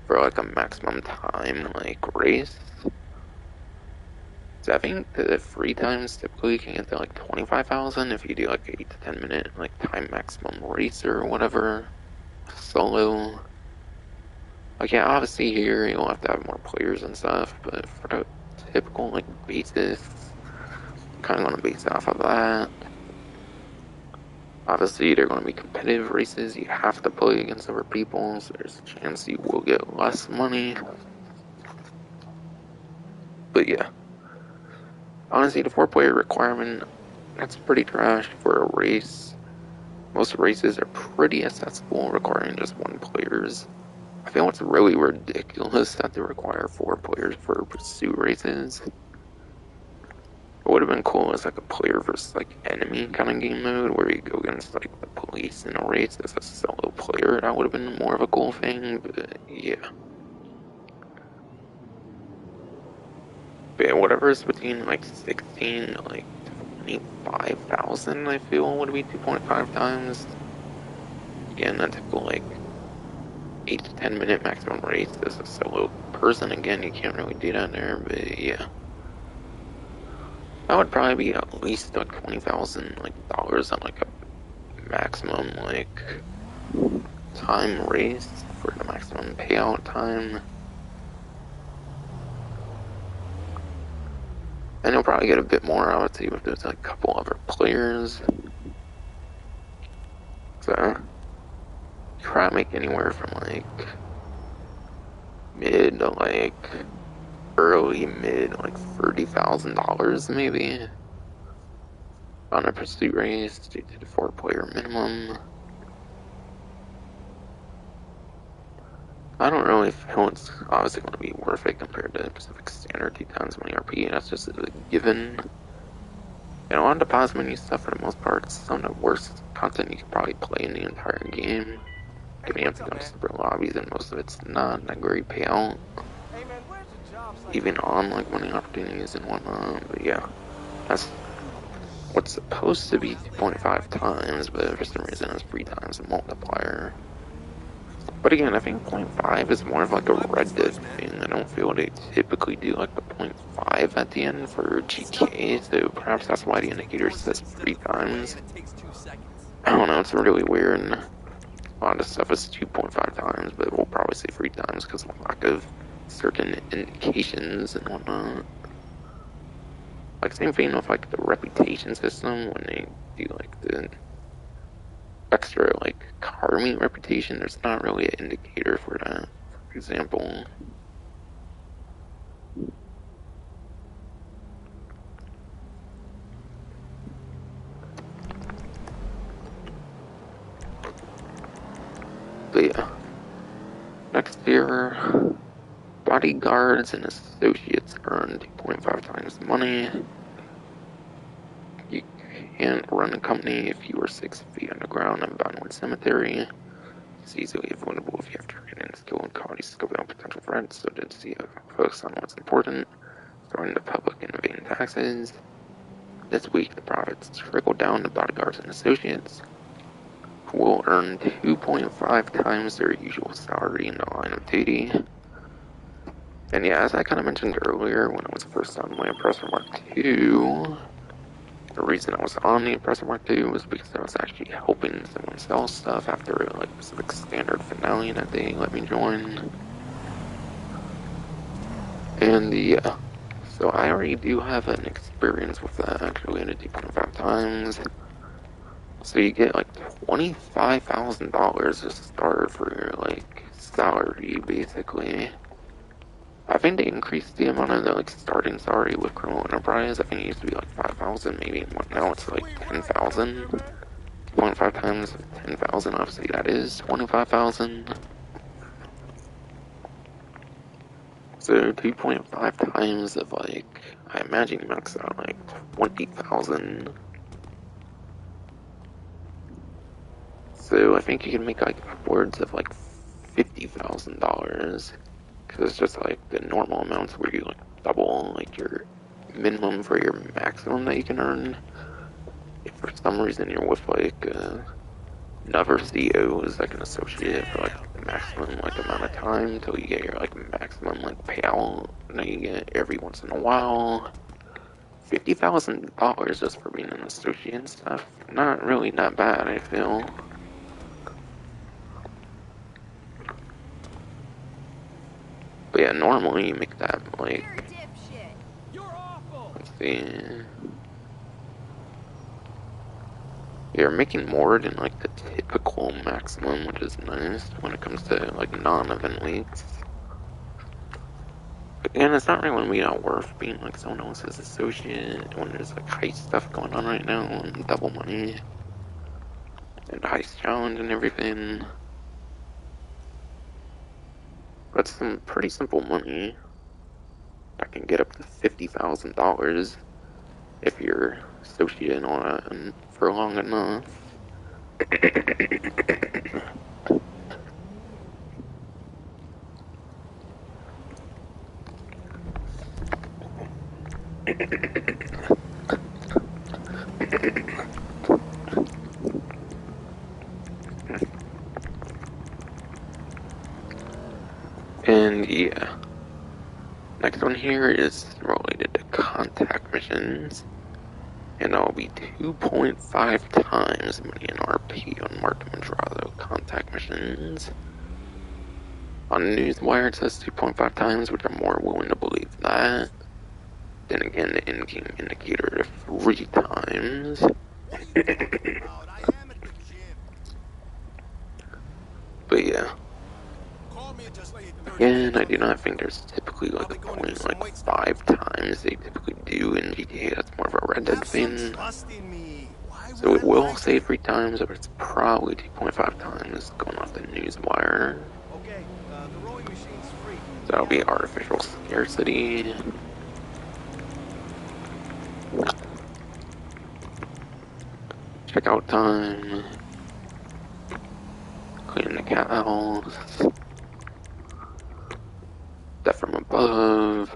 for like a maximum time like race. So I think the 3 times typically you can get to like 25,000 if you do like an 8 to 10 minute like time maximum race or whatever solo. Like yeah, obviously here you'll have to have more players and stuff, but for the typical like basis, kind of want to base off of that. Obviously, they're going to be competitive races. You have to play against other people, so there's a chance you will get less money. But yeah, honestly, the 4-player requirement, that's pretty trash for a race. Most races are pretty accessible, requiring just 1 players. I feel it's really ridiculous that they require 4 players for pursuit races. What would have been cool is like a player versus like enemy kind of game mode where you go against like the police in a race as a solo player. That would have been more of a cool thing, but yeah. But yeah, whatever is between like 16 to like 25,000, I feel would be 2.5 times. Again, that typical like 8 to 10 minute maximum race as a solo person. Again, you can't really do that there, but yeah. That would probably be at least like $20,000 on like a maximum like time race. for the maximum payout time. And you'll probably get a bit more, I would say, if there's like a couple other players. So, you probably make anywhere from like mid to like early mid, like $30,000 maybe on a pursuit race due to the 4-player minimum. I don't really feel it's obviously going to be worth it compared to Pacific Standard 2 times money RP. That's just a given. And a lot of the pause menu stuff, for the most part, is some of the worst content you can probably play in the entire game. Giving up to go to separate lobbies, and most of it's not that great payout. Hey man, where's the job site? Even on like money opportunities and whatnot. But yeah, that's what's supposed to be 2.5 times, but for some reason it's 3 times the multiplier. But again, I think 0.5 is more of like a Red Dead thing. I don't feel they typically do like the 0.5 at the end for GTA, so perhaps that's why the indicator says 3 times. I don't know, it's really weird. A lot of stuff is 2.5 times, but we'll probably say 3 times because of the lack of certain indications and whatnot. Like, same thing with like the reputation system when they do like the extra like car meet reputation, there's not really an indicator for that, for example. But yeah, next year, bodyguards and associates earn 2.5 times the money. You can't run a company if you are 6 feet underground in Vinewood Cemetery. It's easily avoidable if you have training, skill, and quality scope out potential threats, so to see focus on what's important, throwing the public and evading taxes. This week, the profits trickle down to bodyguards and associates, who will earn 2.5 times their usual salary in the line of duty. And yeah, as I kind of mentioned earlier, when I was first on my Oppressor Mark II, the reason I was on the Oppressor Mark II was because I was actually helping someone sell stuff after like Pacific Standard finale that they let me join. And yeah, so I already do have an experience with that, actually, at 2.5 times. So you get like $25,000 to start for your like salary, basically. I think they increased the amount of the like starting salary with Criminal Enterprise. I think it used to be like 5,000, maybe now it's like 10,000. 2.5 times 10,000, obviously that is 25,000. So 2.5 times of like, I imagine you max out like 20,000. So I think you can make like upwards of like $50,000. Because it's just like the normal amounts where you like double like your minimum for your maximum that you can earn. If for some reason you're with like another CEO as like an associate for like the maximum like amount of time until you get your like maximum like payout that you get every once in a while. $50,000 just for being an associate and stuff. Not really that bad, I feel. But yeah, normally you make that like, let's see, you're making more than like the typical maximum, which is nice when it comes to like non-event weeks. But again, it's not really going to be that worth being like someone else's associate when there's like heist stuff going on right now and double money and heist challenge and everything. But some pretty simple money that can get up to $50,000 if you're associated on it for long enough. And yeah, next one here is related to contact missions, and I'll be 2.5 times money in RP on Mark Madrazo contact missions. On Newswire it says 2.5 times, which I'm more willing to believe that. Then again, the in-game indicator 3 times. What are you talking about? I am at the gym. But yeah. Call me in just like 30 Again, minutes. I do not think there's typically like Probably a going to do point some like weights 5 times they typically do in GTA. That's more of a Red Dead Have some thing. trust in me. Why So would it I will lie to say you? 3 times, but it's probably 2.5 times going off the Newswire. Okay, the rowing machine's free. So that'll be Gather around. artificial scarcity. Checkout time. Clean the cows. Death from above.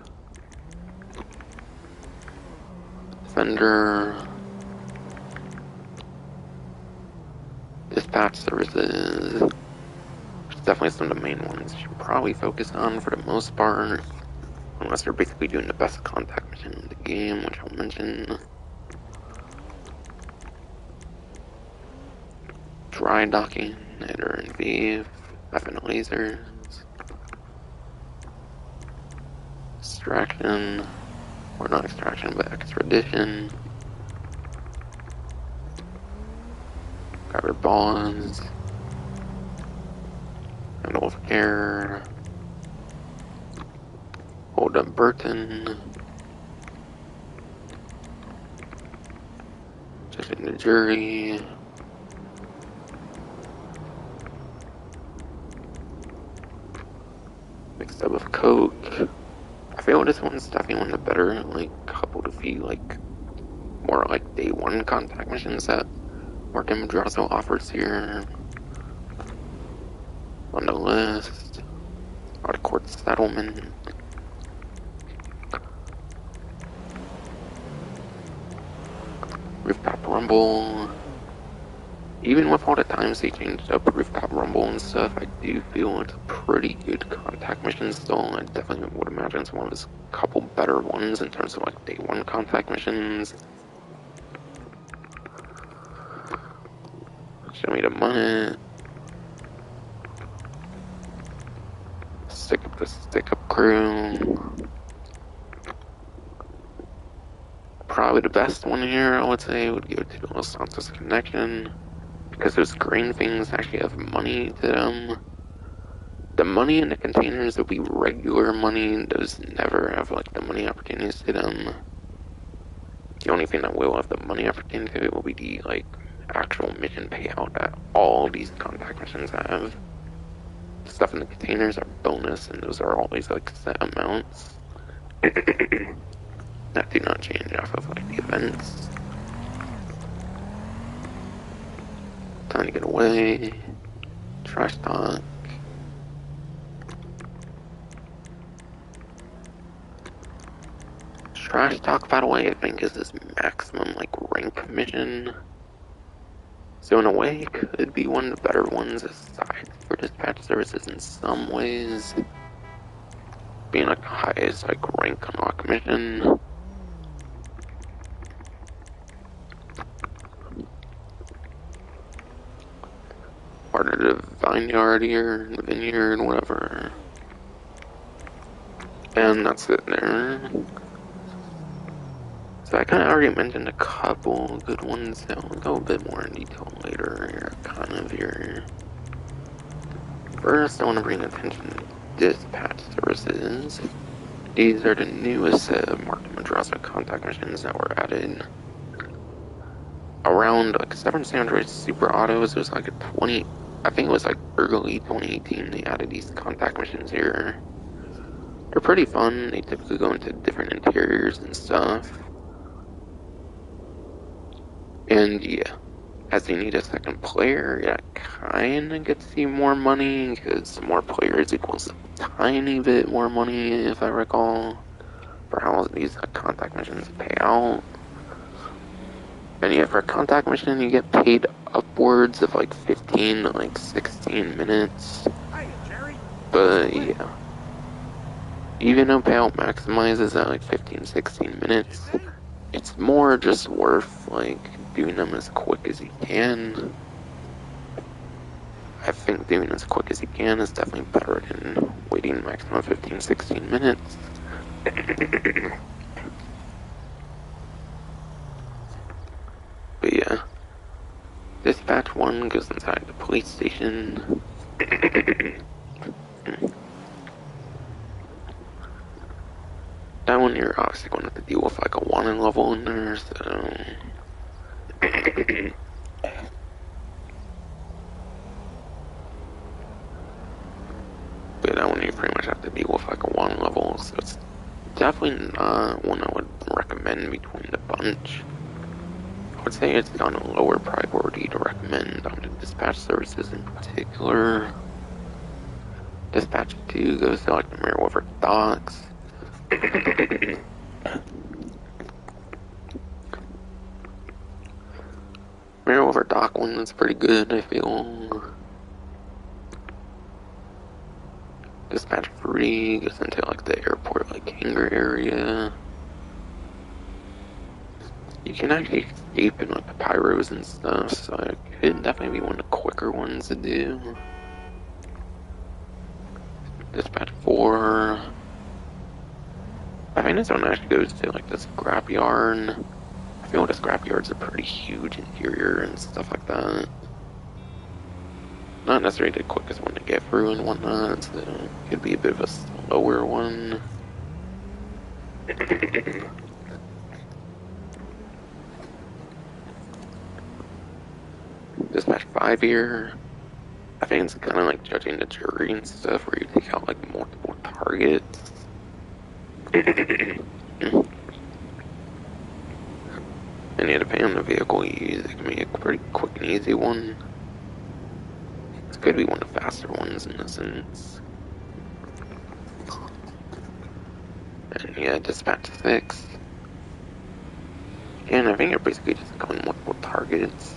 Defender. Dispatch services. Definitely some of the main ones you should probably focus on for the most part. Unless you're basically doing the best contact mission in the game, which I'll mention. Dry docking, enter and V, FN lasers. Extraction, or not extraction, but extradition. Grabber bonds. Handle of care. Hold up Burton. Judging the jury. Mixed up with coke. I feel this one's definitely one of the better, like, coupled with the, like, more like day one contact missions that Martin Madrazo offers here. On the list. Out of court settlement. Rooftop rumble. Even with all the times they changed up rooftop rumble and stuff, I do feel it's a pretty good contact mission still. I definitely would imagine it's one of his couple better ones in terms of like day one contact missions. Show me the money. Stick up the stick up crew. Probably the best one here, I would say, would go to the Los Santos Connection. Because those green things actually have money to them. The money in the containers will be regular money. Those never have like the money opportunities to them. The only thing that will have the money opportunity to it will be the like actual mission payout that all these contact missions have. The stuff in the containers are bonus, and those are always like set amounts that do not change off of like the events. Time to get away. Trash talk. Trash talk, by the way, I think is this maximum like rank mission. So in a way, it could be one of the better ones aside for dispatch services in some ways. Being like the highest like rank unlock mission. Part of the vineyard here, the vineyard, whatever. And that's it there. So I kind of already mentioned a couple good ones, so I'll go a bit more in detail later here, kind of here. First, I want to bring attention to dispatch services. These are the newest Mark Madrazo contact missions that were added. Around like 7 Android Super Autos, it was like a 20, I think it was like early 2018 they added these contact missions here. They're pretty fun, they typically go into different interiors and stuff. And yeah, as you need a second player, yeah, kinda gets you more money, because more players equals a tiny bit more money, if I recall, for how these contact missions pay out. And yeah, for a contact mission, you get paid upwards of like 15 to like 16 minutes. Hiya, Jerry. But yeah, even though payout maximizes at like 15-16 minutes, it's more just worth like doing them as quick as you can. I think doing as quick as you can is definitely better than waiting maximum 15-16 minutes. But yeah, dispatch 1 goes inside the police station. That one you're obviously going to have to deal with like a wanted level in there, so... But that one you pretty much have to deal with like a wanted level, so it's definitely not one I would recommend between the bunch. I would say it's on a lower priority to recommend on the dispatch services in particular. Dispatch 2 goes to like the Mirror River docks. Mirror River dock one is pretty good, I feel. Dispatch 3 goes into like the airport like hangar area. You can actually escape in like the pyros and stuff, so it could definitely be one of the quicker ones to do. Dispatch 4. I think this one actually goes to like the scrapyard. I feel the scrapyard's a pretty huge interior and stuff like that. Not necessarily the quickest one to get through and whatnot, so it could be a bit of a slower one. Dispatch 5 here. I think it's kind of like judging the jury and stuff, where you take out like multiple targets. And yeah, depending on the vehicle you use, it can be a pretty quick and easy one. It could be one of the faster ones in a sense. And yeah, dispatch 6. And I think you're basically just going multiple targets.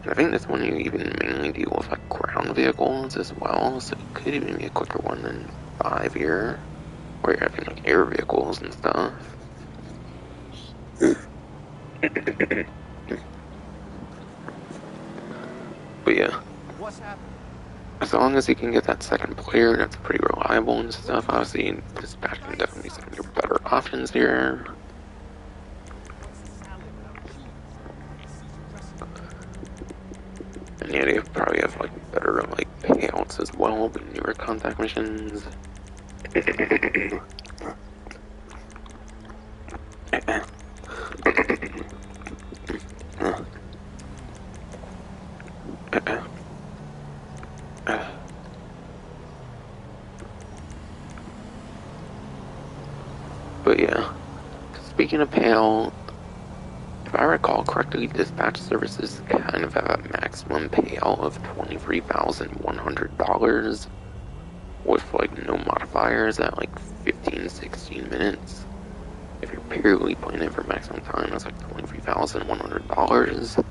And I think this one you even mainly deal with like ground vehicles as well, so it could even be a quicker one than 5 here, where you're having like air vehicles and stuff. But yeah, What's happening? as long as you can get that second player that's pretty reliable and stuff, obviously dispatch can definitely be some of your better options here. And yeah, they probably have like better like payouts as well, but newer contact missions. But yeah, speaking of payout, if I recall correctly, dispatch services kind of have a maximum payout of $23,100 with like no modifiers at like 15-16 minutes. If you're purely playing it for maximum time, that's like $23,100.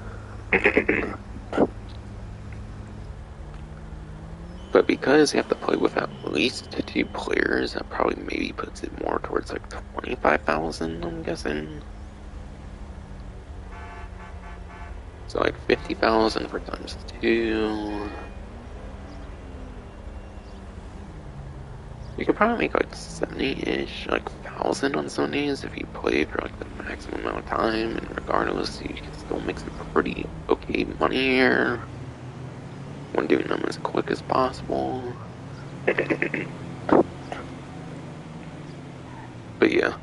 But because you have to play with at least 2 players, that probably maybe puts it more towards like 25,000, I'm guessing. So like 50,000 for times 2. You could probably make like 70-ish, like 1,000 on some of these if you play for like the maximum amount of time, and regardless, you can still make some pretty okay money here when doing them as quick as possible. But yeah,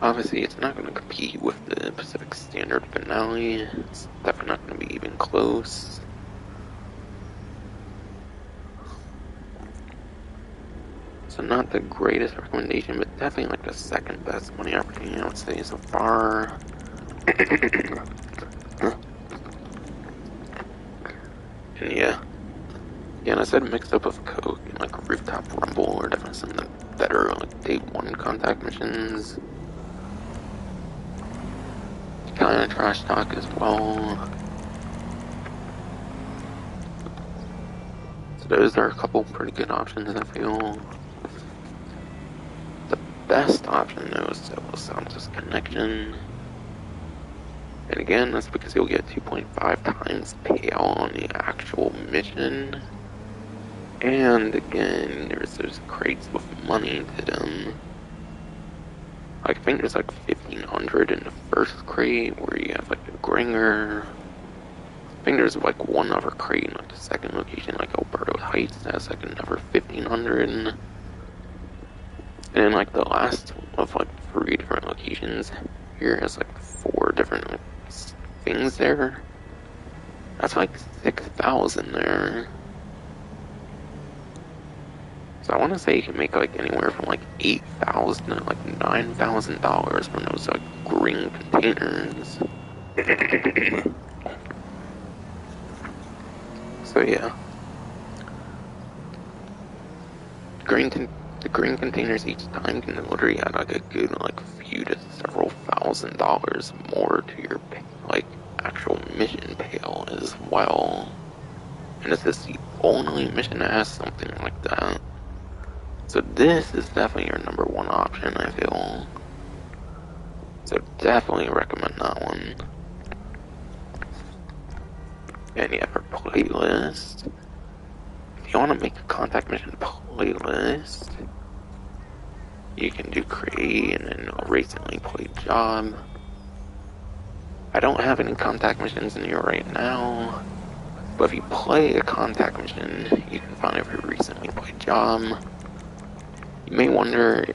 obviously it's not going to compete with the Pacific Standard finale. It's definitely not going to be even close. So not the greatest recommendation, but definitely like the second best money opportunity I would say so far. And yeah, and I said mixed up with Coke and like Rooftop Rumble are definitely some of the better like day 1 contact missions. Kind of trash talk as well. So those are a couple pretty good options, I feel. The best option though is Los Santos Connection. And again, that's because you'll get 2.5 times payout on the actual mission. And again, there's those crates with money to them. I think there's like 1,500 in the first crate where you have like the Gringer. I think there's like one other crate in like the second location, like Alberto Heights, that's like another 1,500. And then like the last of like 3 different locations here has like 4 different like, things there. That's like 6,000 there. So I want to say you can make like anywhere from like $8,000 to like $9,000 from those like green containers. So yeah, the green containers each time can literally add like a good like few to several $1,000s more to your like actual mission payout as well. And this is the only mission that has something like that. So this is definitely your number 1 option, I feel. So definitely recommend that one. And yeah, for playlist, if you want to make a contact mission playlist, you can do create and then recently played job. I don't have any contact missions in here right now, but if you play a contact mission, you can find every recently played job. You may wonder,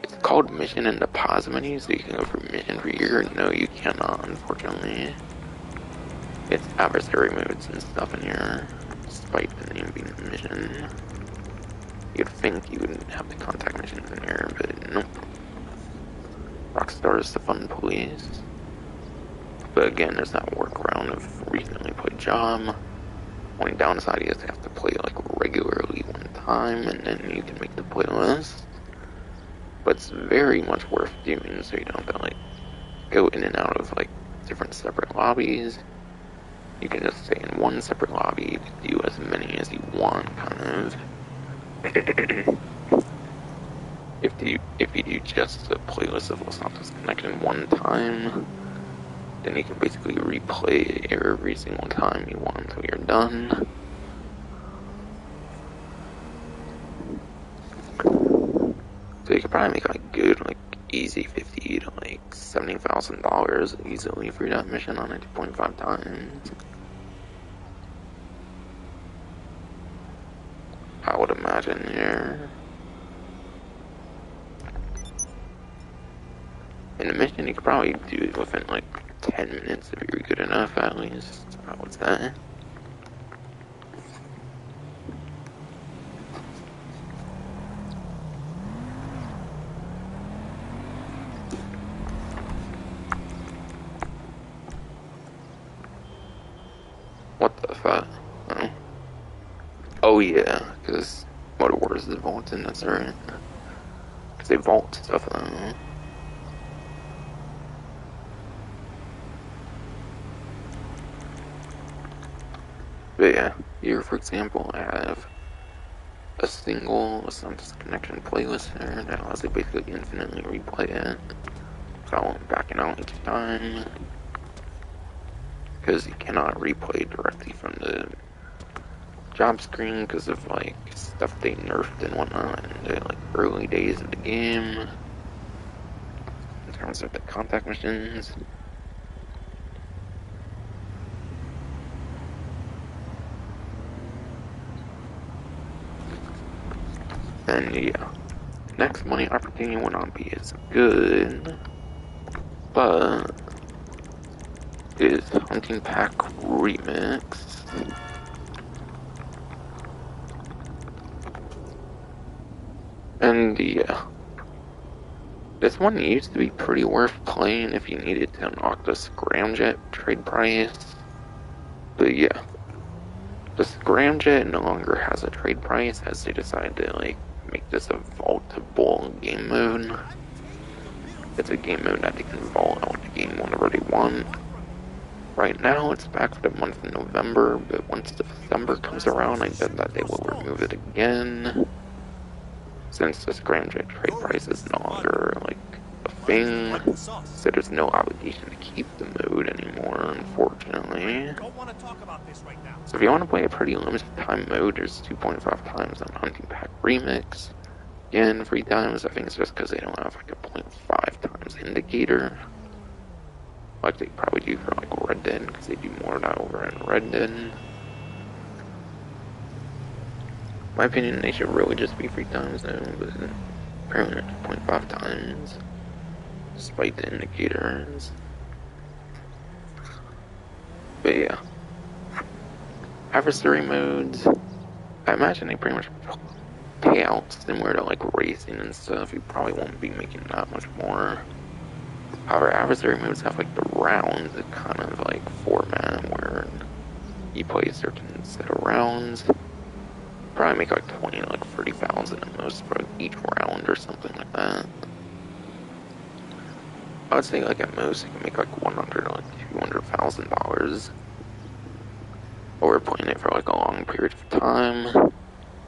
it's called mission in the pause menu, so you can go for mission for year. No, you cannot, unfortunately. It's adversary modes and stuff in here, despite the name being mission. You'd think you would have the contact missions in here, but nope. Rockstar is the fun police. But again, there's that workaround of recently played job. Only downside is you have to play like regularly one time, and then you can make the playlist. But it's very much worth doing, so you don't have to like go in and out of like different separate lobbies. You can just stay in one separate lobby to do as many as you want, kind of. If you do just the playlist of Los Santos Connection one time, then you can basically replay it every single time you want until you're done. So you could probably make like good, like easy $50,000 to like $70,000 easily for that mission on it 2.5 times. I would imagine here. In a mission, you could probably do it within like 10 minutes if you're good enough, at least. I would say. What the fuck? Oh, oh yeah, because Motor Wars is vaulting, that's right. Because they vault stuff though. But yeah, here for example, I have a single Los Santos Connection playlist here that allows you basically infinitely replay it without backing out each time. Because you cannot replay directly from the job screen because of like stuff they nerfed and whatnot in the like early days of the game in terms of the contact missions. And yeah, next money opportunity will not be as good, but is Hunting Pack Remix. And yeah, this one used to be pretty worth playing if you needed to unlock the Scramjet trade price. But yeah, the Scramjet no longer has a trade price as they decided to like make this a vaultable game mode. It's a game mode that they can vault out the game whenever they want. Right now it's back for the month of November, but once December comes around, I bet that they will remove it again. Since the Scramjet trade price is no longer like a Bing. What's the sauce? So there's no obligation to keep the mode anymore, unfortunately. Don't want to talk about this right now. So if you want to play a pretty limited time mode, there's 2.5 times on Hunting Pack Remix. Again, 3 times, I think it's just because they don't have like a 0.5 times indicator. Like they probably do for like Red Dead, because they do more of that over in Red Dead. In my opinion, they should really just be 3 times though, but apparently it's 0.5 times, despite the indicators. But yeah. Adversary modes, I imagine they pretty much pay out similar to like racing and stuff. You probably won't be making that much more. However, adversary modes have like the rounds, a kind of like format where you play a certain set of rounds. Probably make like 20 to like 30,000 at most for each round or something like that. I would say like at most you can make like $100 to like $200,000 over playing it for like a long period of time.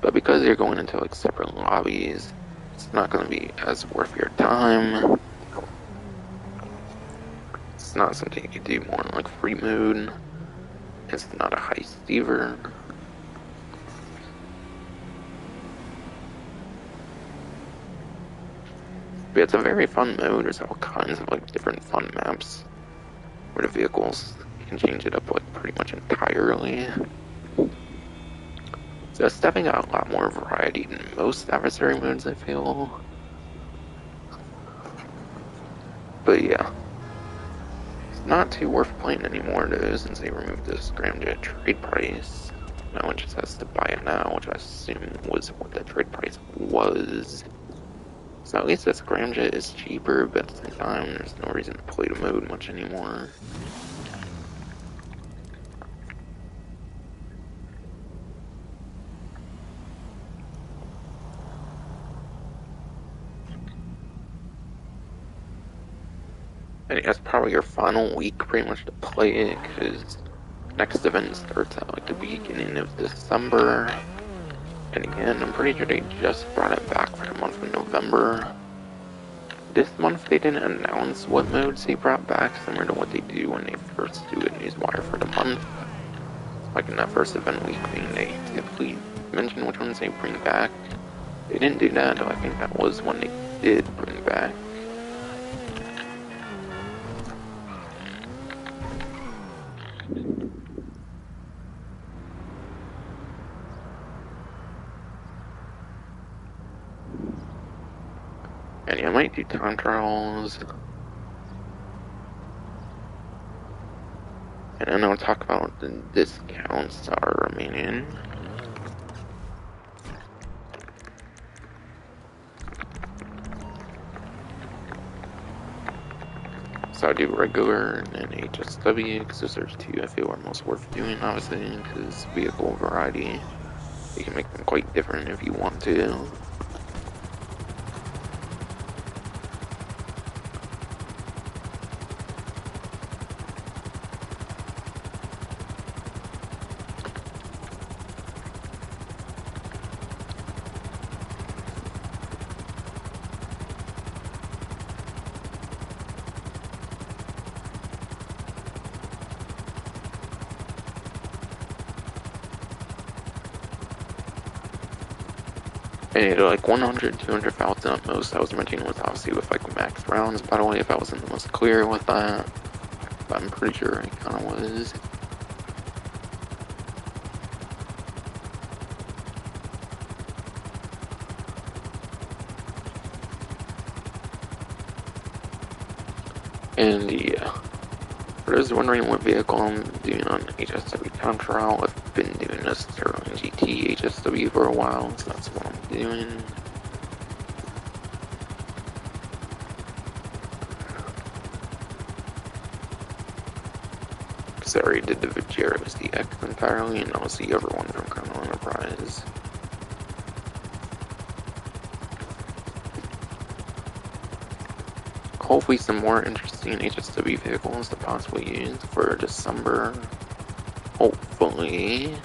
But because you're going into like separate lobbies, it's not going to be as worth your time. It's not something you can do more in like free mode. It's not a heist either. But it's a very fun mode. There's all kinds of like different fun maps where the vehicles, you can change it up like pretty much entirely. So it's definitely got a lot more variety than most adversary modes, I feel. But yeah. It's not too worth playing anymore though, since they removed this scramjet trade price. No one just has to buy it now, which I assume was what the trade price was. So at least this scramjet is cheaper, but at the same time, there's no reason to play the mode much anymore. And that's probably your final week pretty much to play it, because next event starts at like the beginning of December. And again, I'm pretty sure they just brought it back for the month of November. This month they didn't announce what modes they brought back, similar to what they do when they first do a newswire for the month. Like in that first event week, they typically mention which ones they bring back. They didn't do that, though I think that was when they did bring back. And yeah, I might do time trials. And then I'll talk about the discounts that are remaining. So I do regular and HSW, because those are two I feel are most worth doing, obviously, because vehicle variety, you can make them quite different if you want to. And like 100, 200,000 at most, I was mentioning was obviously with like max rounds, by the way, if I wasn't the most clear with that. But I'm pretty sure I kinda was. And yeah, for those wondering what vehicle I'm doing on HSW time trial, I've been doing a Sterling GT HSW for a while, so that's what I'm doing. Because I already did the Vigeros DX entirely, and obviously the other one from Colonel Enterprise. Hopefully some more interesting HSW vehicles to possibly use for December. Hopefully.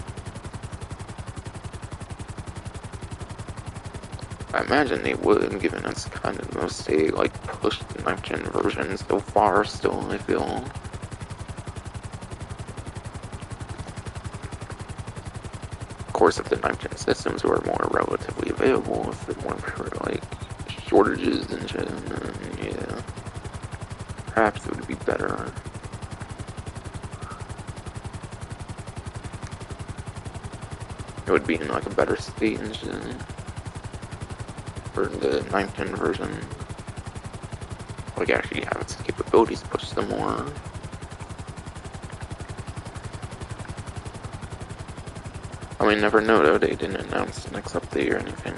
I imagine they would, given it's kind of the most they like pushed the 9th gen version so far. Still, I feel. Of course, if the 9th gen systems were more relatively available, if there weren't like shortages and shit, then yeah, perhaps it would be better. It would be in like a better state and shit for the 9th gen version. Like actually have its capabilities pushed some more. I mean, never know though, they didn't announce the next update or anything.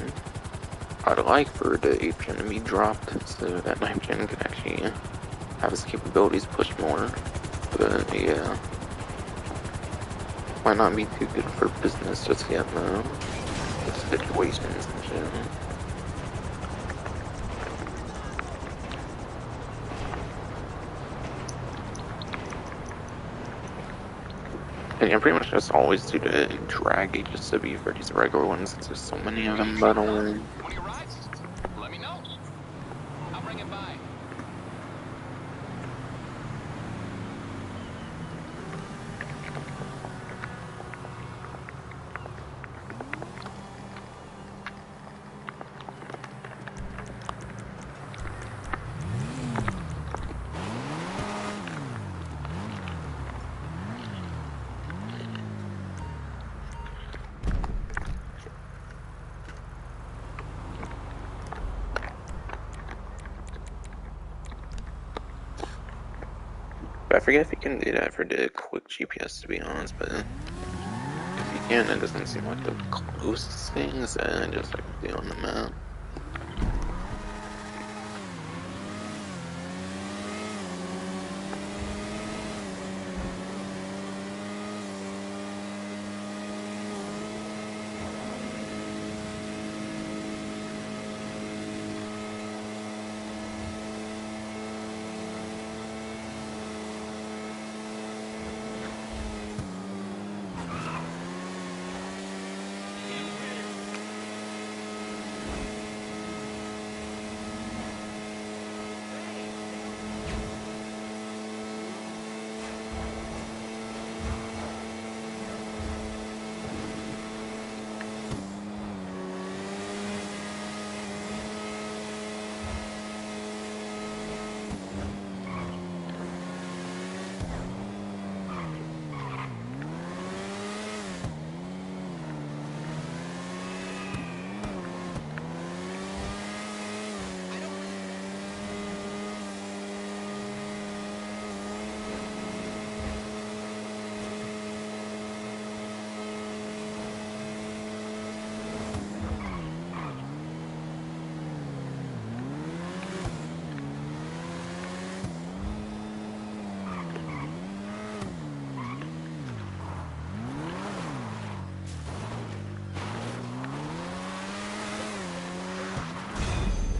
I'd like for the 8th gen to be dropped so that 9th gen could actually have its capabilities pushed more. But yeah, might not be too good for business just yet though. With situations and shit. And yeah, pretty much just always do the drag HSW for these regular ones since there's so many of them, by the way. One of your rides? Let me know. I'll bring it by. I forget if you can do that for the quick GPS, to be honest, but if you can, it doesn't seem like the closest things, and just like be on the map.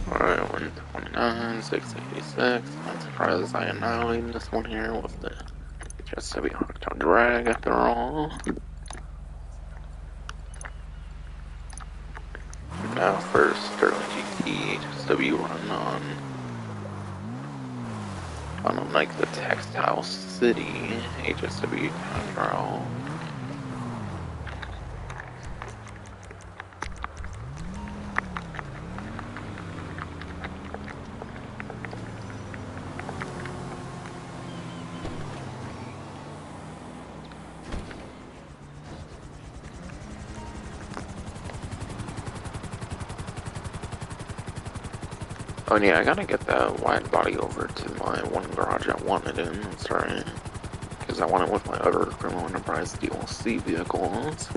Alright, 129, 686. Not surprised I annihilated this one here with the just to be Octo drag after all. Now first Sterling GT HSW run on like the Textile City HSW time trial. Oh yeah, I gotta get that wide body over to my one garage I wanted in, that's right. Because I want it with my other Criminal Enterprise DLC vehicles.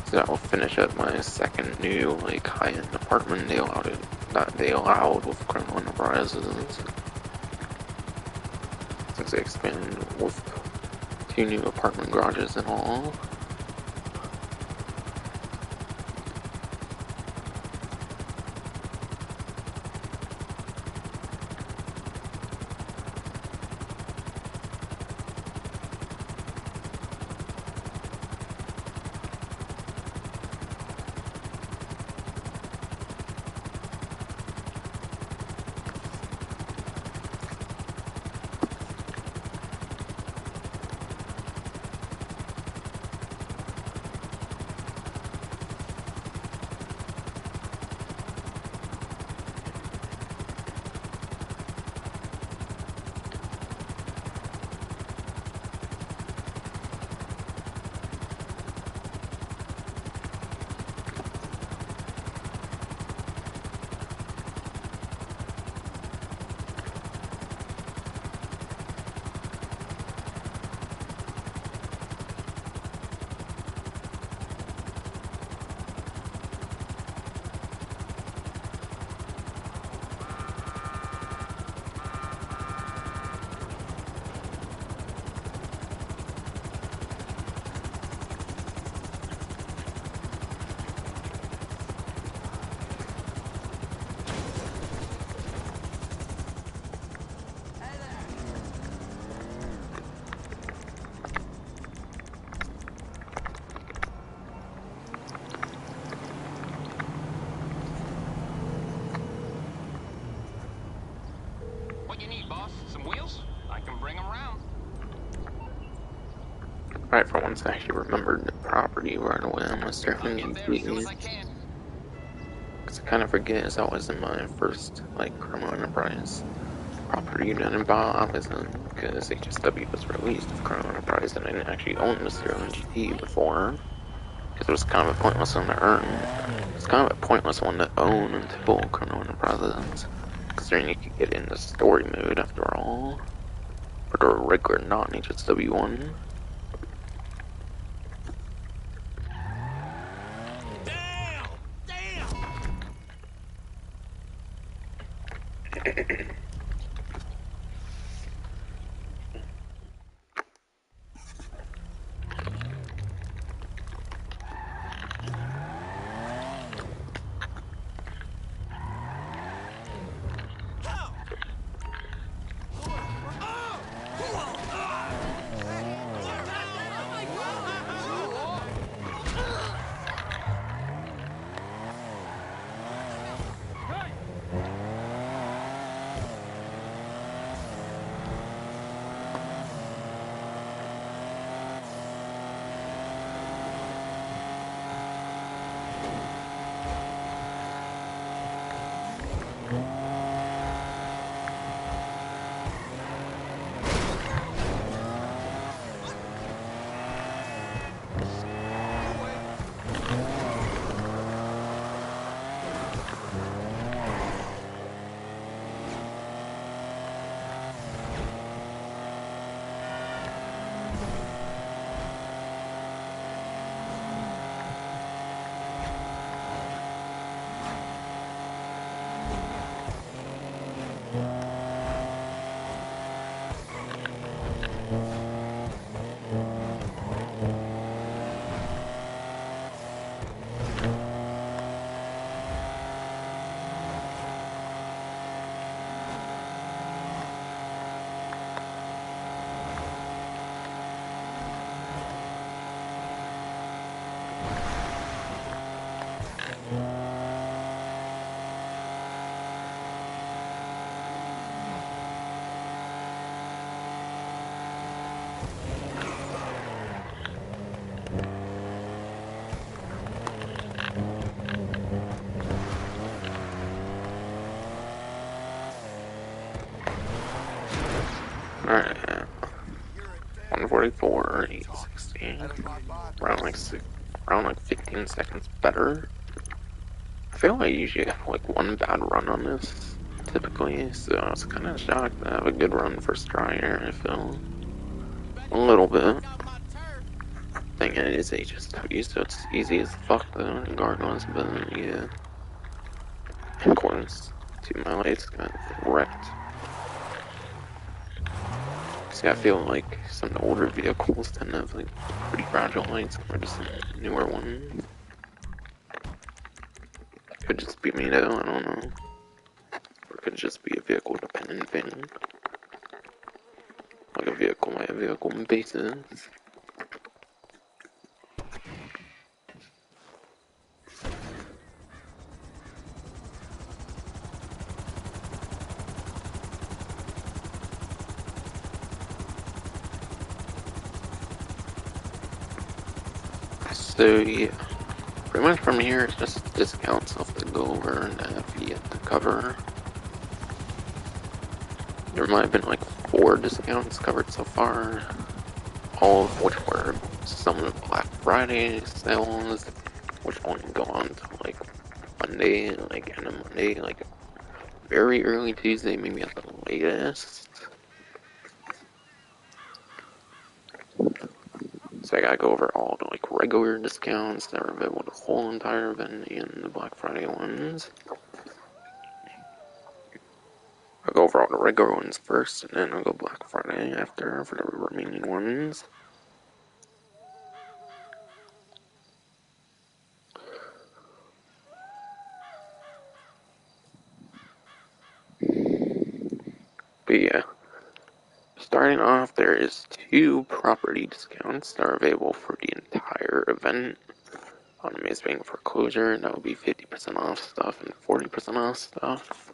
So that will finish up my second new, like, high-end apartment they allowed with Criminal Enterprises. Since they expanded with 2 new apartment garages and all. Alright, for once I actually remembered the property right away on my Sterling GP. Because I kind of forget, it's always in my first, like, criminal enterprise property unit and Bob isn't, because HSW was released of criminal enterprise and I didn't actually own the Sterling GP before. Because it was kind of a pointless one to earn. It's kind of a pointless one to own until criminal enterprises. Considering you could get into story mode after all. For the regular non-HSW one. Damn! Damn! Alright, 144, 860. Around like 15 seconds better. I feel like I usually have like one bad run on this, typically, so I was kind of shocked to have a good run first try here, I feel. A little bit. Thing is, HSW, so it's easy as fuck though, regardless, but yeah. Of course, to my lights got wrecked. See, I feel like some of the older vehicles tend to have like pretty fragile lights compared to some newer ones. Could just be me though, I don't know. Or it could just be a vehicle dependent thing. Like a vehicle by a vehicle basis. So yeah, pretty much from here it's just discounts off to go over and have yet to cover. There might have been like 4 discounts covered so far, all of which were some of the Black Friday sales, which only go on to like Monday, like end of Monday, like very early Tuesday, maybe at the latest. So I gotta go over all the like regular discounts that are available the whole entire event and the Black Friday ones. I'll go over all the regular ones first, and then I'll go Black Friday after for the remaining ones. But yeah, starting off, there is 2 property discounts that are available for the entire event. On Amazing Foreclosure, that would be 50% off stuff and 40% off stuff.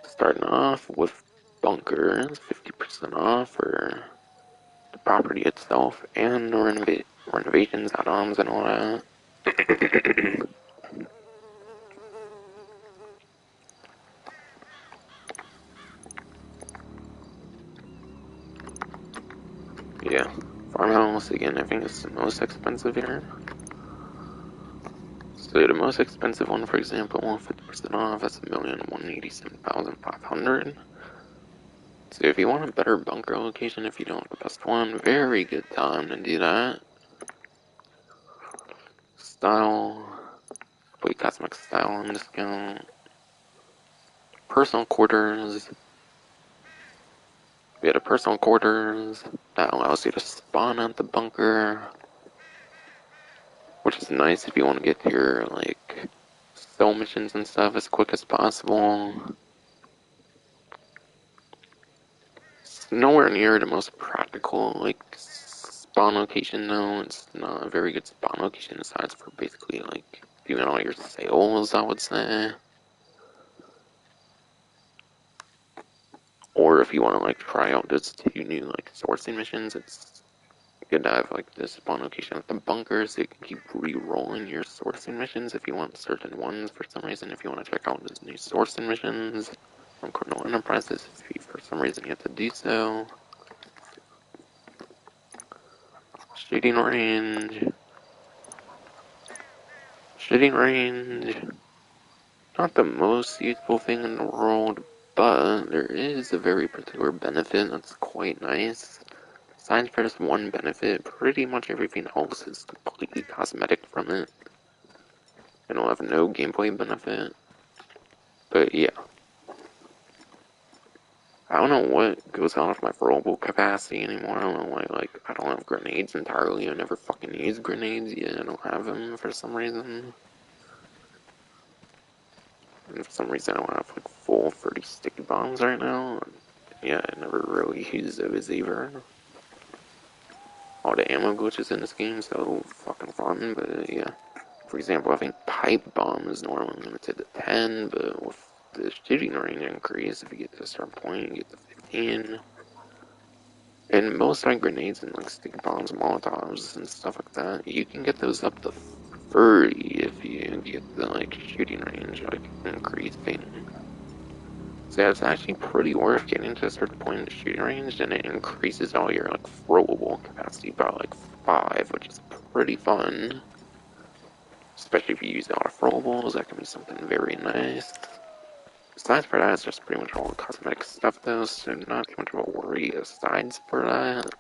Starting off with Bunkers, 50% off for property itself and renovations, add-ons, and all that. Yeah, farmhouse again. I think it's the most expensive here. So the most expensive one, for example, 50% off. That's 1,187,500. So if you want a better bunker location, if you don't want the best one, very good time to do that. Style, complete cosmic style on discount. Personal quarters. We had a personal quarters that allows you to spawn at the bunker, which is nice if you want to get to your like soul missions and stuff as quick as possible. It's nowhere near the most practical like spawn location though. It's not a very good spawn location aside for basically like doing all your sales, I would say. Or if you want to like try out those 2 new like sourcing missions, it's good to have like this spawn location at the bunker so you can keep re-rolling your sourcing missions if you want certain ones for some reason. If you want to check out those new sourcing missions from Criminal Enterprises, if you, for some reason you have to do so. Shooting range. Shooting range. Not the most useful thing in the world, but there is a very particular benefit that's quite nice. Besides for this one benefit, pretty much everything else is completely cosmetic from it. It'll have no gameplay benefit. But yeah. I don't know what goes on with my throwable capacity anymore. I don't know why, like, I don't have grenades entirely. I never fucking use grenades yet. I don't have them for some reason. And for some reason I don't have like full 30 sticky bombs right now. And yeah, I never really use those either. All the ammo glitches in this game, so fucking fun, but yeah. For example, I think pipe bomb is normally limited to 10, but with the shooting range increase, if you get to a certain point, you get to 15. And most like grenades and like sticky bombs, molotovs, and stuff like that, you can get those up to 30 if you get the like shooting range like increasing. So yeah, it's actually pretty worth getting to a certain point in the shooting range, and it increases all your like throwable capacity by like 5, which is pretty fun. Especially if you use a lot of throwables, that can be something very nice. Besides for that, it's just pretty much all the cosmetic stuff though, so not too much of a worry aside for that.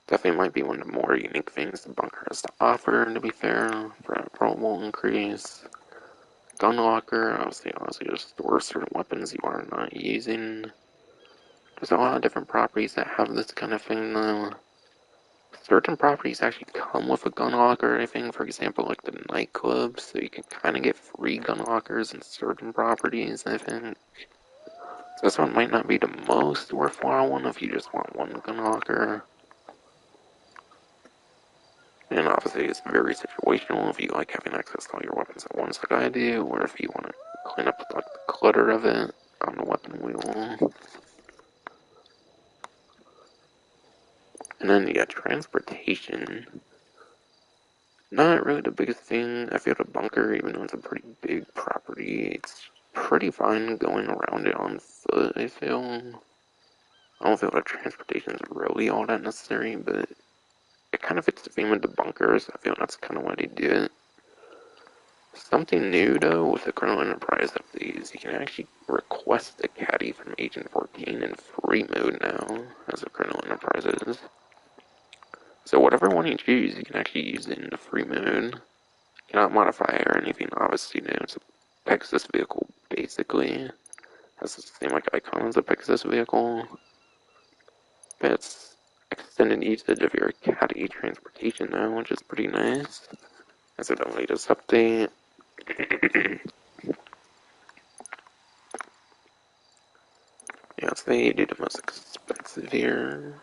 Definitely might be one of the more unique things the bunker has to offer, to be fair, for a throwable increase. Gun locker, obviously just store certain weapons you are not using. There's a lot of different properties that have this kind of thing though. Certain properties actually come with a gun locker, I think, for example, like the nightclub, so you can kind of get free gun lockers in certain properties, I think. So this one might not be the most worthwhile one if you just want one gun locker. And obviously it's very situational if you like having access to all your weapons at once like I do, or if you want to clean up like the clutter of it on the weapon wheel. And then you got transportation. Not really the biggest thing. I feel the bunker, even though it's a pretty big property, it's pretty fine going around it on foot, I feel. I don't feel that transportation is really all that necessary, but it kind of fits the theme of the bunkers. I feel that's kind of why they do it. Something new, though, with the Criminal Enterprise updates, you can actually request a caddy from Agent 14 in free mode now, as a Criminal Enterprise is. So whatever one you choose, you can actually use it in the free mode. You cannot modify it or anything, obviously, no. It's a Pegasus vehicle, basically. Has the same like icon as a Pegasus vehicle. But it's extended usage of your caddy transportation now, which is pretty nice. As of the latest update. Yeah, let's say you do the most expensive here.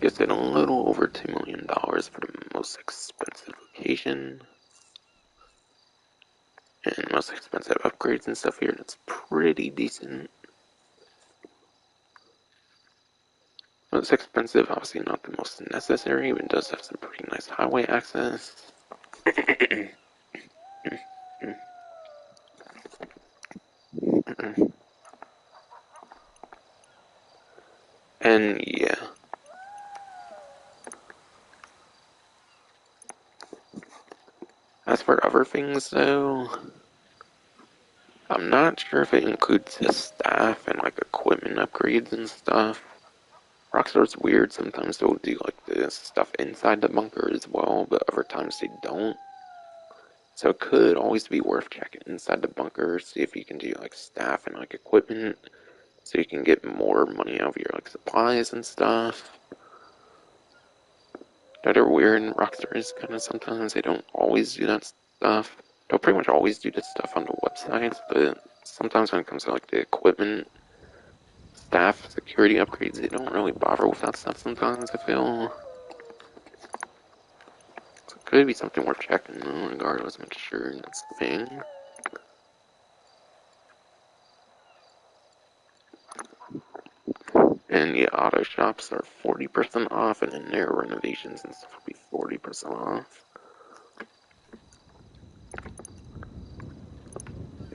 Gets it a little over $2 million for the most expensive location. And most expensive upgrades and stuff here, that's pretty decent. Most expensive, obviously not the most necessary, but it does have some pretty nice highway access. And yeah. As for other things though, I'm not sure if it includes the staff and like equipment upgrades and stuff. Rockstar's weird, sometimes they'll do like this stuff inside the bunker as well, but other times they don't. So it could always be worth checking inside the bunker, see if you can do like staff and like equipment, so you can get more money out of your like supplies and stuff. That are weird, and Rockstar is kind of sometimes they don't always do that stuff. They'll pretty much always do this stuff on the websites, but sometimes when it comes to like the equipment, staff, security upgrades, they don't really bother with that stuff sometimes, I feel. So it could be something worth checking though, regardless, make sure that's the thing. And yeah, auto shops are 40% off, and then their renovations and stuff will be 40% off.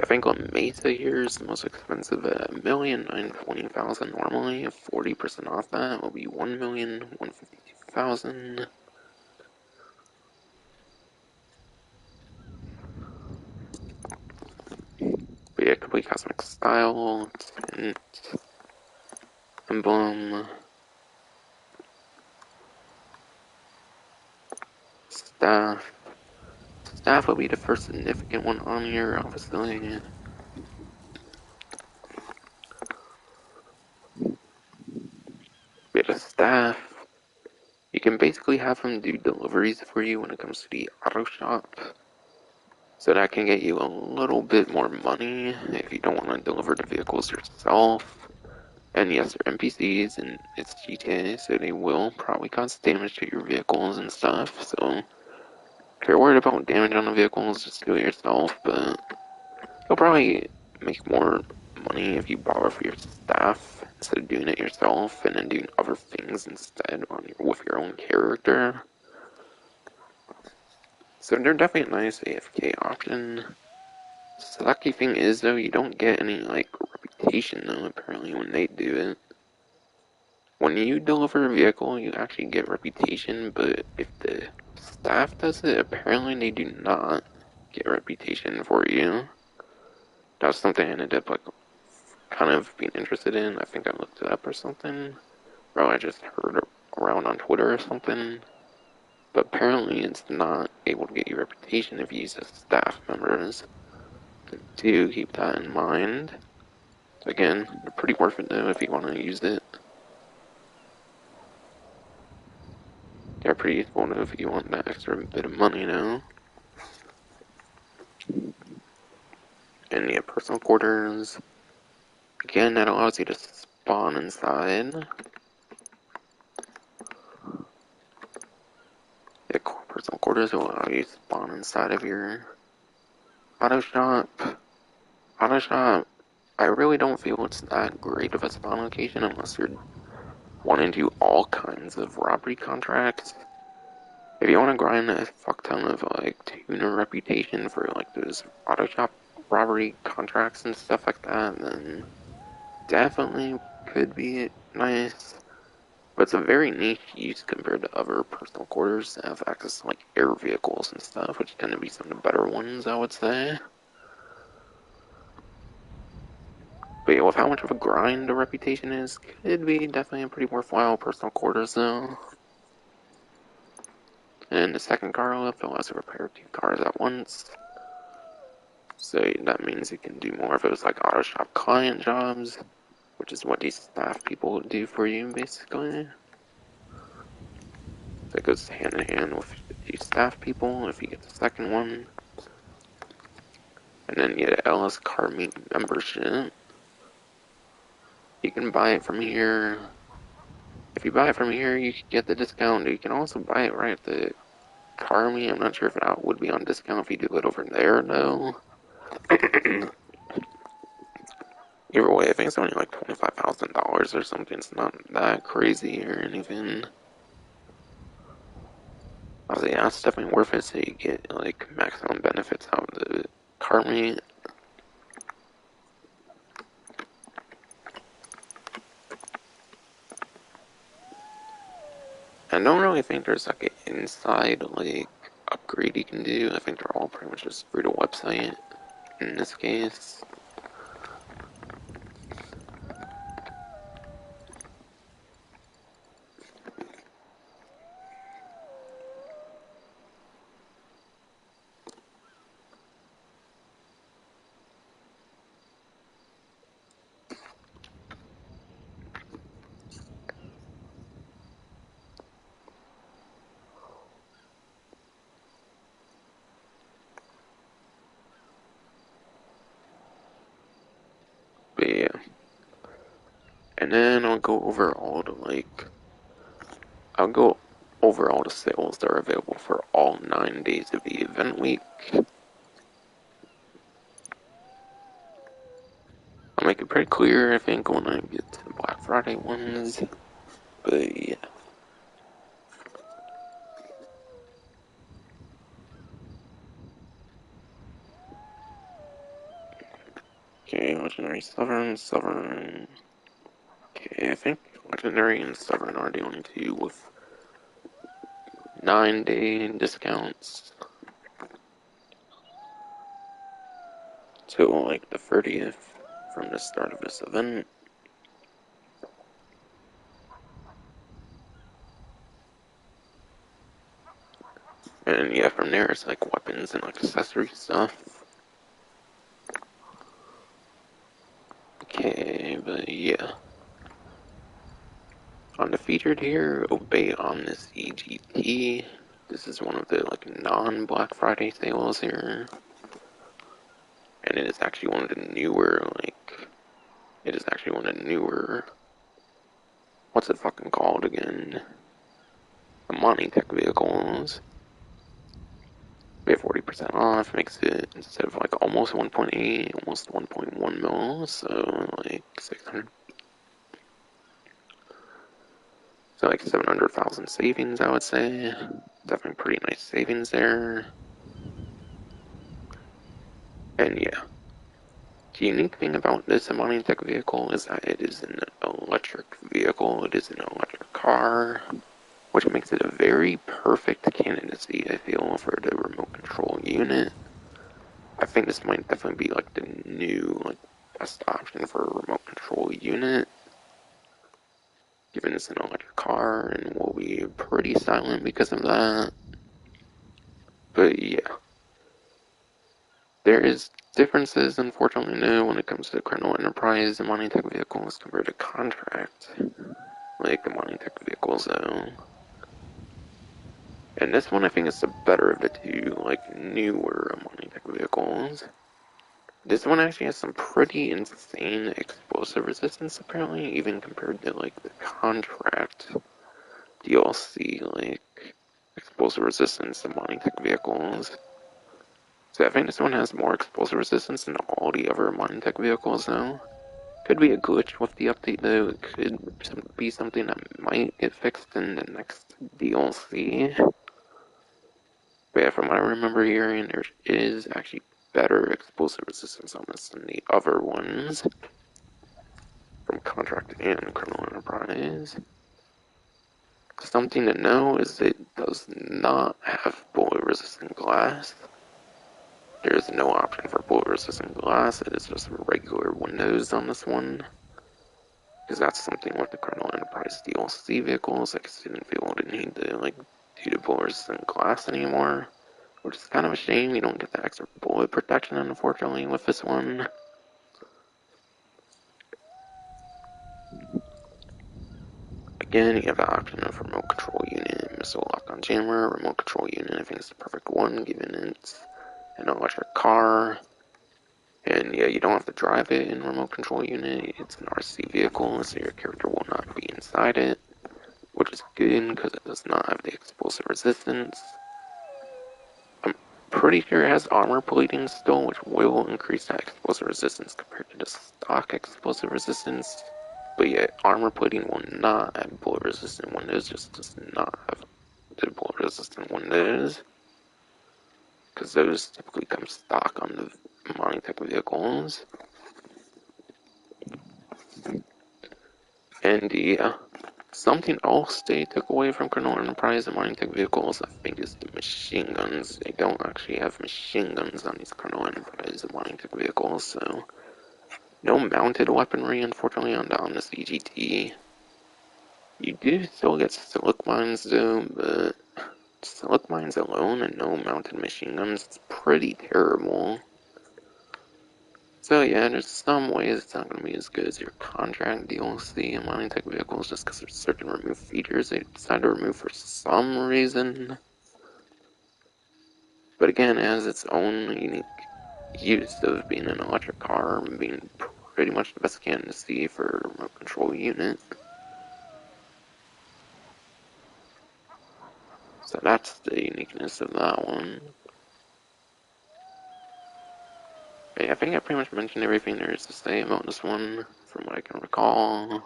I think on Mesa here is the most expensive at $1,920,000 normally. 40% off that will be $1,152,000. But yeah, complete cosmic style, tint, emblem, staff. Staff will be the first significant one on here, obviously. But the staff, you can basically have them do deliveries for you when it comes to the auto shop. So that can get you a little bit more money if you don't want to deliver the vehicles yourself. And yes, they're NPCs and it's GTA, so they will probably cause damage to your vehicles and stuff. So if you're worried about damage on the vehicles, just do it yourself. But you'll probably make more money if you borrow for your staff instead of doing it yourself and then doing other things instead with your own character. So they're definitely a nice AFK option. The lucky thing is though, you don't get any like reputation though, apparently when they do it. When you deliver a vehicle, you actually get reputation, but if the staff does it, apparently they do not get reputation for you. That was something I ended up like kind of being interested in. I think I looked it up or something. Or I just heard around on Twitter or something. But apparently it's not able to get you reputation if you use the staff members. So do keep that in mind. Again, they're pretty worth it though if you want to use it. They're pretty useful though if you want that extra bit of money now. And yeah, personal quarters. Again, that allows you to spawn inside. Yeah, personal quarters will allow you to spawn inside of your auto shop. Auto shop, I really don't feel it's that great of a spawn location unless you're wanting to do all kinds of robbery contracts. If you want to grind a fuck ton of like tuner reputation for like those auto shop robbery contracts and stuff like that, then definitely could be nice. But it's a very niche use compared to other personal quarters that have access to like air vehicles and stuff, which tend to be some of the better ones, I would say. But yeah, with how much of a grind the reputation is, could be definitely a pretty worthwhile personal quarters though. And the second car lift allows you to repair 2 cars at once. So that means you can do more of those like auto shop client jobs, which is what these staff people do for you basically. So it goes hand in hand with the staff people if you get the second one. And then you get an LS car membership. You can buy it from here. if you buy it from here, you can get the discount. You can also buy it right at the Carmi. I'm not sure if it would be on discount if you do it over there, though. Either way, I think it's only like $25,000 or something. It's not that crazy or anything. I was yeah, it's definitely worth it so you get like maximum benefits out of the Carmi. I don't really think there's like an inside like upgrade you can do. I think they're all pretty much just through the website in this case. But yeah. And then I'll go over all the sales that are available for all 9 days of the event week. I'll make it pretty clear, I think, when I get to the Black Friday ones. But yeah. Okay, Legendary Sovereign. Okay, I think Legendary and Sovereign are the only two with 9-day discounts. Till like the 30th from the start of this event. And yeah, from there it's like weapons and accessory stuff. Okay, but yeah. On the featured here, Obey Omnis EGT. This is one of the like non-Black Friday sales here. And it is actually one of the newer, what's it fucking called again? The Monty Tech vehicles. We have 40% off, makes it, instead of like almost 1.8, almost 1.1 mil, so like 600. So like 700,000 savings, I would say. Definitely pretty nice savings there. And yeah. The unique thing about this Monty Tech vehicle is that it is an electric vehicle, it is an electric car, which makes it a very perfect candidacy, I feel, for the remote control unit. I think this might definitely be like the new, like, best option for a remote control unit, given it's an electric car and will be pretty silent because of that. But yeah. There is differences, unfortunately, no, when it comes to Criminal Enterprise and Monty Tech vehicles compared to Contract, like the Monty Tech vehicles, though. And this one, I think, is the better of the two, like, newer Monty Tech vehicles. This one actually has some pretty insane explosive resistance, apparently, even compared to, like, the Contract DLC, like, explosive resistance in Monty Tech vehicles. So I think this one has more explosive resistance than all the other Monty Tech vehicles, though. Could be a glitch with the update, though. It could be something that might get fixed in the next DLC. But yeah, from what I remember hearing, there is actually better explosive resistance on this than the other ones from Contract and Criminal Enterprise. Something to know is it does not have bullet-resistant glass. There is no option for bullet-resistant glass. It is just regular windows on this one. Because that's something with the Criminal Enterprise DLC vehicles. I just didn't feel the need to like do the bullet-resistant glass anymore. Which is kind of a shame. You don't get the extra bullet protection, unfortunately, with this one. Again, you have the option of remote control unit, missile lock-on jammer. Remote control unit, I think, is the perfect one, given it's an electric car. And yeah, you don't have to drive it in remote control unit. It's an RC vehicle, so your character will not be inside it. good because it does not have the explosive resistance. I'm pretty sure it has armor plating still, which will increase that explosive resistance compared to the stock explosive resistance. But yeah, armor plating will not have bullet resistant windows, just does not have the bullet resistant windows. Because those typically come stock on the mining tech vehicles. And yeah, something else they took away from Colonel Enterprise and mining tech vehicles, I think, is the machine guns. They don't actually have machine guns on these Colonel Enterprise and mining tech vehicles, so no mounted weaponry, unfortunately, on this EGT. You do still get silic mines, though, but silic mines alone and no mounted machine guns, it's pretty terrible. So yeah, there's some ways it's not going to be as good as your contract DLC in mining tech vehicles just because there's certain remove features they decide to remove for some reason. But again, it has its own unique use of being an electric car and being pretty much the best candidacy for a remote control unit. So that's the uniqueness of that one. But I think I pretty much mentioned everything there is to say about this one, from what I can recall.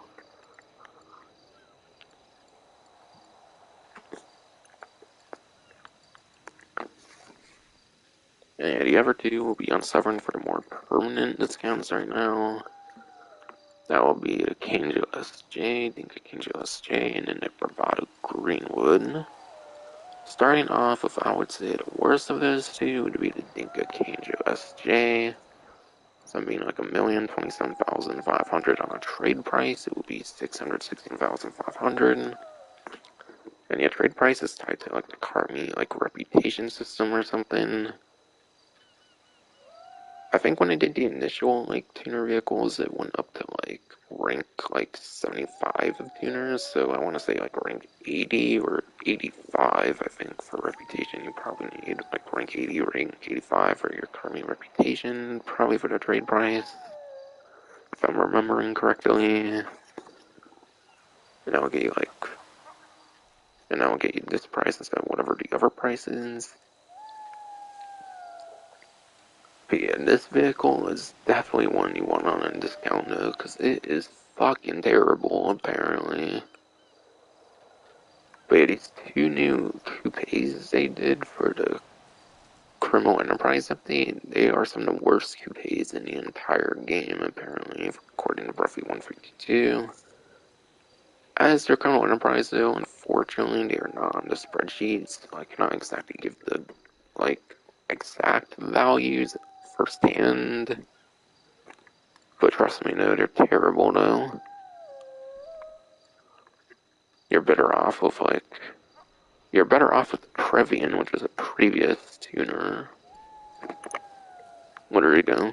And yeah, the other two will be on Sovereign for the more permanent discounts right now. That will be the Kangel SJ, Dinka Kangel SJ, and then the Bravado Greenwood. Starting off with, I would say, the worst of those two would be the Dinka Kangel SJ. So being like 1,027,500 on a trade price, it would be 616,500. And yeah, trade price is tied to like the Carmi like reputation system or something. I think when I did the initial like tuner vehicles, it went up to like rank like 75 of tuners, so I want to say like rank 80 or 85. I think for reputation you probably need like rank 80 or rank 85 for your current reputation, probably for the trade price, if I'm remembering correctly. And I'll get you like, and I'll get you this price instead of whatever the other price is. But yeah, this vehicle is definitely one you want on a discount though, because it is fucking terrible, apparently. But yeah, these two new coupes they did for the Criminal Enterprise update, they are some of the worst coupes in the entire game, apparently, according to Bruffy 152. As their Criminal Enterprise, though, unfortunately, they are not on the spreadsheets. I cannot exactly give the, like, exact values firsthand. But trust me, no, they're terrible, though. You're better off with, like, you're better off with Previan, which was a previous tuner. Where did it go?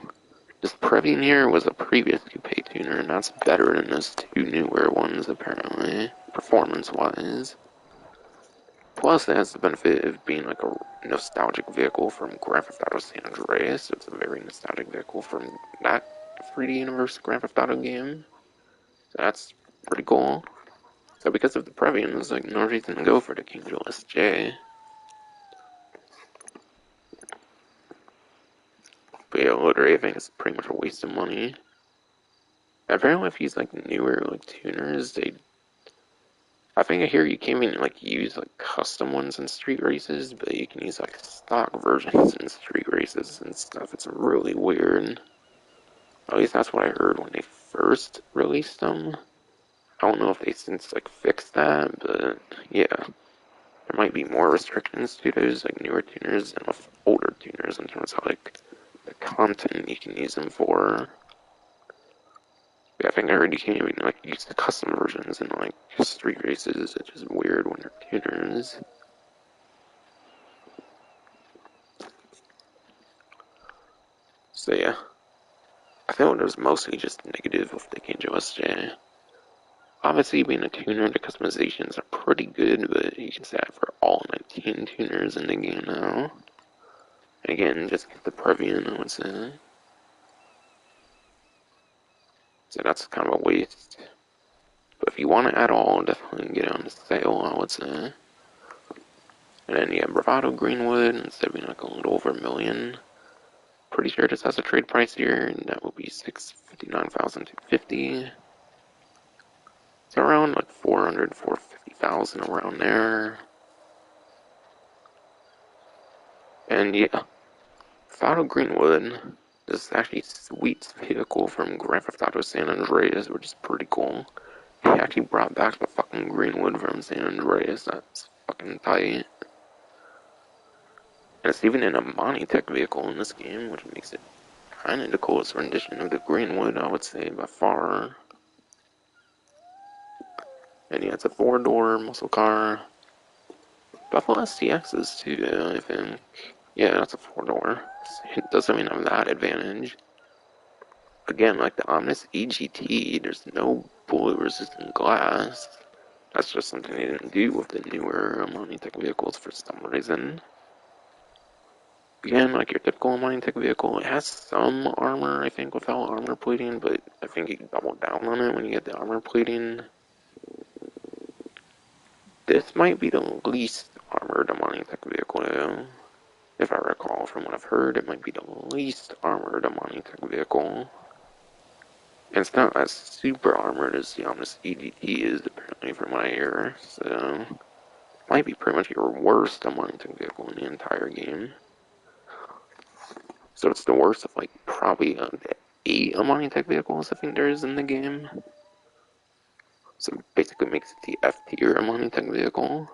This Previan here was a previous coupe tuner, and that's better than those two newer ones, apparently, performance-wise. Plus, it has the benefit of being like a nostalgic vehicle from Grand Theft Auto San Andreas. It's a very nostalgic vehicle from that 3D Universe Grand Theft Auto game. So that's pretty cool. So because of the Previan, there's like no reason to go for the King Julius J. But yeah, literally, I think it's pretty much a waste of money. Apparently, if you use like newer like tuners, I think I hear you can't even like use like custom ones in street races, but you can use like stock versions in street races and stuff. It's really weird. At least that's what I heard when they first released them. I don't know if they since like fixed that, but yeah, there might be more restrictions to those like newer tuners than with older tuners in terms of like the content you can use them for. Yeah, I think I heard you can't even like use the custom versions in like street races, which is weird when they're tuners. So yeah, I feel it was mostly just negative with the Kenjo SJ. Obviously, being a tuner, the customizations are pretty good, but you can say that for all 19 tuners in the game now. Again, just get the Previan, I would say. So that's kind of a waste. But if you want it at all, definitely get it on sale, I would say. And then you have Bravado Greenwood, instead of being like a little over $1 million. Pretty sure this has a trade price here, and that will be $659,250. So around like 400, 450,000 around there. And yeah, Bravado Greenwood. This is actually a sweet vehicle from Grand Theft Auto San Andreas, which is pretty cool. He actually brought back the fucking Greenwood from San Andreas. That's fucking tight. And it's even in a Monty-Tech vehicle in this game, which makes it kind of the coolest rendition of the Greenwood, I would say, by far. And yeah, it's a 4-door muscle car. Buffalo STXs too, I think. Yeah, that's a 4-door. It doesn't even have that advantage. Again, like the Omnis EGT, there's no bullet-resistant glass. That's just something they didn't do with the newer Monty-Tech vehicles for some reason. Again, like your typical Monty-Tech vehicle, it has some armor, I think, without armor plating, but I think you can double down on it when you get the armor plating. This might be the least armored Monty-Tech vehicle, though. If I recall from what I've heard, it might be the least armored Monty-Tech vehicle. And it's not as super armored as the Omnis EGT is, apparently, from what I hear. So, it might be pretty much your worst Monty-Tech vehicle in the entire game. So it's the worst of, like, probably 8 Monty-Tech vehicles I think there is in the game. So it basically makes it the F tier Monty-Tech vehicle.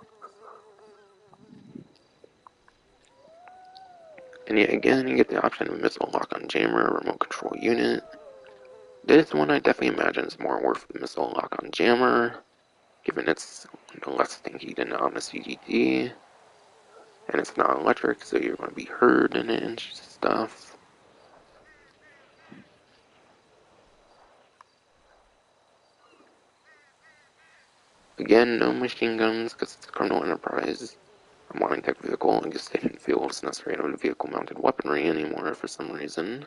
And yeah, again, you get the option of missile lock-on jammer, remote control unit. This one I definitely imagine is more worth the missile lock-on jammer, given it's less stinky than the Omnis CGT. And it's not electric, so you're going to be heard in it and stuff. Again, no machine guns, because it's a criminal enterprise. A Monty-Tech vehicle, I guess they didn't feel it's necessary to have vehicle-mounted weaponry anymore for some reason.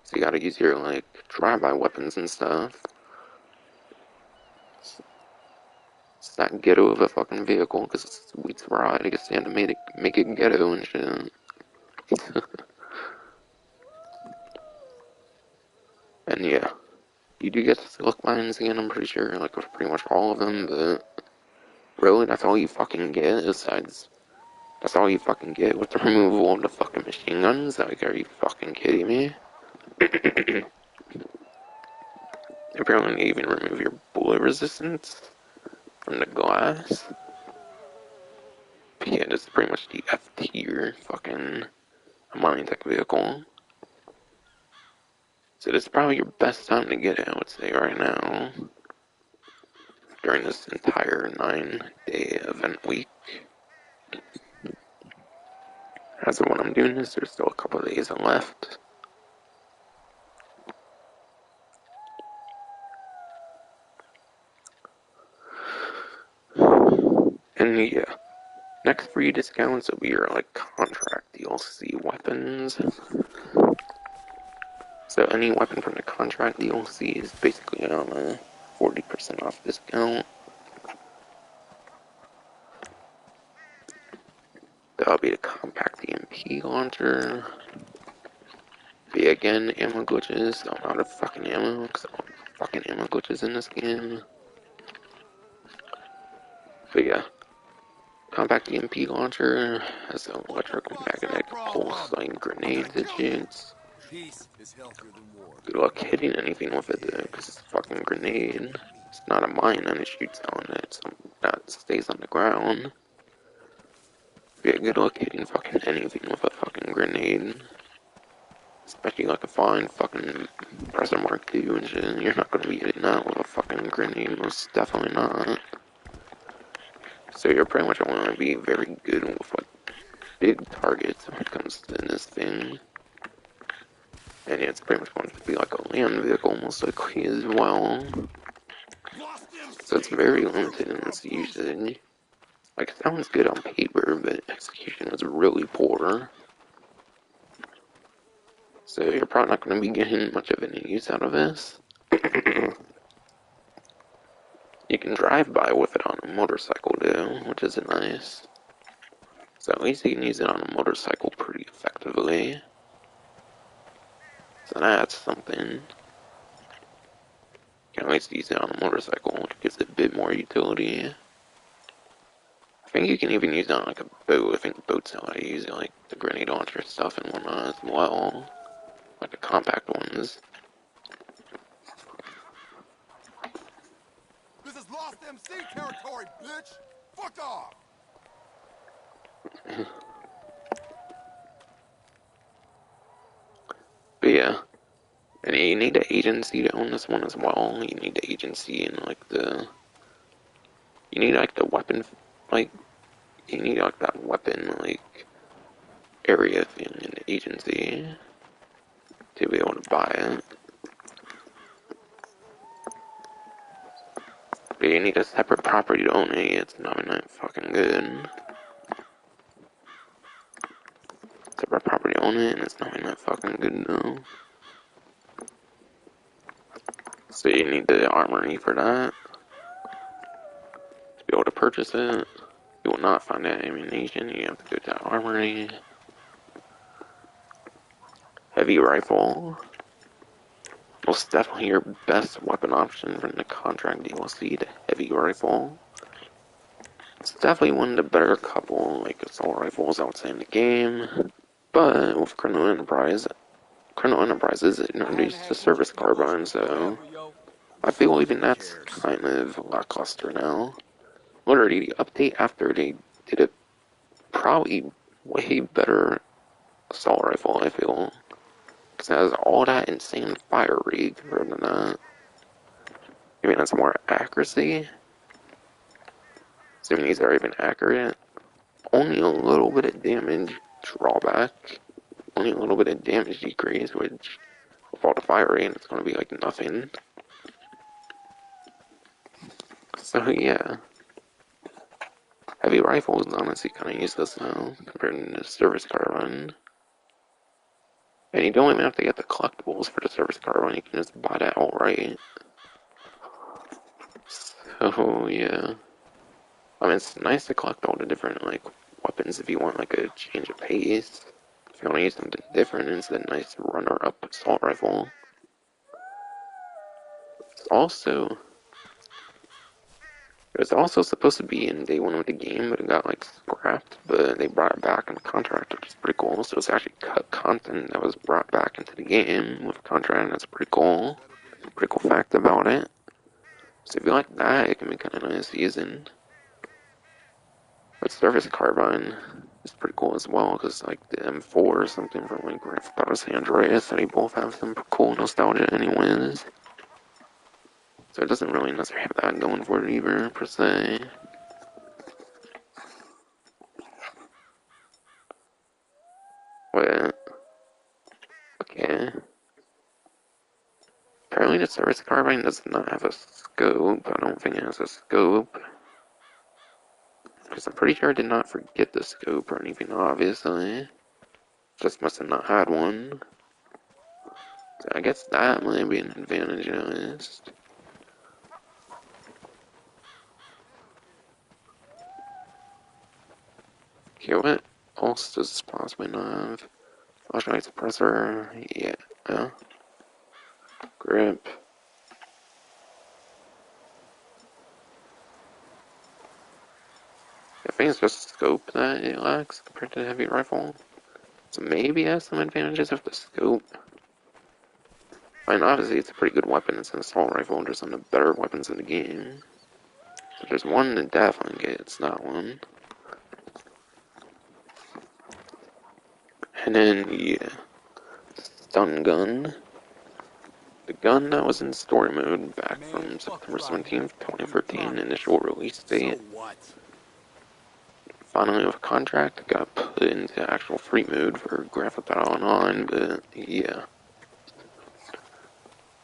So you gotta use your, like, drive-by weapons and stuff. It's that ghetto of a fucking vehicle, because it's a sweet ride. I guess they had to make it ghetto and shit. And yeah, you do get the look lines again, I'm pretty sure, like, with pretty much all of them, but really, that's all you fucking get, that's all you fucking get with the removal of the fucking machine guns? Like, are you fucking kidding me? Apparently, they even remove your bullet resistance from the glass. But yeah, this is pretty much the F tier fucking Monty-Tech vehicle. So this is probably your best time to get it, I would say, right now. During this entire 9-day event week. As of when I'm doing this, there's still a couple of days left. And yeah, next free discounts will be your, like, contract DLC weapons. So any weapon from the contract DLC is basically on a 40% off discount. That'll be the compact EMP launcher. But yeah, again, ammo glitches. I'm out of fucking ammo, because I want fucking ammo glitches in this game. But yeah, compact EMP launcher has an electromagnetic pulse like grenade digits. Peace is healthier than war. Good luck hitting anything with it though, because it's a fucking grenade. It's not a mine and it shoots on it, so that stays on the ground. But yeah, good luck hitting fucking anything with a fucking grenade. Especially like a fine fucking Presser Mark II and shit. You're not gonna be hitting that with a fucking grenade, most definitely not. So you're pretty much only gonna be very good with like big targets when it comes to this thing. And yeah, it's pretty much going to be like a land vehicle most likely as well. So it's very limited in its usage. Like, it sounds good on paper, but execution is really poor. So you're probably not going to be getting much of any use out of this. You can drive by with it on a motorcycle too, which is nice. So at least you can use it on a motorcycle pretty effectively. So that's something. You can at least use it on a motorcycle, which gives it a bit more utility. I think you can even use it on like a boat. I think boats how I use it, like the grenade launcher stuff and whatnot as well. Like the compact ones. This is Lost MC territory, bitch! Fuck off! But yeah. And you need an agency to own this one as well. You need the agency and like the... You need like the weapon, like... You need like that weapon, like... area thing in the agency to be able to buy it. But you need a separate property to own it. It's not fucking good. Separate property to own it, and it's not fucking good though. So you need the armory for that to be able to purchase it. You will not find that ammunition. You have to go to the armory. Heavy rifle. Most definitely your best weapon option from the contract DLC, the heavy rifle. It's definitely one of the better couple, like, assault rifles I would say in the game. But with Criminal Enterprises introduced the service carbine, so I feel even that's kind of lackluster now. Literally, the update after they did a probably way better assault rifle, I feel. Because it has all that insane fire rate compared to that. I mean, that's more accuracy. Assuming these are even accurate. Only a little bit of damage drawback. Only a little bit of damage decrease, which with all the fire rate, it's going to be like nothing. So yeah. Heavy rifle is honestly kind of useless now compared to the service carbine. And you don't even have to get the collectibles for the service carbine, you can just buy that outright. So yeah. I mean, it's nice to collect all the different like weapons if you want like a change of pace. If you want to use something different, it's a nice runner-up assault rifle. It's also It was also supposed to be in day one of the game, but it got like scrapped. But they brought it back in the contract, which is pretty cool. So it's actually cut content that was brought back into the game with contract. That's pretty cool. Pretty cool fact about it. So if you like that, it can be kind of nice using. But Service Carbine is pretty cool as well, because like the M4 or something from like Grand Theft Auto San Andreas, they both have some cool nostalgia anyways. So it doesn't really necessarily have that going for it either, per se. But, okay. Apparently the Service Carbine does not have a scope. I don't think it has a scope. Because I'm pretty sure I did not forget the scope or anything, obviously. Just must have not had one. So I guess that might be an advantage at least. Okay, what else does this possibly not have? Flashlight suppressor, yeah. Grip. I think it's just scope that it lacks compared to the heavy rifle. So maybe it has some advantages with the scope. I mean, obviously it's a pretty good weapon. It's an assault rifle, and there's some of the better weapons in the game. So there's one to definitely get, it's that one. And then, yeah. Stun gun. The gun that was in story mode back from September 17th, 2013, initial release date. Finally, with a contract, it got put into actual free mode for Grand Theft Auto Online, but yeah.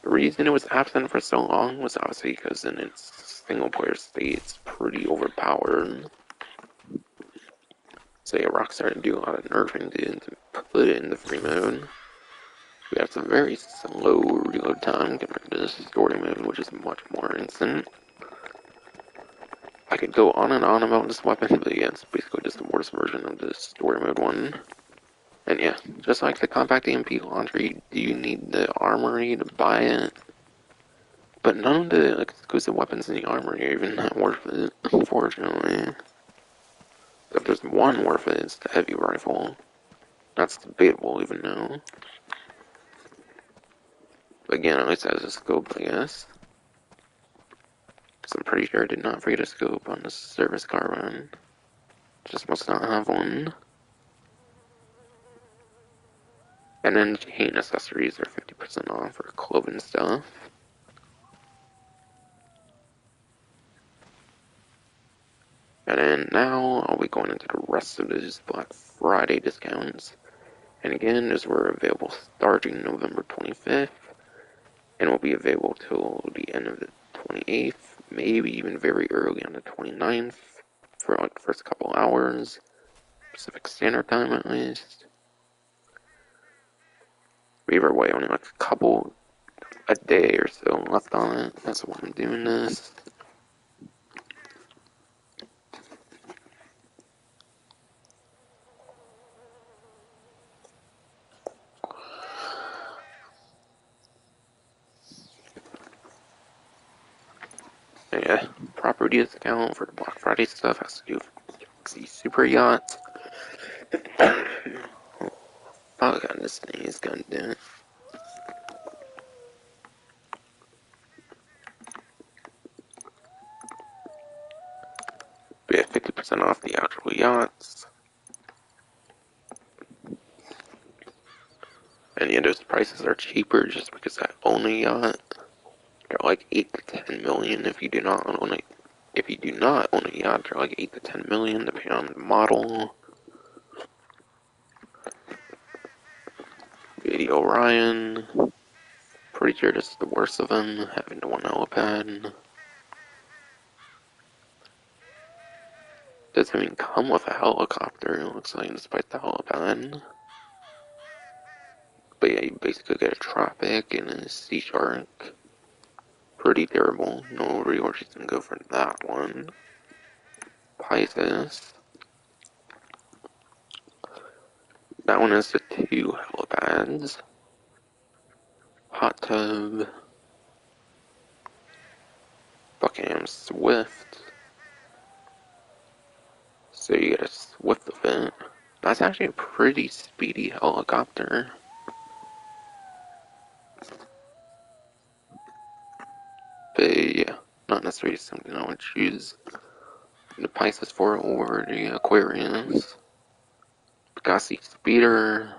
The reason it was absent for so long was obviously because in its single player state, it's pretty overpowered. So yeah, Rockstar had to do a lot of nerfing to put it in the free mode. We have some very slow reload time compared to the story mode, which is much more instant. could go on and on about this weapon, but yeah, it's basically just the worst version of the story mode one. And yeah, just like the compact EMP launcher, you do need the armory to buy it. But none of the exclusive weapons in the armory are even that worth it, unfortunately. If there's one worth it, it's the heavy rifle. That's debatable even now. But again, at least it has a scope, I guess. Because I'm pretty sure I did not forget a scope on the service carbine. Just must not have one. And then chain accessories are 50% off for clothing stuff. And then now I'll be going into the rest of these Black Friday discounts. And again, these were available starting November 25th. And will be available till the end of the 28th. Maybe even very early on the 29th. For like the first couple hours. Pacific Standard Time at least. But either way, only like a day or so left on it. That's why I'm doing this. Yeah, property discount for the Black Friday stuff has to do with the Super Yacht. Oh god, this thing is gonna do it. We have 50% off the actual yachts. And yeah, those prices are cheaper just because I own a yacht. They're like 8 to 10 million if you do not own it. If you do not own a yacht, they're like 8 to 10 million depending on the model. Video Orion. Pretty sure this is the worst of them, having the one helipad. Doesn't even come with a helicopter, it looks like, despite the helipad. But yeah, you basically get a Tropic and a Sea Shark. Pretty terrible. No real reason to go for that one. Pisces. That one has the 2 helipads. Hot Tub. Buckingham Swift. So you get a Swift of it. That's actually a pretty speedy helicopter. But yeah, not necessarily something I would choose the Pisces for or the Aquarius. Pegasi Speeder.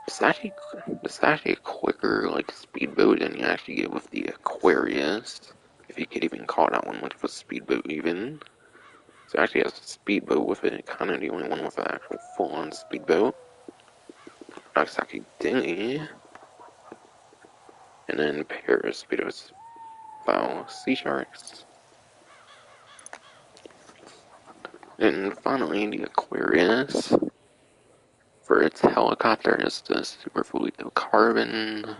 It's actually a quicker like speedboat than you actually get with the Aquarius. If you could even call that one much of a speedboat even. So it actually has a speedboat with it, kind of the only one with an actual full-on speedboat. Nagasaki Dinghy. And then Paris Speedos Foul Sea Sharks. And finally the Aquarius. For its helicopter is the Super Fluido Carbon.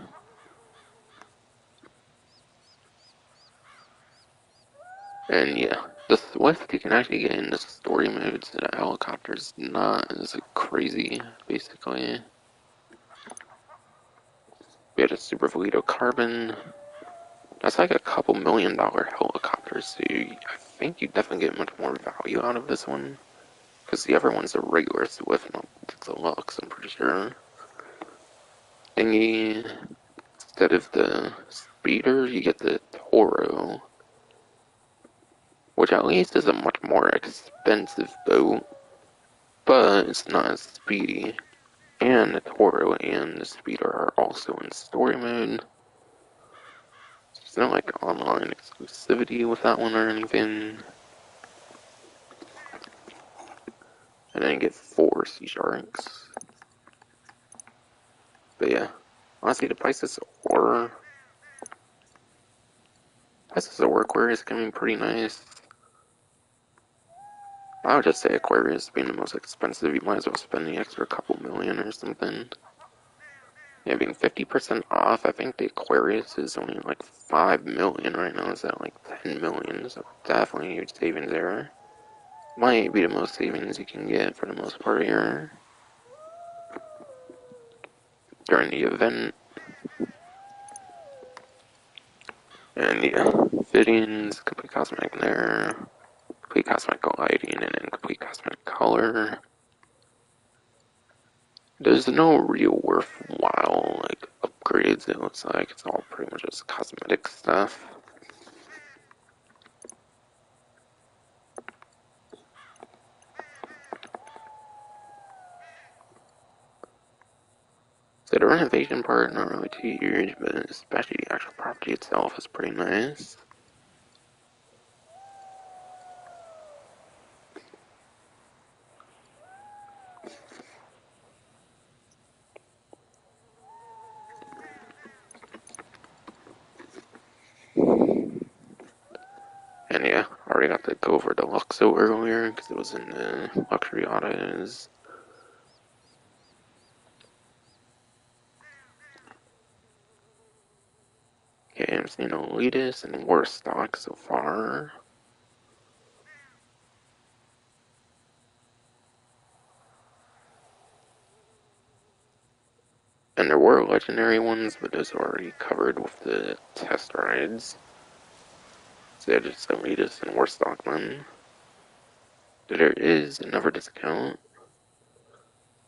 And yeah, the Swift you can actually get in the story modes, and the helicopter's not as crazy, basically. We had a Super Fluido Carbon. That's like a couple $1,000,000 helicopter, so I think you definitely get much more value out of this one. Because the other one's a regular Swift, not deluxe, I'm pretty sure. Dinghy. Instead of the Speeder, you get the Toro. Which at least is a much more expensive boat, but it's not as speedy. And the Toro and the Speeder are also in story mode. So there's no like online exclusivity with that one or anything. And then you get 4 Sea Sharks. But yeah, honestly the prices are Aquarius can be pretty nice. I would just say Aquarius being the most expensive, you might as well spend the extra couple million or something. Yeah, being 50% off, I think the Aquarius is only like 5 million right now. It's at like 10 million, so definitely a huge savings there. Might be the most savings you can get for the most part here during the event. And yeah, fittings, complete cosmetic there, complete cosmetic lighting, and then complete cosmetic color. There's no real worthwhile like upgrades. It looks like it's all pretty much just cosmetic stuff. So the renovation part, not really too huge, but especially the actual property itself is pretty nice. And yeah, I already got to go over the Luxo earlier because it was in the luxury autos. Okay, I'm seeing elitist and worst stock so far. And there were legendary ones, but those are already covered with the test rides. So yeah, just elitist and worst stock then. There is another discount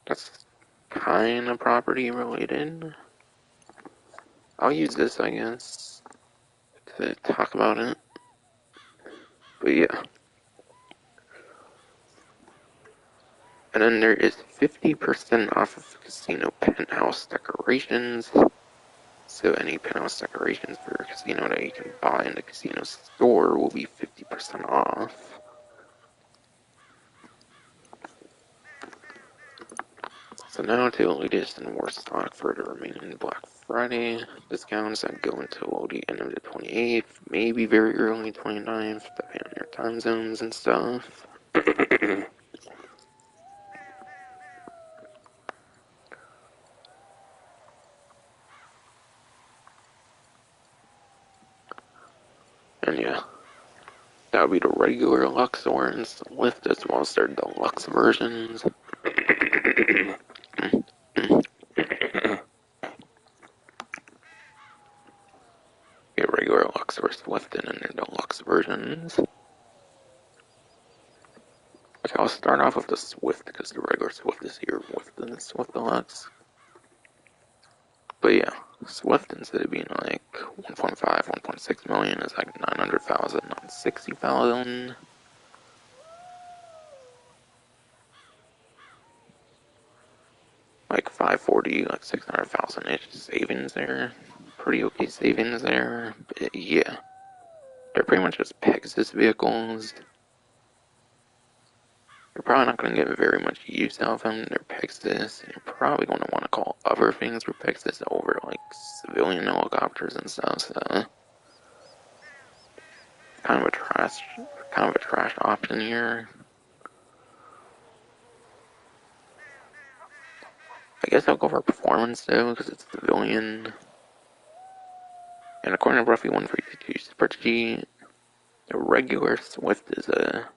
that's kind of property related. I'll use this, I guess, to talk about it. But yeah. And then there is 50% off of casino penthouse decorations. So any penthouse decorations for your casino that you can buy in the casino store will be 50% off. So now to the latest and worst stock for the remaining Black Friday discounts that go until the end of the 28th, maybe very early 29th, depending on your time zones and stuff. And yeah, that would be the regular Luxor and Lift as well as their deluxe versions. Get regular Luxor Swift and their deluxe versions. Okay, I'll start off with the Swift because the regular Swift is here with the Swift Deluxe. But yeah, Swift instead of being like 1.5, 1.6 million is like 900,000, not 60,000. Like 540, like 600,000 ish savings there. Pretty okay savings there. But yeah, they're pretty much just Pegasus vehicles. You're probably not going to get very much use out of them. They're Pegasus. You're probably going to want to call other things for Pegasus over like civilian helicopters and stuff. So kind of a trash option here. I guess I'll go for performance though, because it's civilian. And according to Roughly 152 Super G, the regular Swift is a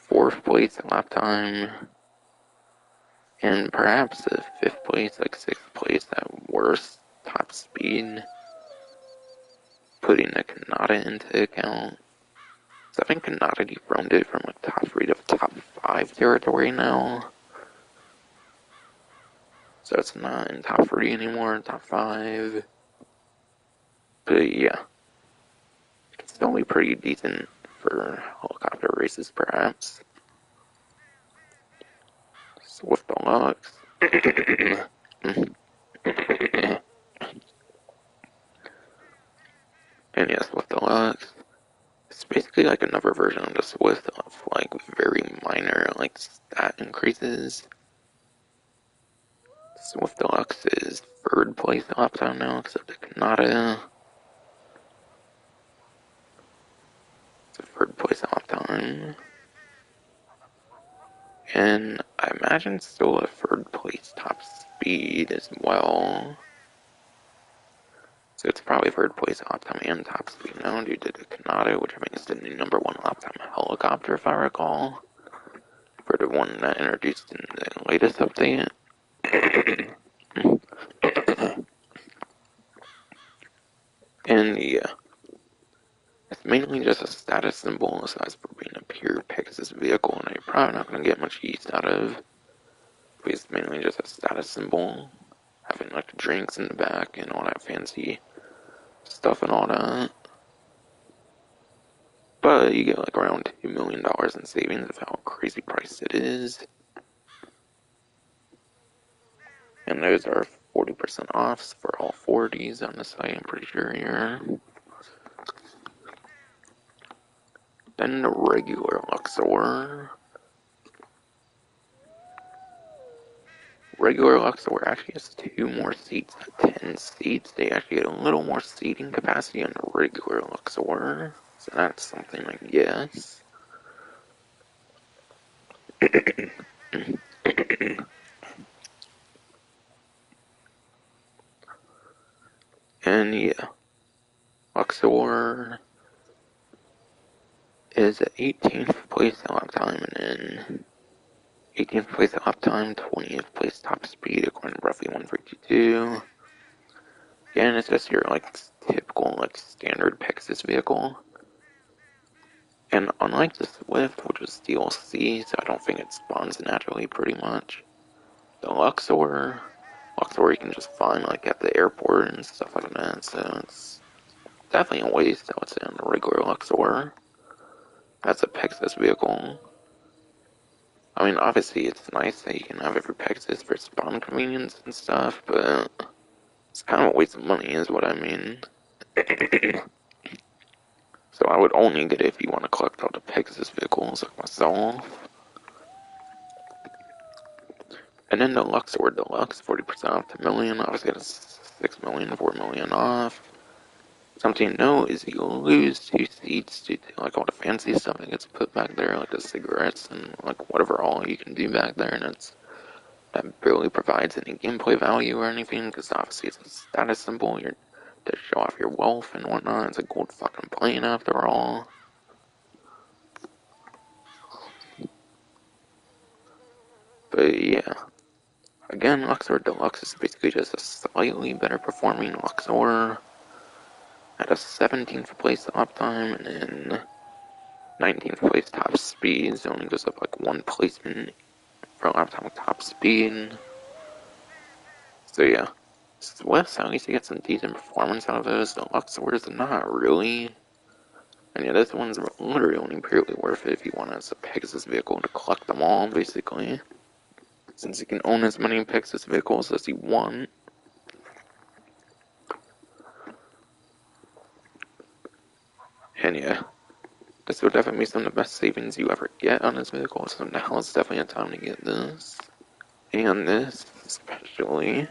4th place lap time, and perhaps a 5th place, like 6th place at worst top speed, putting the Kanata into account. So I think Kanata dethroned it from like top 3 to top 5 territory now. So it's not in top 3 anymore, top 5. But yeah, it's still be pretty decent for helicopter races, perhaps. Swift Deluxe. And yes, Swift Deluxe. It's basically like another version of the Swift of like very minor like stat increases. Swift Deluxe is 3rd place lap time now, except the Kanata. It's a 3rd place lap time. And I imagine still a third place top speed as well. So it's probably third place lap time and top speed now due to the Kanata, which I think is the new #1 lap time helicopter, if I recall. For the one that introduced in the latest update. And yeah, it's mainly just a status symbol aside for being a pure Pegasus vehicle, and you're probably not going to get much use out of. But it's mainly just a status symbol, having like the drinks in the back and all that fancy stuff and all that. But you get like around $2 million in savings of how crazy priced it is. And those are 40% offs for all 40s on the site, I'm pretty sure here. Then the regular Luxor. Regular Luxor actually has 2 more seats at 10 seats. They actually get a little more seating capacity on the regular Luxor. So that's something, I guess. And yeah, Luxor is at 18th place lap time, and then 18th place lap time, 20th place top speed, according to roughly 152. Again, it's just your like typical like standard Pegasus vehicle. And unlike the Swift, which was DLC, so I don't think it spawns naturally pretty much, the Luxor you can just find like at the airport and stuff like that, so it's definitely a waste, I would say, on the regular Luxor. That's a Pegasus vehicle. I mean, obviously it's nice that you can have every Pegasus for spawn convenience and stuff, but it's kind of a waste of money is what I mean. So I would only get it if you want to collect all the Pegasus vehicles like myself. And then the Luxor Deluxe, 40% off to million. Obviously, it's 6 million, 4 million off. Something to note is you lose 2 seats due to like all the fancy stuff that gets put back there, like the cigarettes and like whatever all you can do back there, and that barely provides any gameplay value or anything, because obviously it's a status symbol. You're to show off your wealth and whatnot. It's a gold fucking plane after all. But yeah. Again, Luxor Deluxe is basically just a slightly better performing Luxor at a 17th place uptime and then 19th place top speed, so it only goes up like 1 placement for uptime top speed. So yeah, Swift, at least you get some decent performance out of those. The Luxor's not really. And yeah, this one's literally only purely worth it if you want as a Pegasus vehicle to collect them all, basically. Since you can own as many Pegasus vehicles as you want. And yeah, this will definitely be some of the best savings you ever get on this vehicle, so now is definitely a time to get this. And this, especially.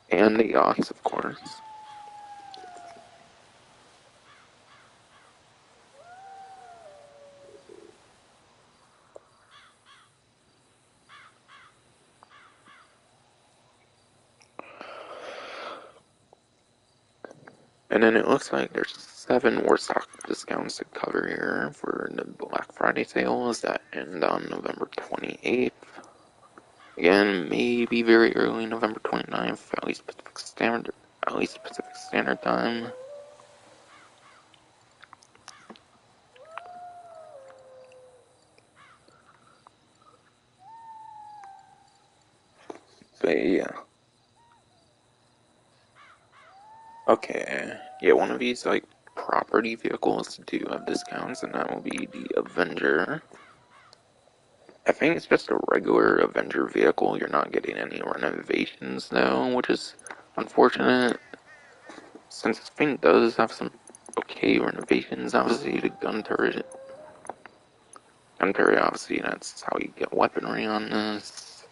And the yachts, of course. And then it looks like there's 7 more stock discounts to cover here for the Black Friday sales that end on November 28th. Again, maybe very early November 29th, at least Pacific Standard Time. But yeah. Okay. Yeah, one of these like property vehicles do have discounts, and that will be the Avenger. I think it's just a regular Avenger vehicle. You're not getting any renovations though, which is unfortunate. Since this thing does have some okay renovations, obviously the gun turret, obviously that's how you get weaponry on this.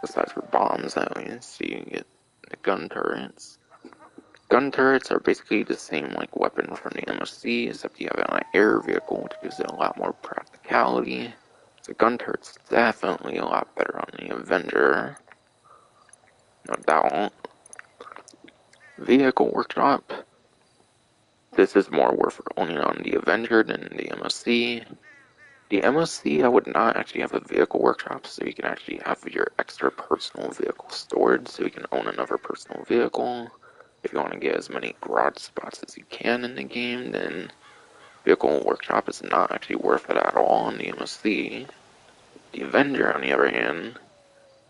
Besides for bombs, at least, so you get the gun turrets. gun turrets are basically the same like weapon from the MOC, except you have an air vehicle, which gives it a lot more practicality. The gun turret's definitely a lot better on the Avenger, no doubt. Vehicle workshop. This is more worth owning on the Avenger than the MOC. The MOC, I would not actually have a vehicle workshop, so you can actually have your extra personal vehicle stored, so you can own another personal vehicle. If you want to get as many garage spots as you can in the game, then vehicle workshop is not actually worth it at all on the MOC. The Avenger, on the other hand,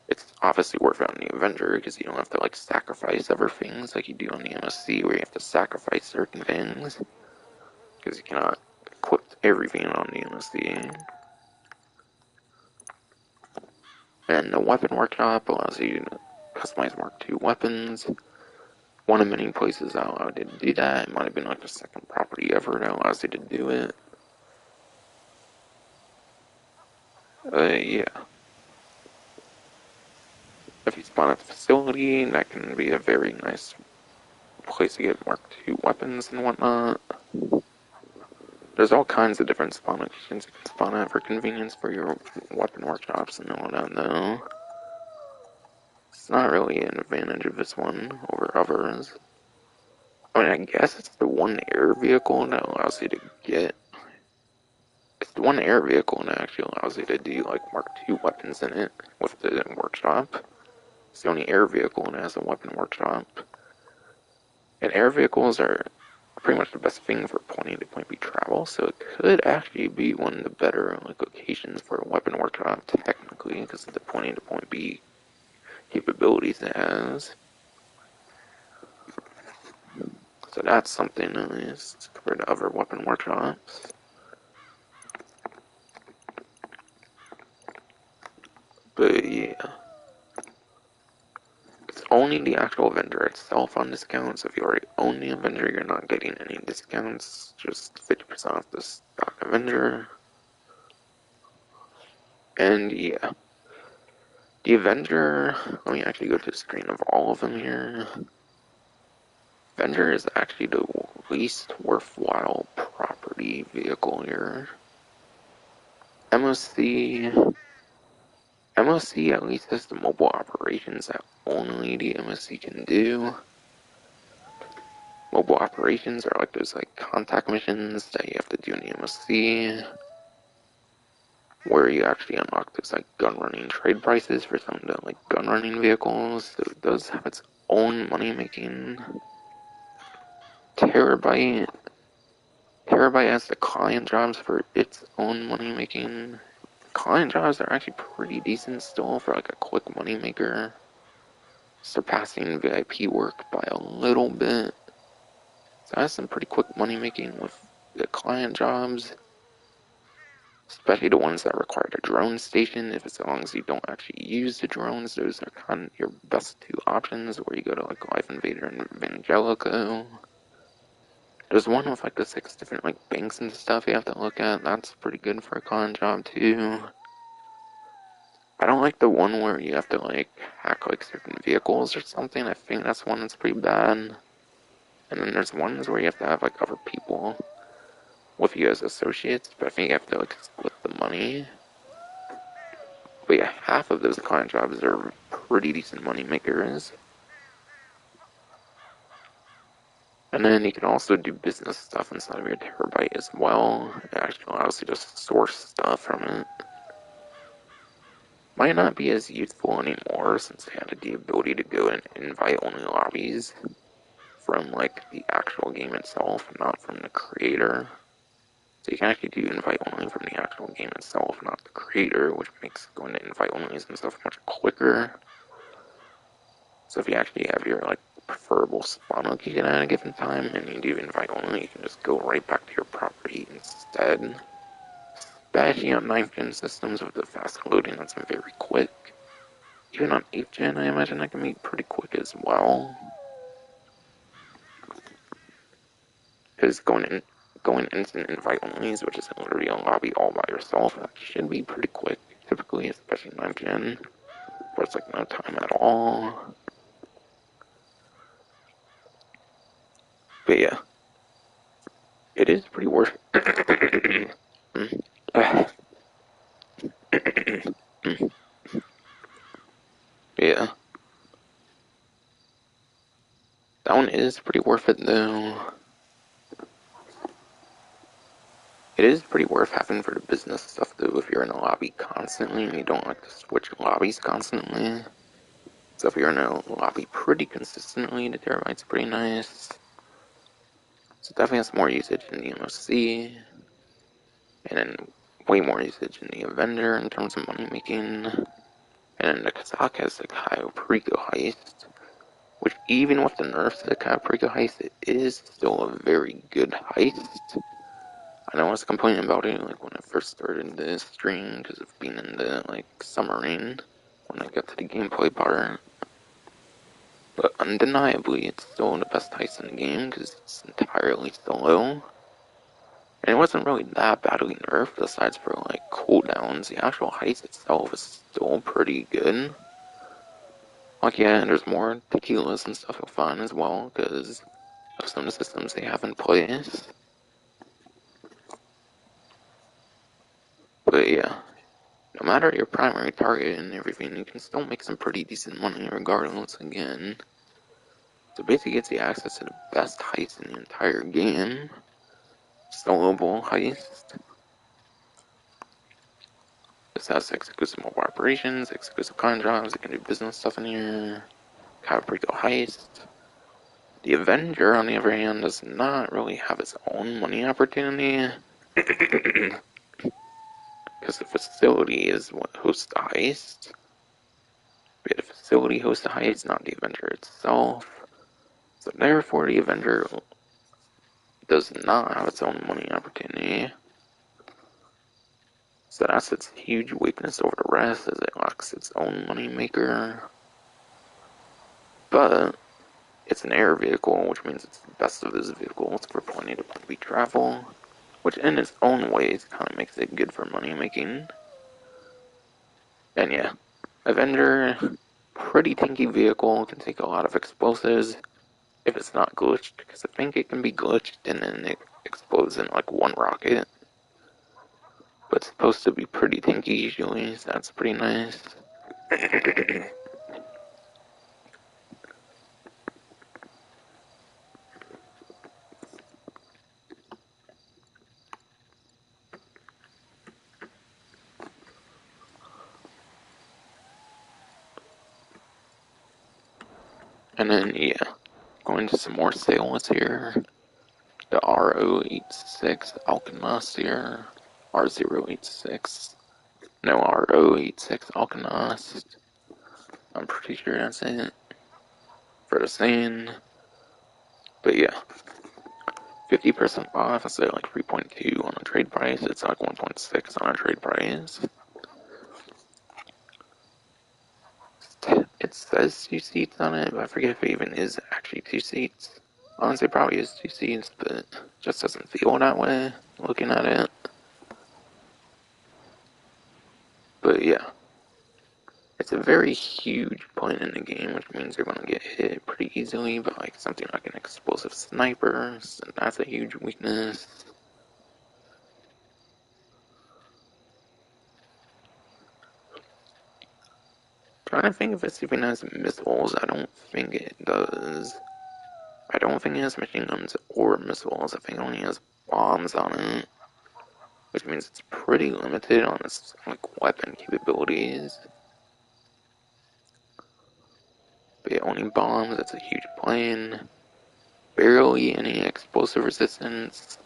it's obviously worth it on the Avenger because you don't have to like sacrifice other things like you do on the MSC where you have to sacrifice certain things because you cannot equip everything on the MSC. And the weapon workshop allows you to customize Mark II weapons. One of many places that allowed you to do that. It might have been like the second property ever that allows you to do it. Yeah. If you spawn at the facility, that can be a very nice place to get Mark II weapons and whatnot. There's all kinds of different spawn locations you can spawn at for convenience for your weapon workshops and all that, though. It's not really an advantage of this one over others. I mean, I guess it's the one air vehicle that allows you to get... It's the one air vehicle that actually allows you to do, like, Mark II weapons in it with the workshop. It's the only air vehicle that has a weapon workshop. And air vehicles are pretty much the best thing for point A to point B travel, so it could actually be one of the better like locations for a weapon workshop technically because of the point A to point B capabilities it has. So that's something nice compared to other weapon workshops. But yeah. It's only the actual Avenger itself on discount, so if you already own the Avenger, you're not getting any discounts, just 50% off the stock Avenger. And yeah. The Avenger, let me actually go to the screen of all of them here. Avenger is actually the least worthwhile property vehicle here. MOC at least has the mobile operations that only the MOC can do. Mobile operations are like those like contact missions that you have to do in the MOC, where you actually unlock those like gun running trade prices for some of the like gun running vehicles. So it does have its own money making. Terabyte has the client jobs for its own money making. Client jobs are actually pretty decent still for like a quick money maker, surpassing VIP work by a little bit. So that's some pretty quick money making with the client jobs, especially the ones that require a drone station. If as long as you don't actually use the drones, those are kind of your best two options. Where you go to like Life Invader and Evangelico. There's one with like the 6 different like banks and stuff you have to look at. That's pretty good for a con job too. I don't like the one where you have to like hack like certain vehicles or something. I think that's one that's pretty bad. And then there's ones where you have to have like other people with you as associates, but I think you have to like split the money. But yeah, half of those client jobs are pretty decent money makers. And then you can also do business stuff inside of your Terabyte as well. It actually allows you to source stuff from it. Might not be as useful anymore since they added the ability to go in invite-only lobbies from like the actual game itself, not from the creator. So you can actually do invite-only from the actual game itself, not the creator, which makes going to invite-onlys and stuff much quicker. So if you actually have your like preferable spawn location at a given time and you do invite-only, you can just go right back to your property instead. Especially on 9th gen systems with the fast loading, that's very quick. Even on 8th gen, I imagine that can be pretty quick as well. Because going instant invite onlys, which is literally a lobby all by yourself, that should be pretty quick, typically, especially 9th gen, where it's like no time at all. But yeah, it is pretty worth. Yeah, that one is pretty worth it though. It is pretty worth having for the business stuff though if you're in a lobby constantly and you don't like to switch lobbies constantly. So if you're in a lobby pretty consistently, the terabyte's pretty nice. So it definitely has more usage in the MOC, and then way more usage in the Avenger in terms of money making. And then the Kazakh has the Kaiopriko heist, which even with the nerfs to the Kaiopriko heist, it is still a very good heist. I know I was complaining about it like when I first started the stream because of being in the like submarine when I got to the gameplay part. But undeniably, it's still the best heist in the game because it's entirely solo. And it wasn't really that badly nerfed aside for like cooldowns. The actual heist itself is still pretty good. Like yeah, there's more tequilas and stuff you'll find as well because of some of the systems they have in place. But yeah, no matter your primary target and everything, you can still make some pretty decent money regardless again. So basically gets you access to the best heist in the entire game. Soloable heist. This has exclusive mobile operations, exclusive con jobs, it can do business stuff in here. Kaiopriko heist. The Avenger, on the other hand, does not really have its own money opportunity. Because the facility is what hosts the heist. But the facility hosts the heist, not the Avenger itself. So therefore, the Avenger does not have its own money opportunity. So that's its huge weakness over the rest, as it lacks its own money maker. But it's an air vehicle, which means it's the best of those vehicles for plenty to be travel, which in its own ways kind of makes it good for money making. And yeah, Avenger, pretty tanky vehicle, can take a lot of explosives if it's not glitched, because I think it can be glitched and then it explodes in like one rocket. But it's supposed to be pretty tanky usually, so that's pretty nice. And then, yeah, going to some more sales here. The RO86 Alcanos here. R086. No, RO86 Alcanos. I'm pretty sure that's it. For the same. But yeah. 50% off instead of like 3.2 on a trade price. It's like 1.6 on a trade price. It says 2 seats on it, but I forget if it even is actually 2 seats. Honestly, it probably is 2 seats, but it just doesn't feel that way looking at it. But yeah. It's a very huge point in the game, which means you're gonna get hit pretty easily by like something like an explosive sniper, so that's a huge weakness. Trying to think if it even has missiles. I don't think it does. I don't think it has machine guns or missiles. I think it only has bombs on it, which means it's pretty limited on its like weapon capabilities. But yeah, only bombs. That's a huge plane. Barely any explosive resistance.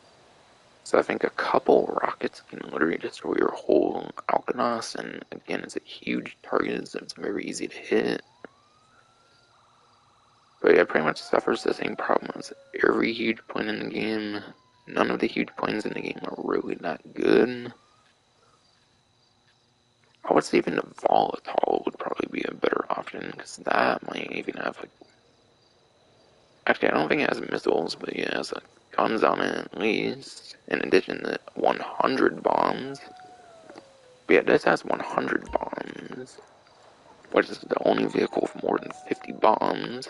So I think a couple rockets can literally destroy your whole Alcanos, and again, it's a huge target, so it's very easy to hit. But yeah, pretty much suffers the same problem as every huge plane in the game. None of the huge planes in the game are really that good. I would say even the Volatile would probably be a better option, because that might even have like... Actually, I don't think it has missiles, but yeah, it has like guns on it at least. In addition to 100 bombs. But yeah, this has 100 bombs, which is the only vehicle with more than 50 bombs.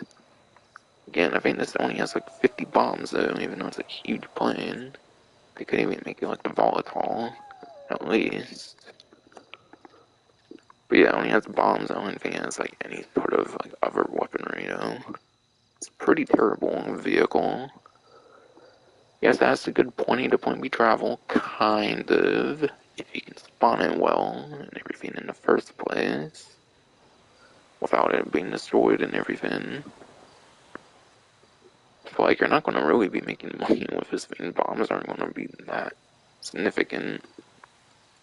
Again, I think this only has like 50 bombs though, even though it's a huge plane. They could even make it like the volatile, at least. But yeah, it only has bombs. I don't think it has like any sort of like other weaponry though. It's a pretty terrible vehicle. Yes, it has a good point A to point B travel, kind of, if you can spawn it well and everything in the first place, without it being destroyed and everything. I feel like you're not going to really be making money with this thing. Bombs aren't going to be that significant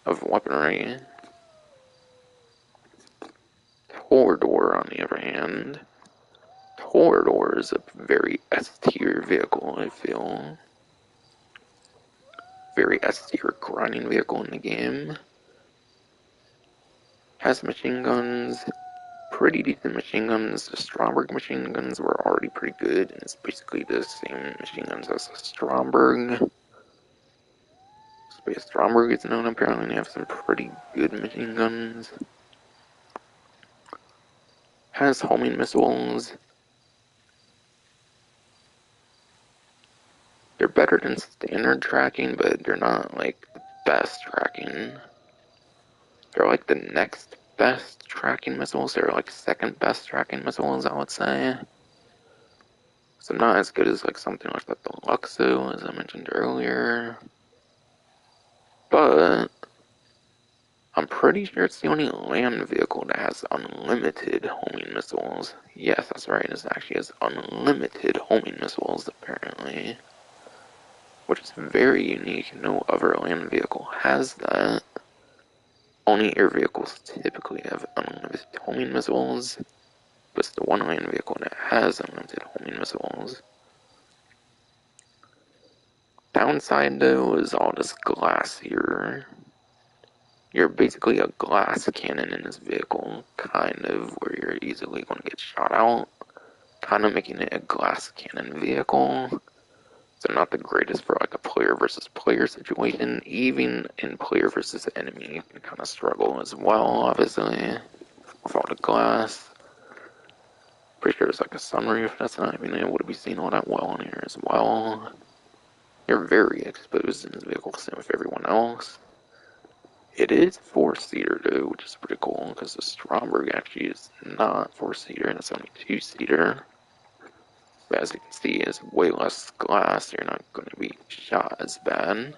of weaponry. Torador, on the other hand, Torador is a very S tier vehicle, I feel. Very S tier grinding vehicle in the game. Has machine guns, pretty decent machine guns. The Stromberg machine guns were already pretty good, and it's basically the same machine guns as the Stromberg. Space Stromberg is known apparently to have some pretty good machine guns. Has homing missiles. They're better than standard tracking, but they're not like the best tracking. They're like the next best tracking missiles. They're like second best tracking missiles, I would say. So not as good as like something like the Deluxo, as I mentioned earlier. But I'm pretty sure it's the only land vehicle that has unlimited homing missiles. Yes, that's right, it actually has unlimited homing missiles, apparently. Which is very unique. No other land vehicle has that. Only air vehicles typically have unlimited homing missiles, but it's the one land vehicle that has unlimited homing missiles. Downside though is all this glass here. You're basically a glass cannon in this vehicle, kind of, where you're easily going to get shot out, kind of making it a glass cannon vehicle. So not the greatest for like a player versus player situation. Even in player versus enemy, you can kind of struggle as well, obviously, with all the glass. Pretty sure there's like a sunroof that's not even able to be seen all that well in here as well. You're very exposed in this vehicle, same with everyone else. It is 4-seater though, which is pretty cool, because the Stromberg actually is not 4-seater, and it's only 2-seater. But as you can see, it's way less glass, so you're not going to be shot as bad.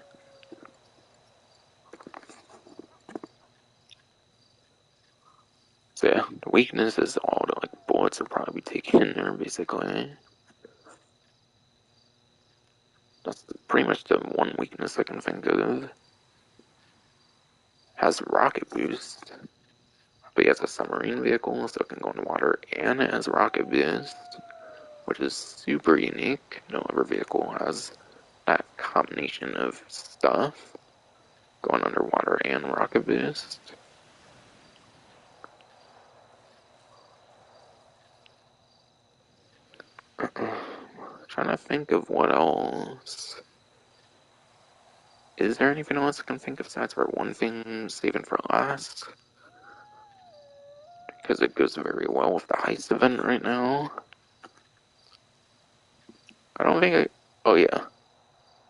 So yeah, the weakness is all the like bullets are probably taken in there, basically. That's pretty much the one weakness I can think of. Has rocket boost, but it's a submarine vehicle, so it can go in the water, and it has rocket boost, which is super unique. No other vehicle has that combination of stuff, going underwater and rocket boost. Trying to think of what else. Is there anything else I can think of besides for one thing saving for last? Because it goes very well with the heist event right now. I don't think I... Oh yeah.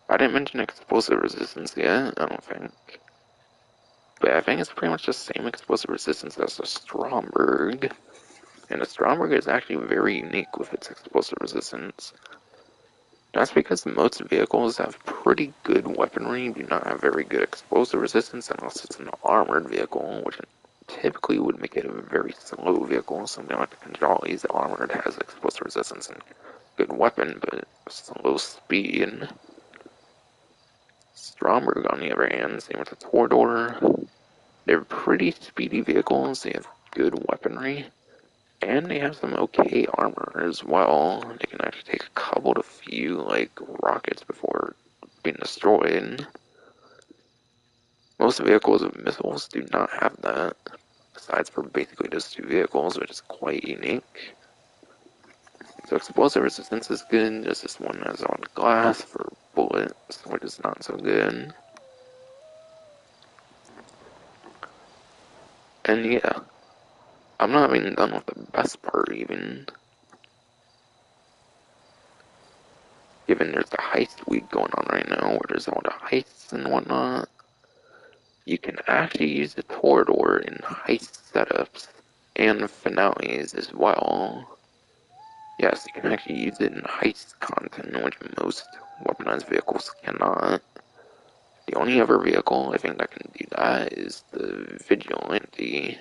I didn't mention explosive resistance yet, I don't think. But I think it's pretty much the same explosive resistance as the Stromberg. And the Stromberg is actually very unique with its explosive resistance. That's because most vehicles have pretty good weaponry, do not have very good explosive resistance unless it's an armored vehicle, which typically would make it a very slow vehicle. Something like the Conjali's armored has explosive resistance and good weapon, but slow speed. Stromberg, on the other hand, same with the Torador. They're pretty speedy vehicles, they have good weaponry, and they have some okay armor as well. They can actually take a couple to few, like, rockets before being destroyed. Most vehicles with missiles do not have that, besides for basically just two vehicles, which is quite unique. So explosive resistance is good, just this one has on glass for bullets, which is not so good. And yeah, I'm not even done with the best part even. given there's a heist week going on right now where there's all the heists and whatnot, you can actually use the Torador in heist setups and finales as well. Yes, you can actually use it in heist content, which most weaponized vehicles cannot. The only other vehicle I think that can do that is the Vigilante.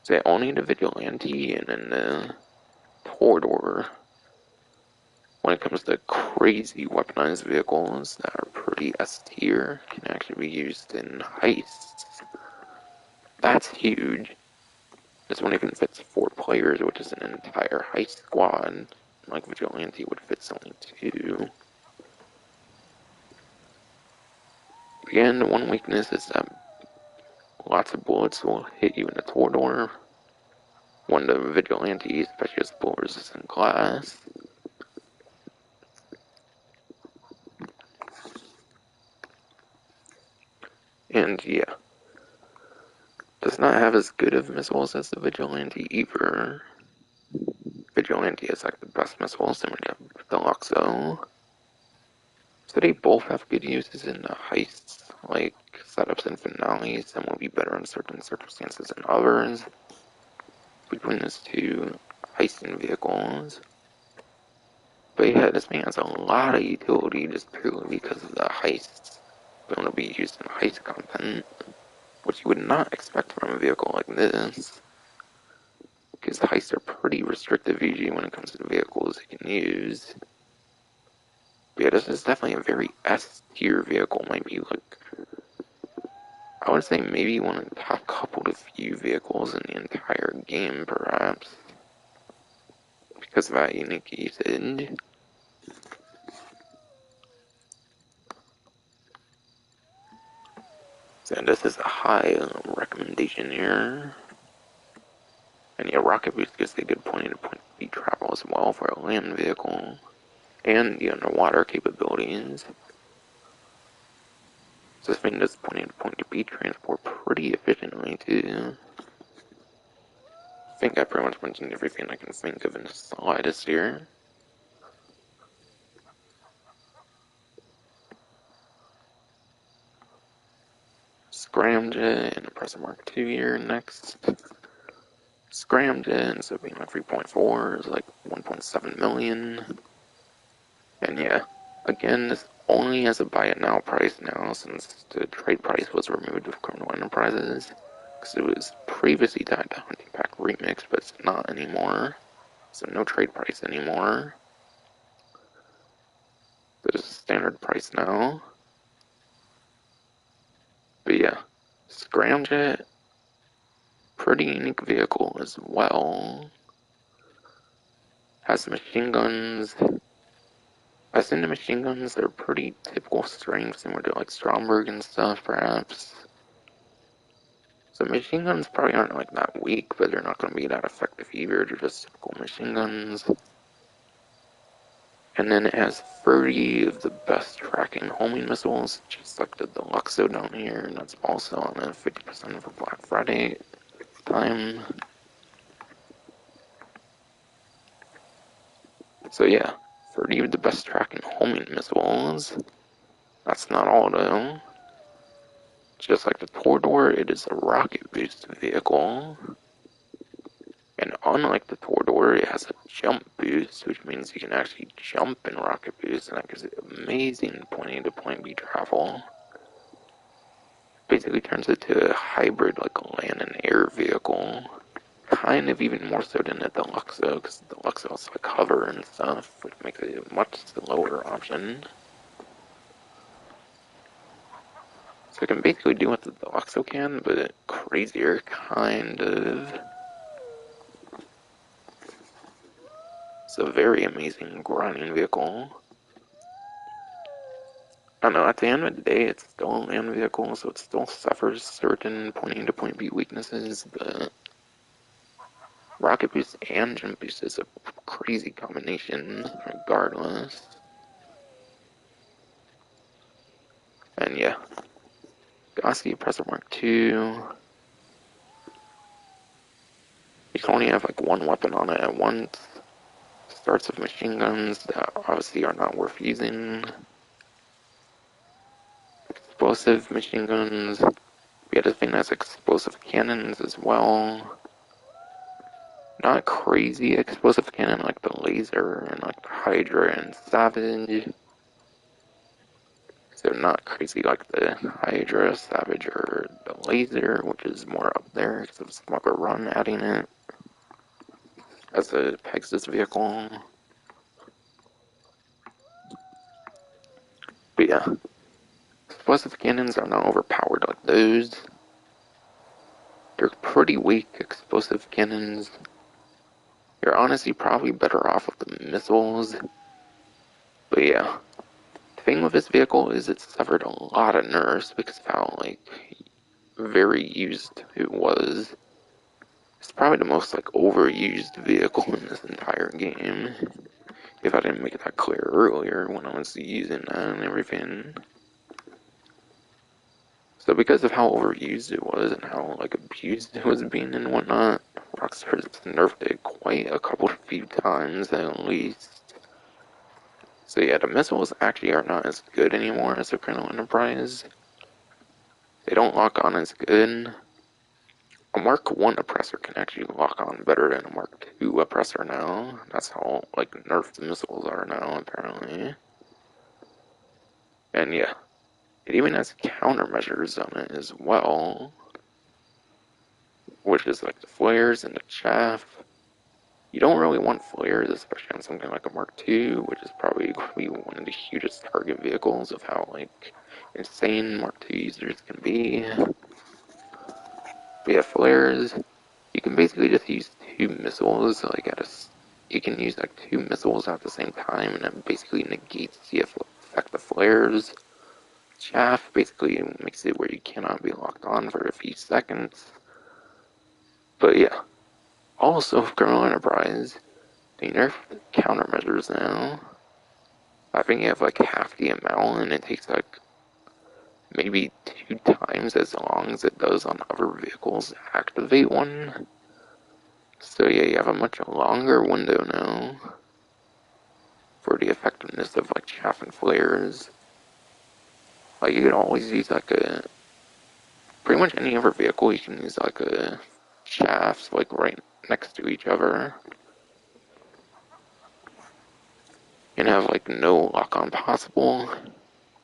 So only the Vigilante and then the Torador. When it comes to crazy weaponized vehicles that are pretty S tier, can actually be used in heists. That's huge. This one even fits 4 players, which is an entire heist squad. Like Vigilante would fit only 2. Again, the one weakness is that lots of bullets will hit you in the Torador. When the Vigilante, especially as bullet resistant glass. And yeah, does not have as good of missiles as the Vigilante either. Vigilante is like the best missiles, then we have the Luxo. So they both have good uses in the heists, like setups and finales, and will be better in certain circumstances than others. Between those two heisting vehicles. But yeah, this thing has a lot of utility just purely because of the heists going to be used in heist content, which you would not expect from a vehicle like this. Because heists are pretty restrictive usually when it comes to the vehicles you can use. But yeah, this is definitely a very S tier vehicle, maybe like, I would say maybe one of the top couple to few vehicles in the entire game, perhaps. Because of that unique usage. So this is a high recommendation here. And yeah, Rocket Boost gives a good point-to-point speed travel as well for a land vehicle. And the underwater capabilities. So this thing does point-to-point speed transport pretty efficiently too. I think I pretty much mentioned everything I can think of in the slightest here. Scramjet and Oppressor Mark II here next. Scramjet, instead of being like 3.4, is like 1.7 million. And yeah, again, this only has a buy it now price now since the trade price was removed of Criminal Enterprises. Because it was previously tied to Hunting Pack Remix, but it's not anymore. So no trade price anymore. There's a standard price now. But yeah, Scramjet, pretty unique vehicle as well. Has machine guns. I think the machine guns are pretty typical strength, similar to like Stromberg and stuff, perhaps. So machine guns probably aren't like that weak, but they're not going to be that effective either. They're just typical machine guns. And then it has 30 of the best tracking homing missiles, just like the Deluxo down here, and that's also on a 50% for Black Friday time. So yeah, 30 of the best tracking homing missiles. That's not all though. Just like the Torador, it is a rocket boost vehicle. And unlike the Torador, it has a jump boost, which means you can actually jump in rocket boost, and that gives it amazing point A to point B travel. Basically turns it to a hybrid, like a land and air vehicle. Kind of even more so than the Deluxo, because the Deluxo has like hover and stuff, which makes it a much slower option. So it can basically do what the Deluxo can, but crazier, kind of. It's a very amazing grinding vehicle. I don't know, at the end of the day, it's still a land vehicle, so it still suffers certain point A to point B weaknesses, but rocket boost and jump boost is a crazy combination, regardless. And yeah, Gaussian Oppressor Mark II. You can only have like one weapon on it at once, starts of machine guns that obviously are not worth using. Explosive machine guns. We had a thing that's explosive cannons as well. Not crazy explosive cannon like the laser and like the Hydra and Savage. So not crazy like the Hydra, Savage, or the laser, which is more up there because of Smugger Run adding it as a Pegasus vehicle. But yeah, explosive cannons are not overpowered like those. They're pretty weak explosive cannons. You're honestly probably better off with the missiles. But yeah, the thing with this vehicle is it suffered a lot of nerfs because of how like very used it was. It's probably the most like overused vehicle in this entire game. If I didn't make that clear earlier when I was using that and everything. So because of how overused it was and how like abused it was being and whatnot, Rockstar's nerfed it quite a few times at least. So yeah, the missiles actually are not as good anymore as the Colonel Enterprise. They don't lock on as good. A Mark 1 oppressor can actually lock on better than a Mark 2 oppressor now. That's how like nerfed the missiles are now apparently. And yeah, it even has countermeasures on it as well, which is like the flares and the chaff. You don't really want flares, especially on something like a Mark II, which is probably going to be one of the hugest target vehicles of how like insane Mark II users can be. But yeah, flares, you can basically just use two missiles, like you can use like two missiles at the same time, and it basically negates the effect of flares. Chaff basically makes it where you cannot be locked on for a few seconds. But yeah, also Colonel Enterprise, they nerfed countermeasures now. I think you have like half the amount, and it takes like maybe 2 times as long as it does on other vehicles to activate one. So yeah, you have a much longer window now for the effectiveness of like chaff and flares. Like you can always use like pretty much any other vehicle you can use like a shafts like right next to each other. And have like no lock on possible.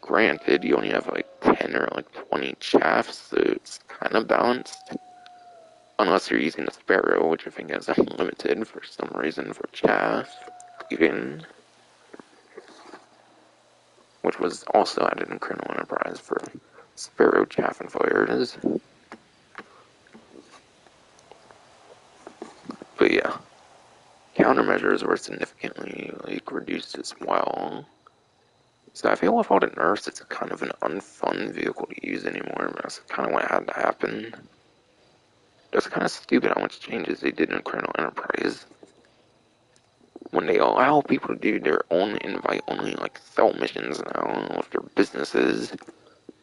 Granted, you only have like 10 or like 20 shafts, so it's kind of balanced. Unless you're using a Sparrow, which I think is unlimited for some reason for chaff, even. Which was also added in Colonel Enterprise for Sparrow chaff and flares. But yeah, countermeasures were significantly like reduced as well. So I feel with all the nerfs, it's kind of an unfun vehicle to use anymore, but that's kind of what had to happen. That's kind of stupid how much changes they did in Colonel Enterprise. When they allow people to do their own invite-only like cell missions now with their businesses,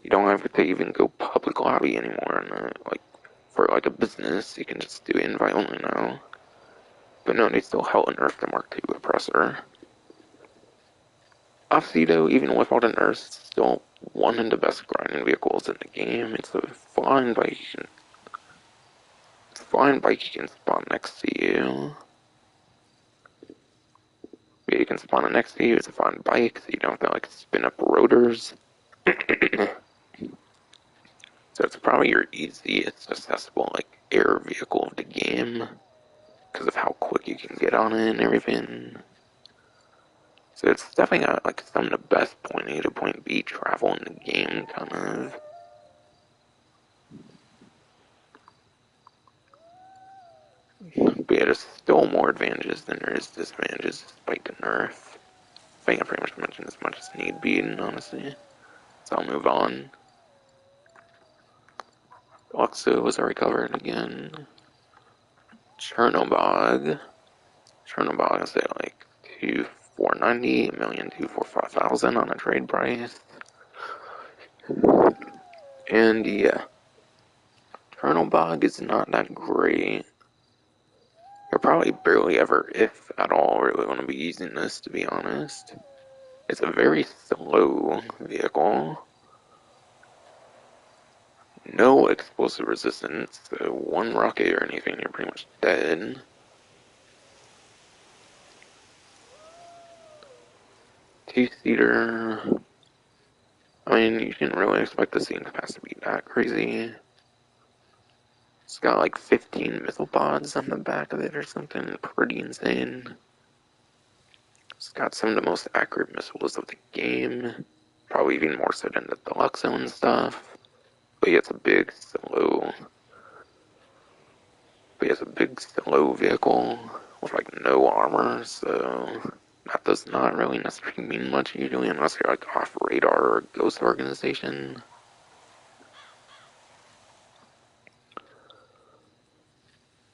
you don't have to even go public lobby anymore. And like for like a business, you can just do invite-only now. But no, they still held and nerfed the Mark II oppressor. Obviously, though, even with all the nerfs, it's still one of the best grinding vehicles in the game. It's a flying bike. It's a flying bike you can spawn next to you. Yeah, you can spawn it next to you. It's a flying bike, so you don't have to like spin up rotors. So it's probably your easiest accessible like air vehicle of the game because of how quick you can get on it and everything. So it's definitely got like some of the best point A to point B travel in the game, kind of. But yeah, there's still more advantages than there is disadvantages despite the nerf. I think I pretty much mentioned as much as need be, and honestly. So I'll move on. Luxo was already covered again. Chernobog. Chernobog is at like 2,490, 1,245,000 on a trade price. And yeah, Chernobog is not that great. You're probably barely ever, if at all, really want to be using this, to be honest. It's a very slow vehicle. No explosive resistance, so one rocket or anything, you're pretty much dead. Two-seater. I mean, you didn't really expect the seating capacity to be that crazy. It's got like 15 missile pods on the back of it or something, pretty insane. It's got some of the most accurate missiles of the game, probably even more so than the deluxe zone stuff. But yeah, it's a big, slow vehicle with like no armor, so that does not really necessarily mean much usually unless you're like off radar or a ghost organization.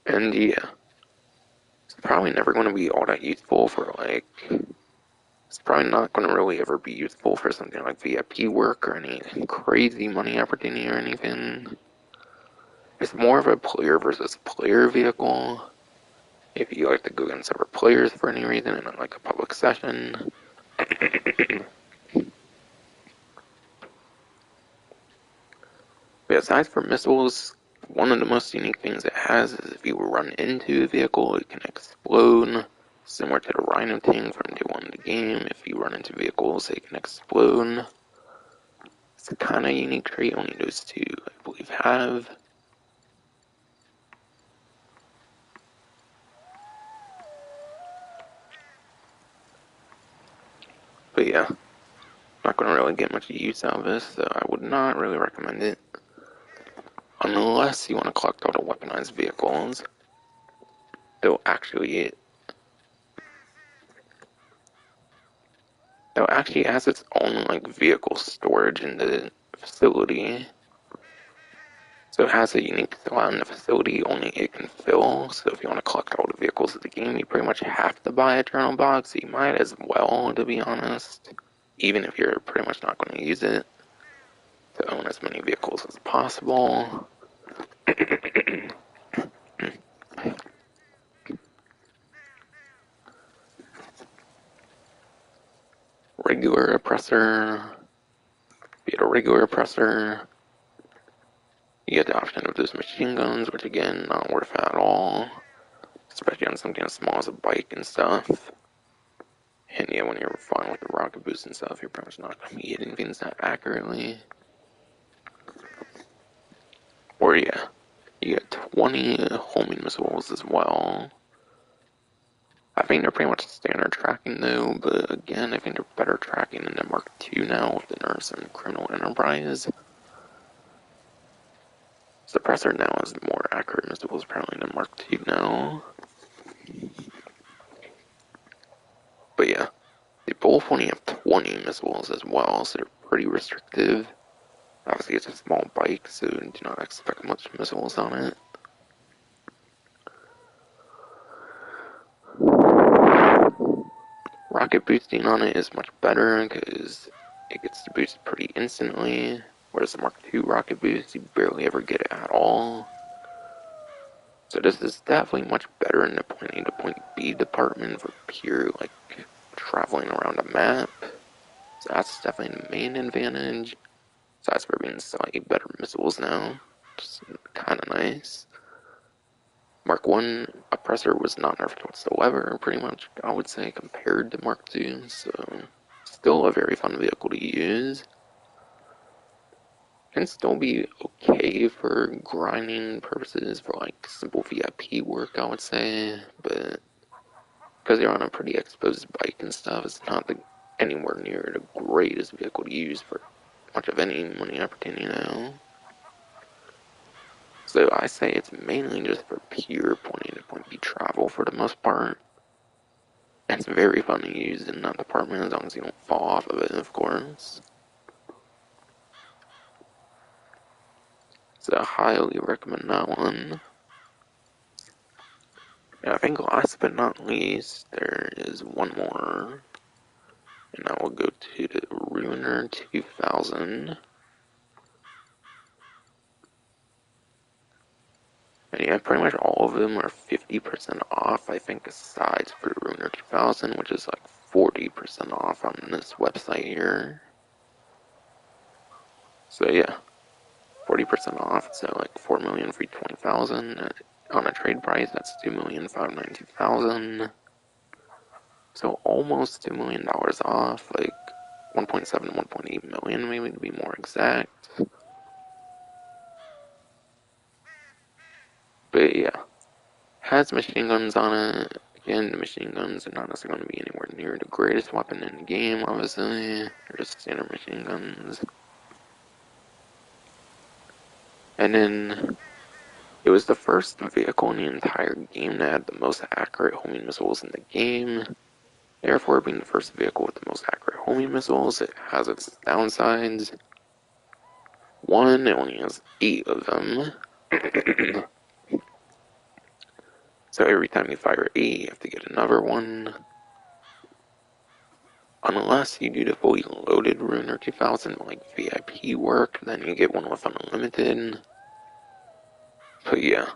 And yeah, it's probably never going to be all that useful for like, it's probably not going to really ever be useful for something like VIP work or any crazy money opportunity or anything. It's more of a player versus player vehicle. If you like to go against other players for any reason in like a public session. But aside from missiles, one of the most unique things it has is if you run into a vehicle, it can explode. Similar to the Rhino tank from day one of the game, if you run into vehicles, it can explode. It's a kind of unique trait only those two, I believe, have. But yeah, not going to really get much use out of this, so I would not really recommend it. Unless you want to collect all the weaponized vehicles. They'll actually has its own like vehicle storage in the facility. So it has a unique slot in the facility only it can fill. So if you want to collect all the vehicles of the game, you pretty much have to buy a journal box. So you might as well, to be honest. Even if you're pretty much not going to use it. To own as many vehicles as possible. Regular oppressor. If you get a regular oppressor, you get the option of those machine guns, which again, not worth it at all. Especially on something as small as a bike and stuff. And yeah, when you're flying with the rocket boost and stuff, you're pretty much not going to be hitting things that accurately. Or yeah, you get 20 homing missiles as well. I think they're pretty much standard tracking though, but again, I think they're better tracking than the Mark II now with the Nurse and Criminal Enterprise. Suppressor now has more accurate missiles apparently than Mark II now. But yeah, they both only have 20 missiles as well, so they're pretty restrictive. Obviously it's a small bike, so do not expect much missiles on it. Rocket boosting on it is much better because it gets to boost pretty instantly, whereas the Mark II rocket boost, you barely ever get it at all. So this is definitely much better in the point A to point B department for pure, like, traveling around a map. So that's definitely the main advantage. Besides for being slightly better missiles now, just kind of nice. Mark 1 Oppressor was not nerfed whatsoever, pretty much, I would say, compared to Mark 2, so still a very fun vehicle to use. Can still be okay for grinding purposes, for like simple VIP work, I would say, but because you're on a pretty exposed bike and stuff, it's not anywhere near the greatest vehicle to use for much of any money opportunity now. So I say it's mainly just for pure point A to point B travel for the most part. It's very fun to use in that department as long as you don't fall off of it, of course. So I highly recommend that one. And I think last but not least, there is one more. And I will go to the Ruiner 2000. And yeah, pretty much all of them are 50% off, I think, aside for the Ruiner 2000, which is like 40% off on this website here. So yeah, 40% off, so like 4 million for 20,000. On a trade price, that's 2,592,000. So almost $2 million off, like 1.7, 1.8 million, maybe to be more exact. But yeah, has machine guns on it. Again, the machine guns are not necessarily going to be anywhere near the greatest weapon in the game, obviously. They're just standard machine guns. And then, it was the first vehicle in the entire game that had the most accurate homing missiles in the game. Therefore, being the first vehicle with the most accurate homing missiles, it has its downsides. One, it only has 8 of them. So every time you fire 8, you have to get another one. Unless you do the fully loaded Ruiner 2000 like VIP work, then you get one with unlimited. But yeah.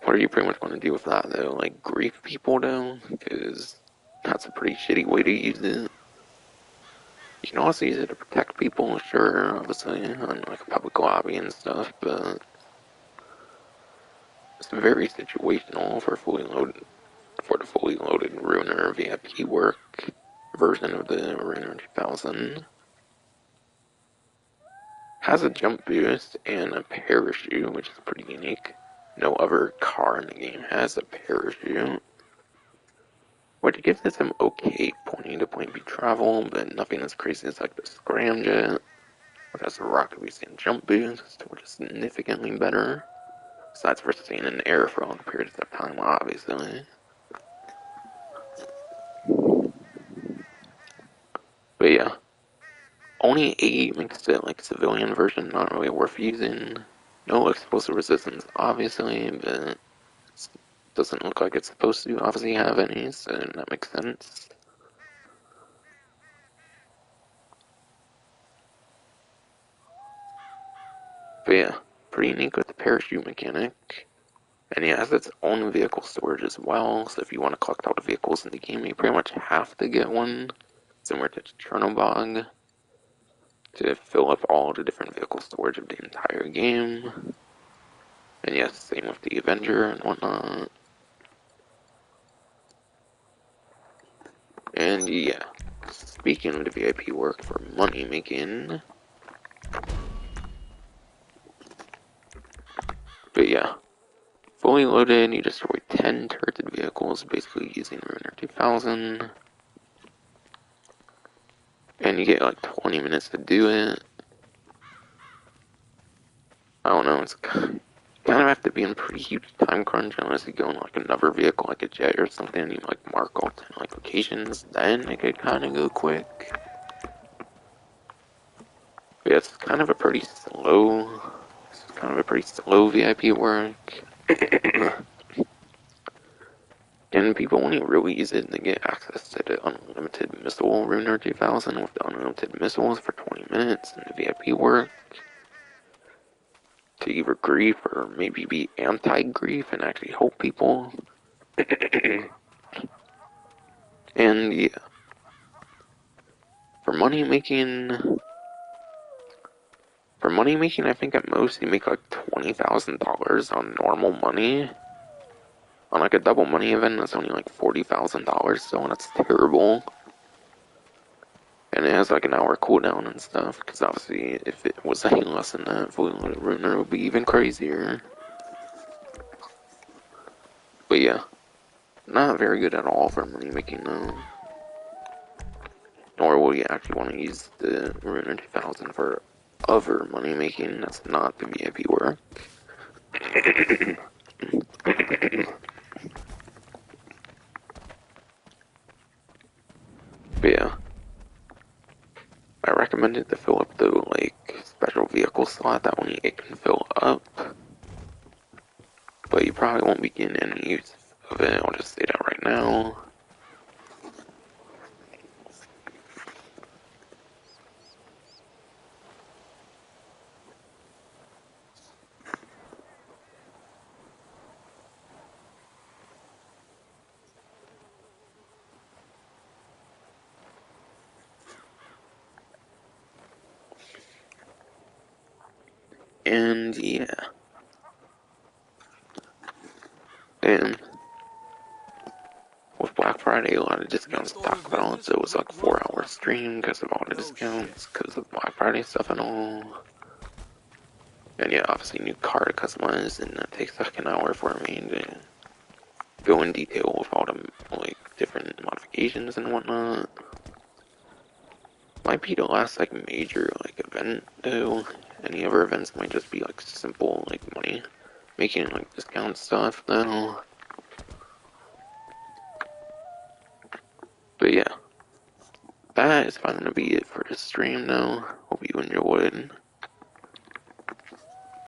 What are you pretty much going to do with that though? Like grief people though? Because that's a pretty shitty way to use it. You can also use it to protect people, sure, obviously, on like a public lobby and stuff, but it's very situational for the fully loaded Ruiner VIP work version of the Ruiner 2000. Has a jump boost and a parachute, which is pretty unique. No other car in the game has a parachute, which gives it some okay point A to point B travel, but nothing as crazy as like the scramjet, which has a rocket boost and jump boost, which is significantly better. Besides for staying in the air for long periods of time, obviously. But yeah, only 8 makes it like civilian version not really worth using. No explosive resistance, obviously, but it doesn't look like it's supposed to obviously have any, so that makes sense. But yeah, pretty unique with the parachute mechanic. And it has its own vehicle storage as well, so if you want to collect all the vehicles in the game, you pretty much have to get one, similar to Chernobog, to fill up all the different vehicle storage of the entire game. And yes, same with the Avenger and whatnot. And yeah, speaking of the VIP work for money making, but yeah, fully loaded, you destroy 10 turreted vehicles, basically using Ruiner 2000. And you get like 20 minutes to do it. I don't know, it's kind of have to be in a pretty huge time crunch unless you go in like another vehicle like a jet or something and you like mark all 10 like locations, then it could kind of go quick. But yeah, it's kind of a pretty slow VIP work. And people only really use it to get access to the unlimited missile Ruiner 2000 with the unlimited missiles for 20 minutes and the VIP work to either grief or maybe be anti-grief and actually help people. And yeah, for money making, I think at most you make like $20,000 on normal money. On like a double money event, that's only like $40,000, so that's terrible. And it has like an hour cooldown and stuff, because obviously if it was any less than that, fully loaded Ruiner would be even crazier. But yeah, not very good at all for money making though. Nor will you actually want to use the Ruiner 2000 for other money making that's not the VIP work. But yeah, I recommend it to fill up the like special vehicle slot that only it can fill up. But you probably won't be getting any use of it, I'll just say that right now. And yeah. And with Black Friday, a lot of discounts to talk about. So it was like a 4-hour stream because of all the discounts, because of Black Friday stuff and all. And yeah, obviously new car to customize, and that takes like an hour for me to go in detail with all the like different modifications and whatnot. Might be the last like major like event though. Any other events might just be like simple like money making like discount stuff though. But yeah, that is finally gonna be it for this stream now. Hope you enjoyed.